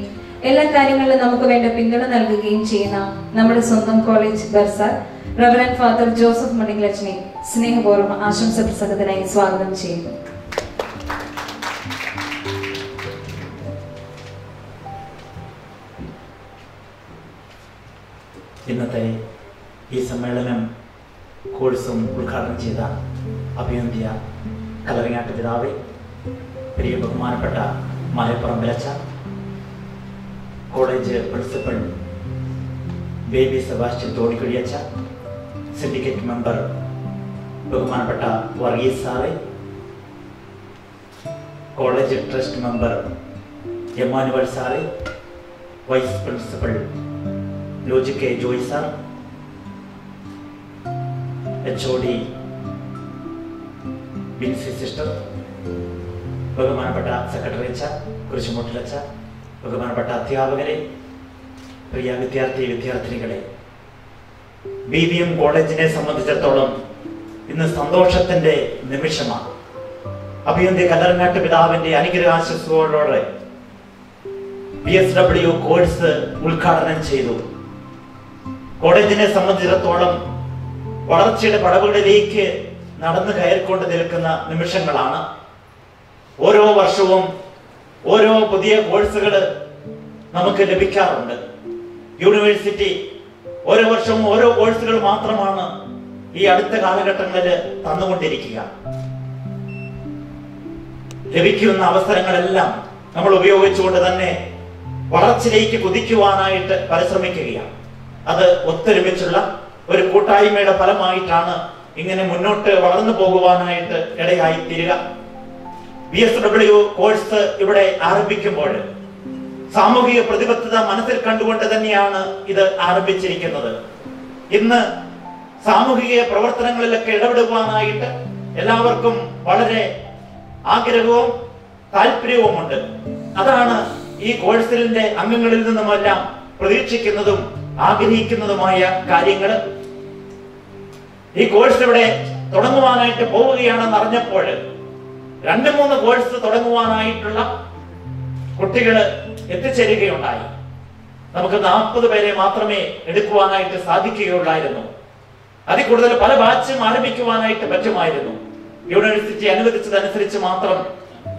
എല്ലാ കാര്യങ്ങളിലും നമുക്ക് വേണ്ട പിന്തുണ നൽകുകയും ചെയ്യുന്ന നമ്മുടെ സ്വന്തം college bursar reverend father Joseph മണികളച്ചനെ സ്നേഹപൂർവ്വം ആശംസാ പ്രസംഗത്തിനായി സ്വാഗതം ചെയ്യുന്നു. ഇന്നത്തെ ഈ സമ്മേളനം കോഴ്സും ഉദ്ഘാടനം ചെയ്ത അഭിനന്ദിയ കലറിങ്ങാട്ട് പിതാവേ, പ്രിയ ബഹുമാനപ്പെട്ട മലപ്പുറമ്പിലച്ച, കോളേജ് പ്രിൻസിപ്പൽ ബേബി സെബാസ്റ്റ്യൻ തോണിക്കുഴിയച്ച, സിൻഡിക്കേറ്റ് മെമ്പർ ബഹുമാനപ്പെട്ട വർഗീസ് സാറേ, കോളേജ് ട്രസ്റ്റ് മെമ്പർ എമ്മാനുവൽ സാറേ, vice principal Loji K Joy sir, HOD Binsy sister, ബഹുമാനപ്പെട്ട സെക്രട്ടറി അച്ഛ, കുരിശുമുട്ടിലച്ച, ബഹുമാനപ്പെട്ട അധ്യാപകരെ, പ്രിയ വിദ്യാർത്ഥിനികളെ, BBM കോളേജിനെ സംബന്ധിച്ചിടത്തോളം ഇന്ന് സന്തോഷത്തിന്റെ നിമിഷമാണ്. അഭിനന്ദ കല്ലറങ്ങാട്ട് പിതാവിന്റെ അനുഗ്രഹാശംസകളോടെ BSW കോഴ്സ് ഉദ്ഘാടനം ചെയ്തു. കോളേജിനെ സംബന്ധിച്ചിടത്തോളം വളർച്ചയുടെ പടവുകളിലേക്ക് നടന്നു കയറിക്കൊണ്ട് നിൽക്കുന്ന നിമിഷങ്ങളാണ്. ഓരോ വർഷവും ഓരോ പുതിയ കോഴ്സുകൾ നമുക്ക് ലഭിക്കാറുണ്ട്. യൂണിവേഴ്സിറ്റി ഓരോ വർഷവും ഓരോ കോഴ്സുകൾ മാത്രമാണ് ഈ അടുത്ത കാലഘട്ടങ്ങളിൽ തന്നുകൊണ്ടിരിക്കുക. ലഭിക്കുന്ന അവസരങ്ങളെല്ലാം നമ്മൾ ഉപയോഗിച്ചുകൊണ്ട് തന്നെ വളർച്ചയിലേക്ക് കുതിക്കുവാനായിട്ട് പരിശ്രമിക്കുകയാണ്. അത് ഒത്തൊരുമിച്ചുള്ള ഒരു കൂട്ടായ്മയുടെ ഫലമായിട്ടാണ് ഇങ്ങനെ മുന്നോട്ട് വളർന്നു പോകുവാനായിട്ട് ഇടയായി തീരുക. BSW കോഴ്സ് ഇവിടെ ആരംഭിക്കുമ്പോൾ സാമൂഹിക പ്രതിബദ്ധത മനസ്സിൽ കണ്ടുകൊണ്ട് തന്നെയാണ് ഇത് ആരംഭിച്ചിരിക്കുന്നത്. ഇന്ന് സാമൂഹിക പ്രവർത്തനങ്ങളിലൊക്കെ ഇടപെടുവാനായിട്ട് എല്ലാവർക്കും വളരെ ആഗ്രഹവും താല്പര്യവുമുണ്ട്. അതാണ് ഈ കോഴ്സിന്റെ അംഗങ്ങളിൽ നിന്നുമെല്ലാം പ്രതീക്ഷിക്കുന്നതും ആഗ്രഹിക്കുന്നതുമായ കാര്യങ്ങൾ. ഈ കോഴ്സ് ഇവിടെ തുടങ്ങുവാനായിട്ട് പോവുകയാണെന്ന് അറിഞ്ഞപ്പോൾ 2-3 കോഴ്സ് തുടങ്ങുവാനായിട്ടുള്ള കുട്ടികൾ എത്തിച്ചേരുകയുണ്ടായി. നമുക്ക് 40 പേരെ മാത്രമേ എടുക്കുവാനായിട്ട് സാധിക്കുകയുള്ളായിരുന്നു. അതിൽ കൂടുതൽ പല ബാച്ചും ആരംഭിക്കുവാനായിട്ട് പറ്റുമായിരുന്നു. യൂണിവേഴ്സിറ്റി അനുവദിച്ചതനുസരിച്ച് മാത്രം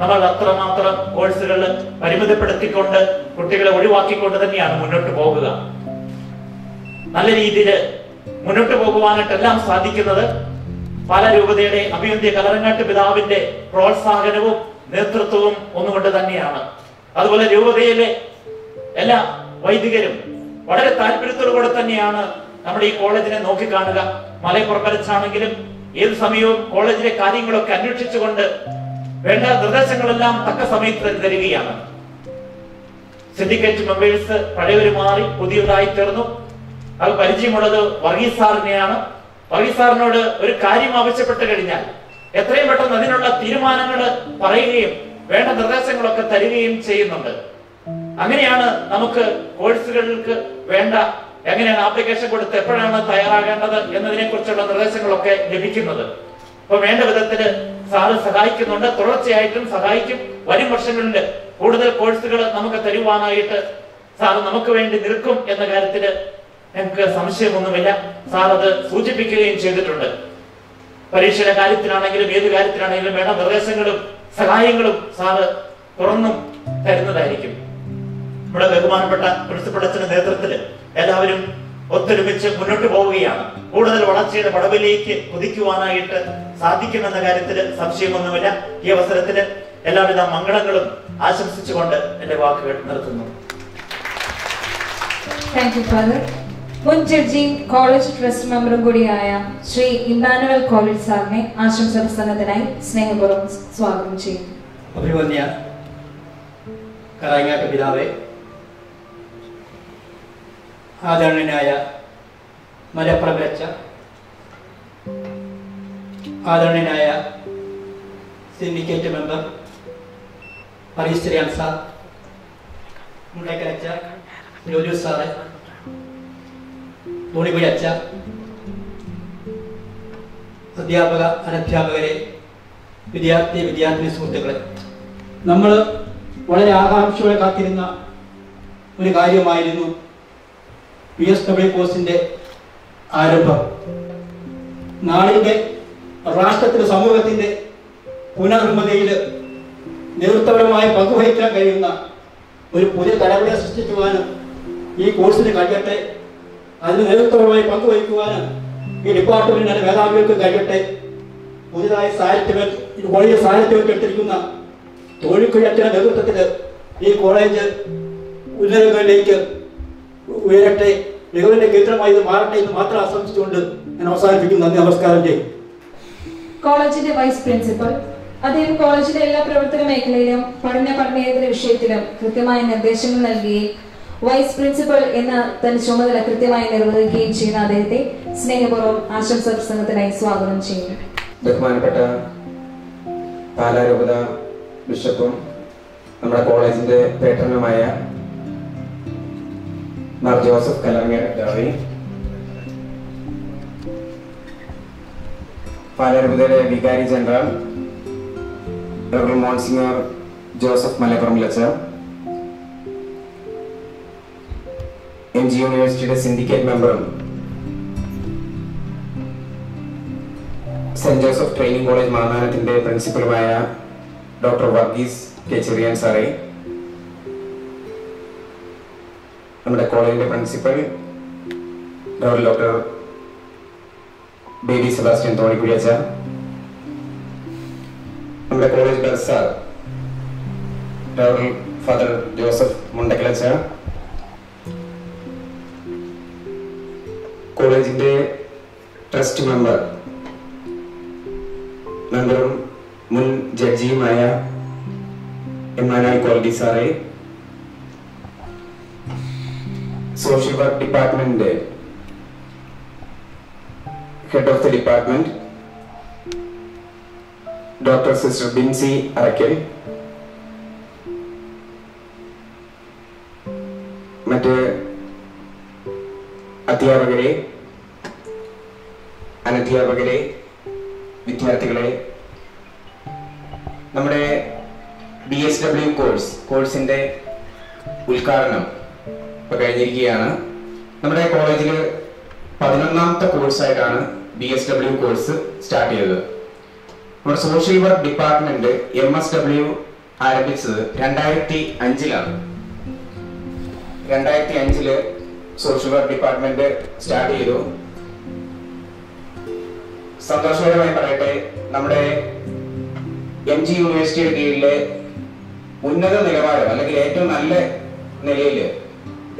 നമ്മൾ അത്രമാത്രം കോഴ്സുകൾ പരിമിതപ്പെടുത്തിക്കൊണ്ട് കുട്ടികളെ ഒഴിവാക്കിക്കൊണ്ട് തന്നെയാണ് മുന്നോട്ട് പോകുക. നല്ല രീതിയിൽ മുന്നോട്ട് പോകുവാനായിട്ടെല്ലാം സാധിക്കുന്നത് പല രൂപതയുടെ അഭിവന്ദ്യ കലറങ്ങാട്ട് പിതാവിന്റെ പ്രോത്സാഹനവും നേതൃത്വവും ഒന്നുകൊണ്ട് തന്നെയാണ്. അതുപോലെ രൂപതയിലെ എല്ലാ വൈദികരും വളരെ താല്പര്യത്തോടുകൂടെ തന്നെയാണ് നമ്മുടെ ഈ കോളേജിനെ നോക്കിക്കാണുക. മലയപ്പുറപ്പരച്ചാണെങ്കിലും ഏത് സമയവും കോളേജിലെ കാര്യങ്ങളൊക്കെ അന്വേഷിച്ചുകൊണ്ട് വേണ്ട നിർദ്ദേശങ്ങളെല്ലാം തക്ക സമയത്ത് തരികയാണ്. സിൻഡിക്കേറ്റ് മെമ്പേഴ്സ് പഴയവര് മാറി പുതിയതായി തീർന്നു. അത് പരിചയമുള്ളത് വർഗീസ് സാറിനെയാണ്. വർഗീസ് സാറിനോട് ഒരു കാര്യം ആവശ്യപ്പെട്ട് കഴിഞ്ഞാൽ എത്രയും പെട്ടെന്ന് അതിനുള്ള തീരുമാനങ്ങൾ പറയുകയും വേണ്ട നിർദ്ദേശങ്ങളൊക്കെ തരികയും ചെയ്യുന്നുണ്ട്. അങ്ങനെയാണ് നമുക്ക് കോഴ്സുകൾക്ക് വേണ്ട എങ്ങനെയാണ് ആപ്ലിക്കേഷൻ കൊടുത്ത് എപ്പോഴാണ് തയ്യാറാകേണ്ടത് എന്നതിനെ കുറിച്ചുള്ള നിർദ്ദേശങ്ങളൊക്കെ ലഭിക്കുന്നത്. അപ്പൊ വേണ്ട വിധത്തില് സാറ് സഹായിക്കുന്നുണ്ട്, തുടർച്ചയായിട്ടും സഹായിക്കും. വരും വർഷങ്ങളിൽ കൂടുതൽ കോഴ്സുകൾ നമുക്ക് തരുവാനായിട്ട് സാറ് നമുക്ക് വേണ്ടി നിൽക്കും എന്ന കാര്യത്തില് ഞങ്ങൾക്ക് സംശയമൊന്നുമില്ല. സാർ അത് സൂചിപ്പിക്കുകയും ചെയ്തിട്ടുണ്ട്. പരീക്ഷയുടെ കാര്യത്തിലാണെങ്കിലും ഏത് കാര്യത്തിലാണെങ്കിലും വേണ്ട നിർദ്ദേശങ്ങളും സഹായങ്ങളും സാറ് തുറന്നും തരുന്നതായിരിക്കും. നമ്മുടെ ബഹുമാനപ്പെട്ട പ്രിൻസിപ്പൽ അച്ഛന്റെ നേതൃത്വത്തിൽ എല്ലാവരും ഒത്തൊരുമിച്ച് മുന്നോട്ട് പോവുകയാണ്. കൂടുതൽ വളർച്ചയുടെ പടവിലേക്ക് കുതിക്കുവാനായിട്ട് സാധിക്കുമെന്ന കാര്യത്തിൽ സംശയമൊന്നുമില്ല. ഈ അവസരത്തിൽ എല്ലാവിധ മംഗളങ്ങളും ആശംസിച്ചുകൊണ്ട് എന്റെ വാക്കുകൾ നിർത്തുന്നു. Thank you father. മുൻ ജഡ്ജിയും കോളേജ് ട്രസ്റ്റ് മെമ്പറും കൂടിയായ ശ്രീ ഇമ്മാനുവൽ കോളേജ് സാറിനെ ആശംസാ പ്രസംഗത്തിനായി സ്നേഹപൂർവ്വം സ്വാഗതം ചെയ്യുന്നു. അഭിമന്യ കറങ്ങാട്ട് പിതാവേ, ആദരണീയനായ മലപ്രഭച്ച, ആദരണീയനായ syndicate member പരിസ്ഥിതിയാൻ sir, മുണ്ടക്കരച്ച ജോലു sir, Thonikuzhi അച്ഛ, അധ്യാപക അനധ്യാപകരെ, വിദ്യാർത്ഥിനി സുഹൃത്തുക്കളെ, നമ്മൾ വളരെ ആകാംക്ഷയോടെ കാത്തിരുന്ന ഒരു കാര്യമായിരുന്നു PSW കോഴ്സിന്റെ ആരംഭം. നാടിന്റെ രാഷ്ട്രത്തിന്റെ സമൂഹത്തിന്റെ പുനർനിർമ്മിതിയിൽ നേതൃത്വപരമായി പങ്കുവഹിക്കാൻ കഴിയുന്ന ഒരു പുതിയ തലമുറയെ സൃഷ്ടിക്കുവാനും ഈ കോഴ്സിന് കഴിയട്ടെ. അതിന് നേതൃത്വപരമായി പങ്കുവഹിക്കുവാനും ഈ ഡിപ്പാർട്ട്മെന്റിന്റെ മേധാവികൾക്ക് കഴിയട്ടെ. പുതിയതായി വലിയ സാഹിത്യവൽക്ക് എടുത്തിരിക്കുന്ന തോണിക്കുഴി അച്ഛന്റെ നേതൃത്വത്തിൽ ഈ കോളേജ് ഉന്നതങ്ങളിലേക്ക് ഉയരട്ടെ, മികവിന്റെ കേന്ദ്രമായി ഇത് മാറട്ടെ എന്ന് മാത്രം ആശംസിച്ചുകൊണ്ട് ഞാൻ അവസാനിപ്പിക്കുന്നു. നന്ദി, നമസ്കാരം ചെയ്യും. കോളേജിന്റെ വൈസ് പ്രിൻസിപ്പൽ അദ്ദേഹം കോളേജിലെ എല്ലാ പ്രവർത്തന മേഖലയിലും പഠനേതര വിഷയത്തിലും കൃത്യമായ നിർദ്ദേശങ്ങൾ നൽകുകയും വൈസ് പ്രിൻസിപ്പൽ എന്ന തന്റെ ചുമതല കൃത്യമായി നിർവഹിക്കുകയും ചെയ്യുന്ന അദ്ദേഹത്തെ സ്നേഹപൂർവ്വം ആശംസാ പ്രസംഗത്തിനായി സ്വാഗതം ചെയ്യുന്നു. ബഹുമാനപ്പെട്ട പാലാ രൂപത ബിഷപ്പും നമ്മുടെ കോളേജിന്റെ പേട്രനുമായ മാർ ജോസഫ് കലങ്ങാട്ട്, പാലാ രൂപതയുടെ വികാരി general doctor monsignor Joseph Malappuram, MG യൂണിവേഴ്സിറ്റിയുടെ സിൻഡിക്കേറ്റ് മെമ്പറും സെന്റ് ജോസഫ് ട്രെയിനിങ് കോളേജ് മാന്നാനത്തിന്റെ പ്രിൻസിപ്പലുമായ ഡോക്ടർ വർഗീസ് കെ ചെറിയാൻ സാറേ, നമ്മുടെ കോളേജിന്റെ principal doctor Baby Sebastian Thonikkuzhi അച്ഛ, നമ്മുടെ college bursar doctor father Joseph മുണ്ടക്കലച്ച, കോളേജിന്റെ ട്രസ്റ്റ് മെമ്പറും മുൻ ജഡ്ജിയുമായ ഇമ്മാനുവൽ കോളേജ് സാറേ, സോഷ്യൽ വർക്ക് ഡിപ്പാർട്ട്മെന്റിന്റെ head of the department doctor sister Binsy Arackal, മറ്റ് അധ്യാപകരെ, അനധ്യാപകരെ, വിദ്യാർത്ഥികളെ, നമ്മുടെ BSW കോഴ്സിന്റെ ഉദ്ഘാടനം ഇപ്പൊ കഴിഞ്ഞിരിക്കുകയാണ്. നമ്മുടെ കോളേജിൽ 11ാമത്തെ കോഴ്സായിട്ടാണ് BSW കോഴ്സ് സ്റ്റാർട്ട് ചെയ്തത്. നമ്മുടെ സോഷ്യൽ വർക്ക് ഡിപ്പാർട്ട്മെന്റ് MSW ആരംഭിച്ചത് 2005-ലാണ്. 2005 സോഷ്യൽ വർക്ക് ഡിപ്പാർട്ട്മെന്റ് സ്റ്റാർട്ട് ചെയ്തു. സന്തോഷകരമായി പറയട്ടെ, നമ്മുടെ MG യൂണിവേഴ്സിറ്റിയുടെ കീഴിലെ ഉന്നത നിലവാരം അല്ലെങ്കിൽ ഏറ്റവും നല്ല നിലയിൽ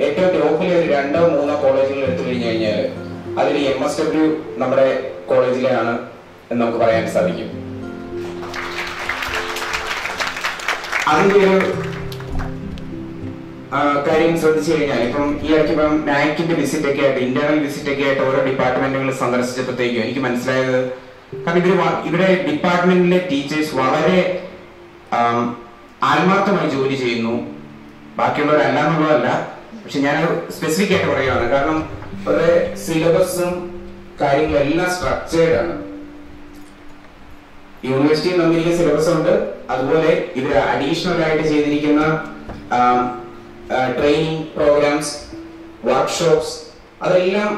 ഏറ്റവും ടോപ്പിലെ ഒരു 2-3 കോളേജുകൾ എടുത്തു കഴിഞ്ഞാൽ അതിൽ MSW നമ്മുടെ കോളേജിലാണ് എന്ന് നമുക്ക് പറയാൻ സാധിക്കും. അതിന്റെ ഒരു കാര്യം ശ്രദ്ധിച്ചു കഴിഞ്ഞാൽ ഇപ്പം ഈ ഇടയ്ക്ക് നാക്കിന്റെ വിസിറ്റ് ഒക്കെ ആയിട്ട് ഇന്റേണൽ വിസിറ്റ് ഒക്കെ ആയിട്ട് ഓരോ ഡിപ്പാർട്ട്മെന്റുകൾ സന്ദർശിച്ചപ്പോഴത്തേക്കും എനിക്ക് മനസ്സിലായത്, കാരണം ഇവിടെ ഡിപ്പാർട്ട്മെന്റിലെ ടീച്ചേഴ്സ് വളരെ ആത്മാർത്ഥമായി ജോലി ചെയ്യുന്നു. ബാക്കിയുള്ളവരല്ല എന്നുള്ളതല്ല, പക്ഷെ ഞാൻ സ്പെസിഫിക് ആയിട്ട് പറയുകയാണ്. കാരണം അവരുടെ സിലബസും കാര്യങ്ങളും എല്ലാം സ്ട്രക്ചേർഡ് ആണ്. യൂണിവേഴ്സിറ്റിയിൽ തന്നിരിക്കുന്ന സിലബസ് ഉണ്ട്, അതുപോലെ ഇവർ അഡീഷണൽ ആയിട്ട് ചെയ്തിരിക്കുന്ന ട്രെയിനിങ് പ്രോഗ്രാംസ്, വർക്ക്ഷോപ്സ് അതെല്ലാം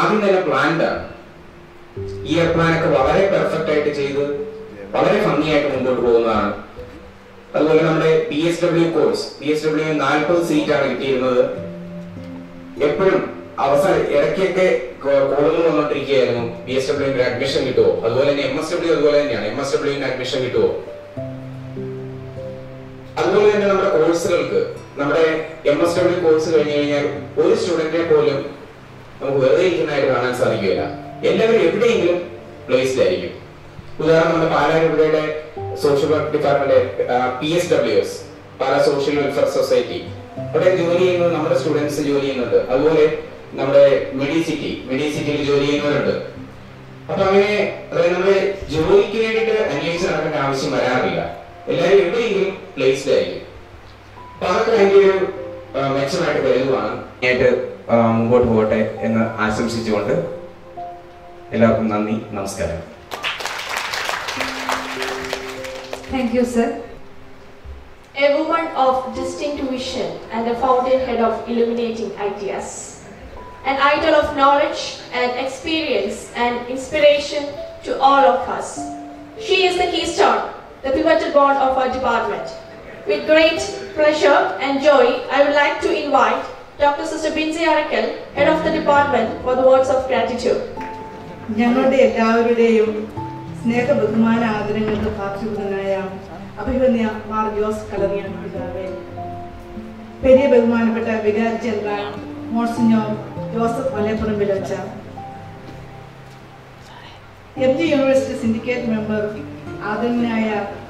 ആദ്യം തന്നെ പ്ലാൻഡ് ആണ്. ഇയർ പ്ലാൻ ഒക്കെ വളരെ പെർഫെക്റ്റ് ആയിട്ട് ചെയ്ത് വളരെ ഭംഗിയായിട്ട് മുമ്പോട്ട് പോകുന്നതാണ്. അതുപോലെ നമ്മുടെ BSW കോഴ്സ്, BSW 40 സീറ്റാണ് കിട്ടിയിരുന്നത്. എപ്പോഴും ഇടയ്ക്കൊക്കെ കോളുകൾ വന്നോണ്ടിരിക്കുകയായിരുന്നു, BSW അഡ്മിഷൻ കിട്ടുമോ, അതുപോലെ തന്നെ MSW അതുപോലെ തന്നെയാണ്, MSW അഡ്മിഷൻ കിട്ടുമോ. അതുപോലെ തന്നെ നമ്മുടെ കോഴ്സുകൾക്ക്, നമ്മുടെ MSW കോഴ്സ് കഴിഞ്ഞു കഴിഞ്ഞാൽ ഒരു സ്റ്റുഡന്റിനെ പോലും നമുക്ക് വെറുതെ ഇരിക്കുന്നതായിട്ട് കാണാൻ സാധിക്കില്ല. എല്ലാവരും എവിടെയെങ്കിലും പ്ലേസ്ഡ് ആയിരിക്കും. ഉദാഹരണം നമ്മുടെ പാലാരൂപതയുടെ social work department PSWS, Pala social welfare society, അവിടെ ജോലി ചെയ്യുന്നത് നമ്മുടെ സ്റ്റുഡൻസ് ജോലി ചെയ്യുന്നുണ്ട്. അതുപോലെ നമ്മുടെ മെഡിസിറ്റിയിൽ ജോലി ചെയ്യുന്നവരുണ്ട്. അപ്പൊ അങ്ങനെ അതായത് നമ്മുടെ ജോലിക്ക് വേണ്ടിയിട്ട് അന്വേഷിച്ച് നടക്കേണ്ട ആവശ്യം വരാറില്ല. എല്ലാവരും എവിടെയെങ്കിലും പ്ലേസ്ഡ് ആയിരിക്കും. അപ്പൊ അതൊക്കെ അതിന്റെ ഒരു മെച്ചമായിട്ട് കരുതുവാണ്. മുമ്പോട്ട് പോകട്ടെ എന്ന് ആശംസിച്ചുകൊണ്ട് എല്ലാവർക്കും നന്ദി, നമസ്കാരം. Thank you, sir. A woman of distinct vision and a fountainhead of illuminating ideas. An idol of knowledge and experience and inspiration to all of us. She is the keystone, the pivotal bond of our department. With great pleasure and joy, I would like to invite Dr. Sister Binzi Arakkal, head of the department, for the words of gratitude. ഞങ്ങളുടെ എല്ലാവരുടെയും സ്നേഹ ബഹുമാന ആദരങ്ങൾക്ക് പാത്രനായ അഭിമന്യ മാർ ജോസ് കളറിയാൻ പിതാവേ, പെരിയ ബഹുമാനപ്പെട്ട വികാരി general monsignor Joseph മലപ്പുറമ്പിൽ അച്ഛ, MG university syndicate member ആദരണീയനായ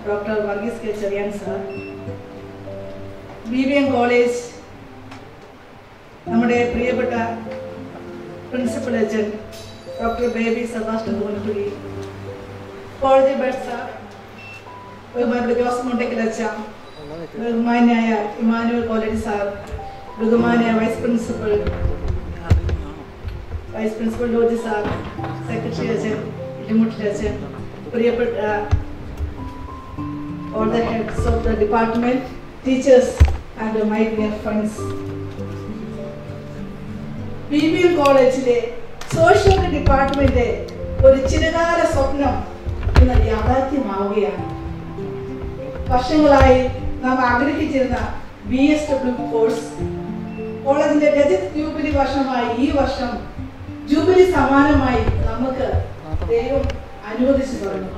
doctor Varghese K Cherian sir, BBM college നമ്മുടെ പ്രിയപ്പെട്ട principal agent doctor Baby Sebastian Thonikkuzhi, college ബെഡ് സാർ, ബഹുമാനപ്പെട്ട ജോസ് മുണ്ടക്കൽ അച്ഛ, ബഹുമാന്യായ ഇമാനുവൽ കോളേജ് സാർ, ബഹുമാന്യ vice principal Loji sir, secretary അച്ഛൻ, ഇടിമുട്ടിൽ അച്ഛൻ, പ്രിയപ്പെട്ട all the heads of the department, teachers and my dear friends. BBM കോളേജിലെ സോഷ്യൽ ഡിപ്പാർട്ട്മെന്റ് ഒരു ചിരകാല സ്വപ്നം ഇന്ന് യാഥാർത്ഥ്യമാവുകയാണ്. വർഷങ്ങളായി നാം ആഗ്രഹിച്ചിരുന്ന BSW കോഴ്സ് കോളേജിന്റെ രജത ജൂബിലി വർഷമായി ഈ വർഷം ജൂബിലി സമാനമായി നമുക്ക് ദൈവം അനുവദിച്ചു തുടങ്ങി.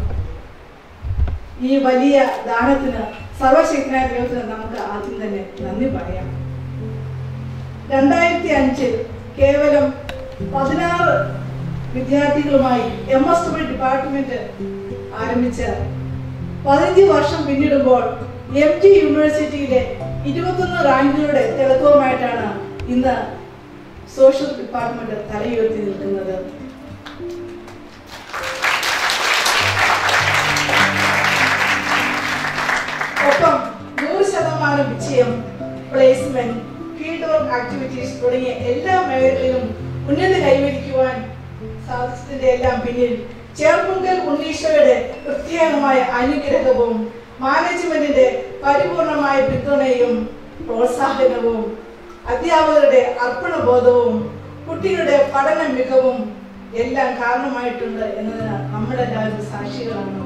ഈ വലിയ ദാനത്തിന് സർവശക്തനായ ദൈവത്തിന് നമുക്ക് ആദ്യം തന്നെ നന്ദി പറയാം. 2005 കേവലം 16 വിദ്യാർത്ഥികളുമായി MSW ഡിപ്പാർട്ട്മെന്റ് ആരംഭിച്ച 15 വർഷം പിന്നിടുമ്പോൾ MG യൂണിവേഴ്സിറ്റിയിലെ 21 റാങ്കുകളുടെ തിളക്കവുമായിട്ടാണ് ഇന്ന് സോഷ്യൽ ഡിപ്പാർട്ട്മെന്റ് തലയുയർത്തി നിൽക്കുന്നത്. ഒപ്പം 100% വിജയം, പ്ലേസ്മെന്റ്, ഫീൽഡ് വർക്ക് ആക്ടിവിറ്റീസ് തുടങ്ങിയ എല്ലാ മേഖലകളിലും ഉന്നതി കൈവരിക്കുവാൻ സാധിച്ചതിന്റെ എല്ലാം പിന്നിൽ ചേർപ്പുങ്കൽ ഉണ്ണീശോയുടെ പ്രത്യേകമായ അനുഗ്രഹവും മാനേജ്മെന്റിന്റെ പരിപൂർണമായ പിന്തുണയും പ്രോത്സാഹനവും അധ്യാപകരുടെ അർപ്പണബോധവും കുട്ടികളുടെ പഠന മികവും എല്ലാം കാരണമായിട്ടുണ്ട് എന്നതിന് നമ്മളെല്ലാവരും സാക്ഷികളാണ്.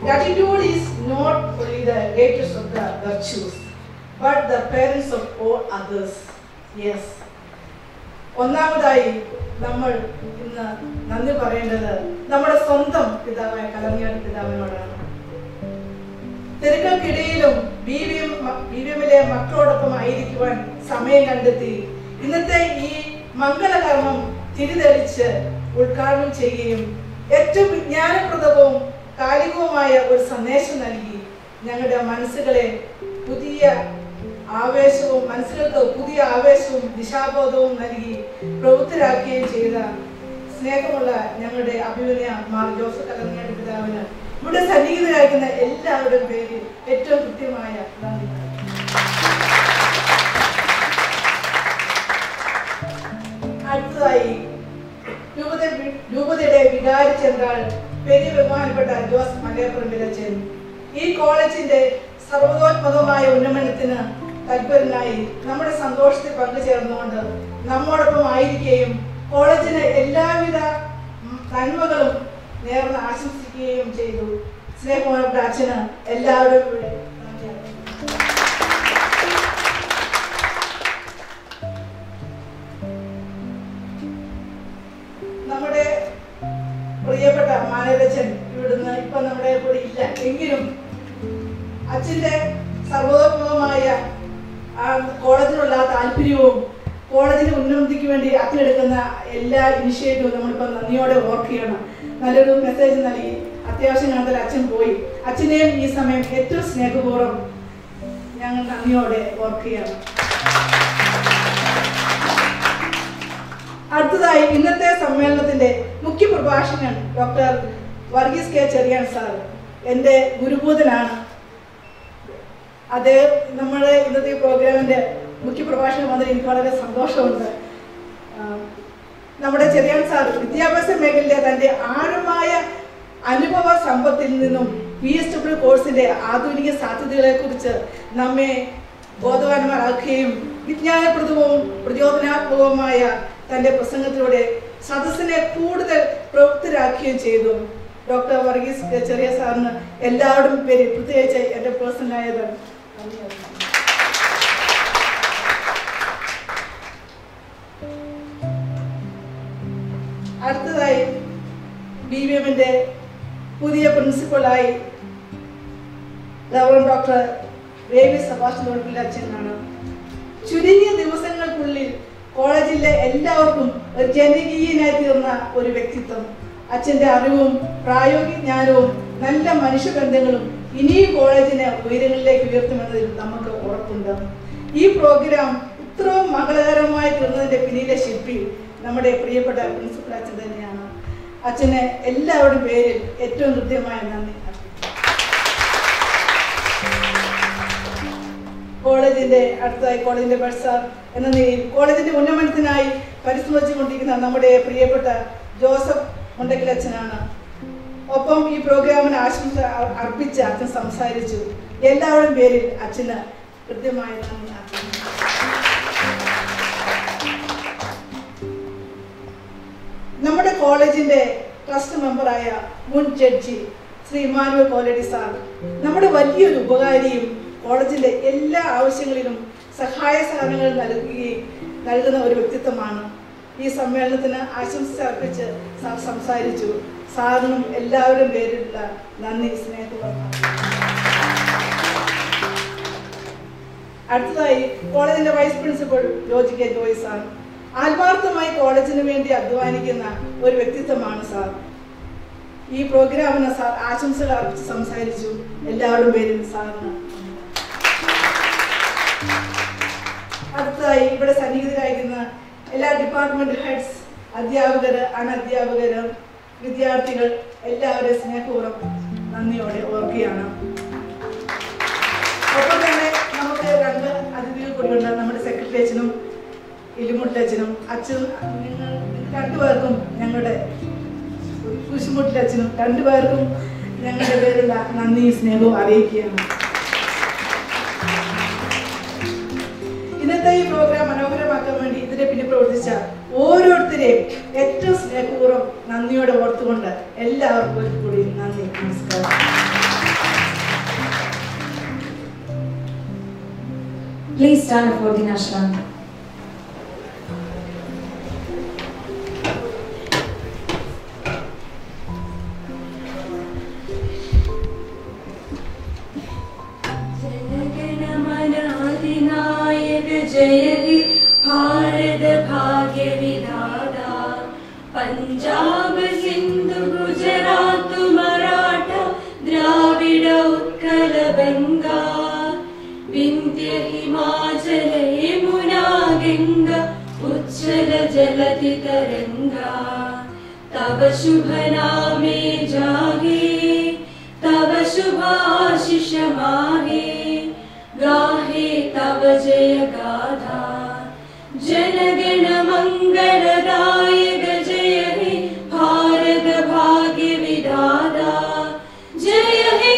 Gratitude is not only the greatest of the virtues, but the parents of all others. Yes. ഒന്നാമതായി നമ്മൾ ഇന്ന് നന്ദി പറയേണ്ടത് നമ്മുടെ സ്വന്തം പിതാവായ കലർങ്ങാട് പിതാവിനോടാണ്. തിരക്കുകൾക്കിടയിലും ബിവിഎമ്മിലെ മക്കളോടൊപ്പം ആയിരിക്കുവാൻ സമയം കണ്ടെത്തി ഇന്നത്തെ ഈ മംഗളകർമ്മം തിരിതെളിച്ച് ഉദ്ഘാടനം ചെയ്യുകയും ഏറ്റവും വിജ്ഞാനപ്രദവും കാലികവുമായ ഒരു സന്ദേശം നൽകി ഞങ്ങളുടെ മനസ്സുകൾക്ക് പുതിയ ആവേശവും ദിശാബോധവും നൽകി പ്രവൃത്തിരാക്കുകയും ചെയ്ത സ്നേഹമുള്ള ഞങ്ങളുടെ അഭിമന്യ മാർ ജോസഫ് കലർങ്ങാട് പിതാവിന് ഇവിടെ സന്നിഹിതരായിരിക്കുന്ന എല്ലാവരുടെയും പേരിൽ ഏറ്റവും കൃത്യമായ നന്ദി. അടുത്തതായി രൂപതയുടെ വികാരി ചെന്താൾ പെരിയ ബഹുമാനപ്പെട്ട ജോസ് മലയപ്പുറമ്പിലച്ചൻ ഈ കോളേജിന്റെ സർവതോത്മകമായ ഉന്നമനത്തിന് തൽപരനായി നമ്മുടെ സന്തോഷത്തിൽ പങ്കുചേർന്നുകൊണ്ട് നമ്മോടൊപ്പം ആയിരിക്കുകയും കോളേജിന് എല്ലാവിധ നന്മകളും നേർന്ന് ആശംസിക്കുകയും ചെയ്തു. സ്നേഹമുള്ള അച്ഛന് എല്ലാവരും കൂടെ നമ്മുടെ പ്രിയപ്പെട്ട മാനേജൻ ഇവിടുന്ന് ഇപ്പൊ നമ്മുടെ കൂടെ ഇല്ല എങ്കിലും അച്ഛന്റെ സർവതോത്മകമായ കോളേജിനുള്ള താല്പര്യവും കോളേജിന്റെ ഉന്നതിക്ക് വേണ്ടി അച്ഛനെടുക്കുന്ന എല്ലാ ഇനിഷ്യേറ്റീവും നമ്മളിപ്പോൾ നന്ദിയോടെ ഓർക്കുകയാണ്. നല്ലൊരു മെസ്സേജ് നൽകി അത്യാവശ്യം കാണാൻ അച്ഛൻ പോയി. അച്ഛനെയും ഈ സമയം ഏറ്റവും സ്നേഹപൂർവ്വം ഞങ്ങൾ നന്ദിയോടെ ഓർക്കുകയാണ്. അടുത്തതായി ഇന്നത്തെ സമ്മേളനത്തിന്റെ മുഖ്യ പ്രഭാഷകൻ doctor Varghese K Cherian sir എൻ്റെ ഗുരുഭൂതനാണ്. അദ്ദേഹം നമ്മുടെ ഇന്നത്തെ പ്രോഗ്രാമിന്റെ മുഖ്യ പ്രഭാഷണം വന്നതിൽ എനിക്ക് വളരെ സന്തോഷമുണ്ട്. നമ്മുടെ ചെറിയാൻ സാർ വിദ്യാഭ്യാസ മേഖലയിലെ തന്റെ ആഴമായ അനുഭവ സമ്പത്തിൽ നിന്നും PSW കോഴ്സിന്റെ ആധുനിക സാധ്യതകളെ കുറിച്ച് നമ്മെ ബോധവാന്മാരാക്കുകയും വിജ്ഞാനപ്രദവും പ്രചോദനാത്മകവുമായ തന്റെ പ്രസംഗത്തിലൂടെ സദസ്സിനെ കൂടുതൽ പ്രവൃത്തരാക്കുകയും ചെയ്തു. ഡോക്ടർ വർഗീസ് ചെറിയ സാറിന് എല്ലാവരുടെയും പേര് പ്രത്യേകിച്ച് എൻ്റെ പേഴ്സണലായത് അടുത്തതായി BVMന്റെ പുതിയ പ്രിൻസിപ്പളായി reverend doctor Baby Sebastian Thonikuzhi അച്ഛനാണ്. ചുരുങ്ങിയ ദിവസങ്ങൾക്കുള്ളിൽ കോളേജിലെ എല്ലാവർക്കും ഒരു ജനകീയനായി തീർന്ന ഒരു വ്യക്തിത്വം. അച്ഛന്റെ അറിവും പ്രായോഗിക ജ്ഞാനവും നല്ല മനുഷ്യബന്ധങ്ങളും ഇനിയും കോളേജിനെ ഉയരങ്ങളിലേക്ക് ഉയർത്തുമെന്നതിൽ നമുക്ക് ഉറപ്പുണ്ട്. ഈ പ്രോഗ്രാം ഇത്രയും മംഗളകരമായി തീർന്നതിന്റെ പിന്നിലെ ശില്പി നമ്മുടെ പ്രിയപ്പെട്ട പ്രിൻസിപ്പൽ അച്ഛൻ തന്നെയാണ്. അച്ഛന് എല്ലാവരുടെയും പേരിൽ ഏറ്റവും കൃത്യമായ നന്ദി. കോളേജിന്റെ അടുത്തായി കോളേജിന്റെ ബഡ്സാർ എന്ന നിലയിൽ കോളേജിന്റെ ഉന്നമനത്തിനായി പരിശ്രമിച്ചുകൊണ്ടിരിക്കുന്ന നമ്മുടെ പ്രിയപ്പെട്ട ജോസഫ് മുണ്ടക്കിൽ അച്ഛനാണ്. ഒപ്പം ഈ പ്രോഗ്രാമിന് ആശംസ അർപ്പിച്ച് അച്ഛൻ സംസാരിച്ചു. എല്ലാവരുടെയും പേരിൽ അച്ഛന് കൃത്യമായ നന്ദി. നമ്മുടെ കോളേജിന്റെ ട്രസ്റ്റ് മെമ്പറായ മുൻ judge Shri Emmanuel Koladi sir നമ്മുടെ വലിയൊരു ഉപകാരിയും കോളേജിന്റെ എല്ലാ ആവശ്യങ്ങളിലും സഹായ സഹകരണങ്ങൾ നൽകുന്ന ഒരു വ്യക്തിത്വമാണ്. ഈ സമ്മേളനത്തിന് ആശംസ അർപ്പിച്ച് സാർ സംസാരിച്ചു. സാറിനും എല്ലാവരുടെയും പേരിലുള്ള നന്ദി സ്നേഹപൂർവ്വം. അടുത്തതായി കോളേജിന്റെ vice principal Joji K Joy sir ആത്മാർത്ഥമായി കോളേജിന് വേണ്ടി അധ്വാനിക്കുന്ന ഒരു വ്യക്തിത്വമാണ് സാർ. ഈ പ്രോഗ്രാമിന് സാർ ആശംസകൾ അർപ്പിച്ച് സംസാരിച്ചു. എല്ലാവരുടെയും പേരിൽ സാറിന്. അടുത്തതായി ഇവിടെ സന്നിഹിതരായിരിക്കുന്ന എല്ലാ ഡിപ്പാർട്ട്മെന്റ് ഹെഡ്സ്, അധ്യാപകര്, അനധ്യാപകര്, വിദ്യാർത്ഥികൾ എല്ലാവരെയും സ്നേഹപൂർവ്വം നന്ദിയോടെ ഓർക്കുകയാണ്. ഒപ്പം തന്നെ നമുക്ക് രണ്ട് അതിഥികൾ കൂടിയുണ്ട്. നമ്മുടെ സെക്രട്ടറി അച്ഛനും ഇലിമുട്ടിലച്ഛനും അച്ഛനും നിങ്ങൾ രണ്ടുപേർക്കും ഞങ്ങളുടെ കുശുമുട്ടിലച്ഛനും രണ്ടുപേർക്കും ഞങ്ങളുടെ പേരുള്ള നന്ദി സ്നേഹവും അറിയിക്കുകയാണ്. ഇന്നത്തെ ഈ പ്രോഗ്രാം മനോഹരമാക്കാൻ വേണ്ടി ഇതിനെ പിന്നെ പ്രവർത്തിച്ച ഓരോരുത്തരെയും ഏറ്റവും സ്നേഹപൂർവ്വം നന്ദിയോടെ ഓർത്തുകൊണ്ട് എല്ലാവർക്കും കൂടി നന്ദി. നമസ്കാരം. Please stand for the national anthem. जय हे भारत भाग्य विधाता, पंजाब सिंधु गुजरात मराठा द्राविड उत्कल बंगा, विंध्य हिमाचल यमुना गंगा उच्चल जलधि तरंगा, तव शुभ नामे जागे, तव शुभ आशीष मागे, गाहे तव जय गाथा, जनगण मंगलदायक जय हे भारत भाग्य विधाता, जय हे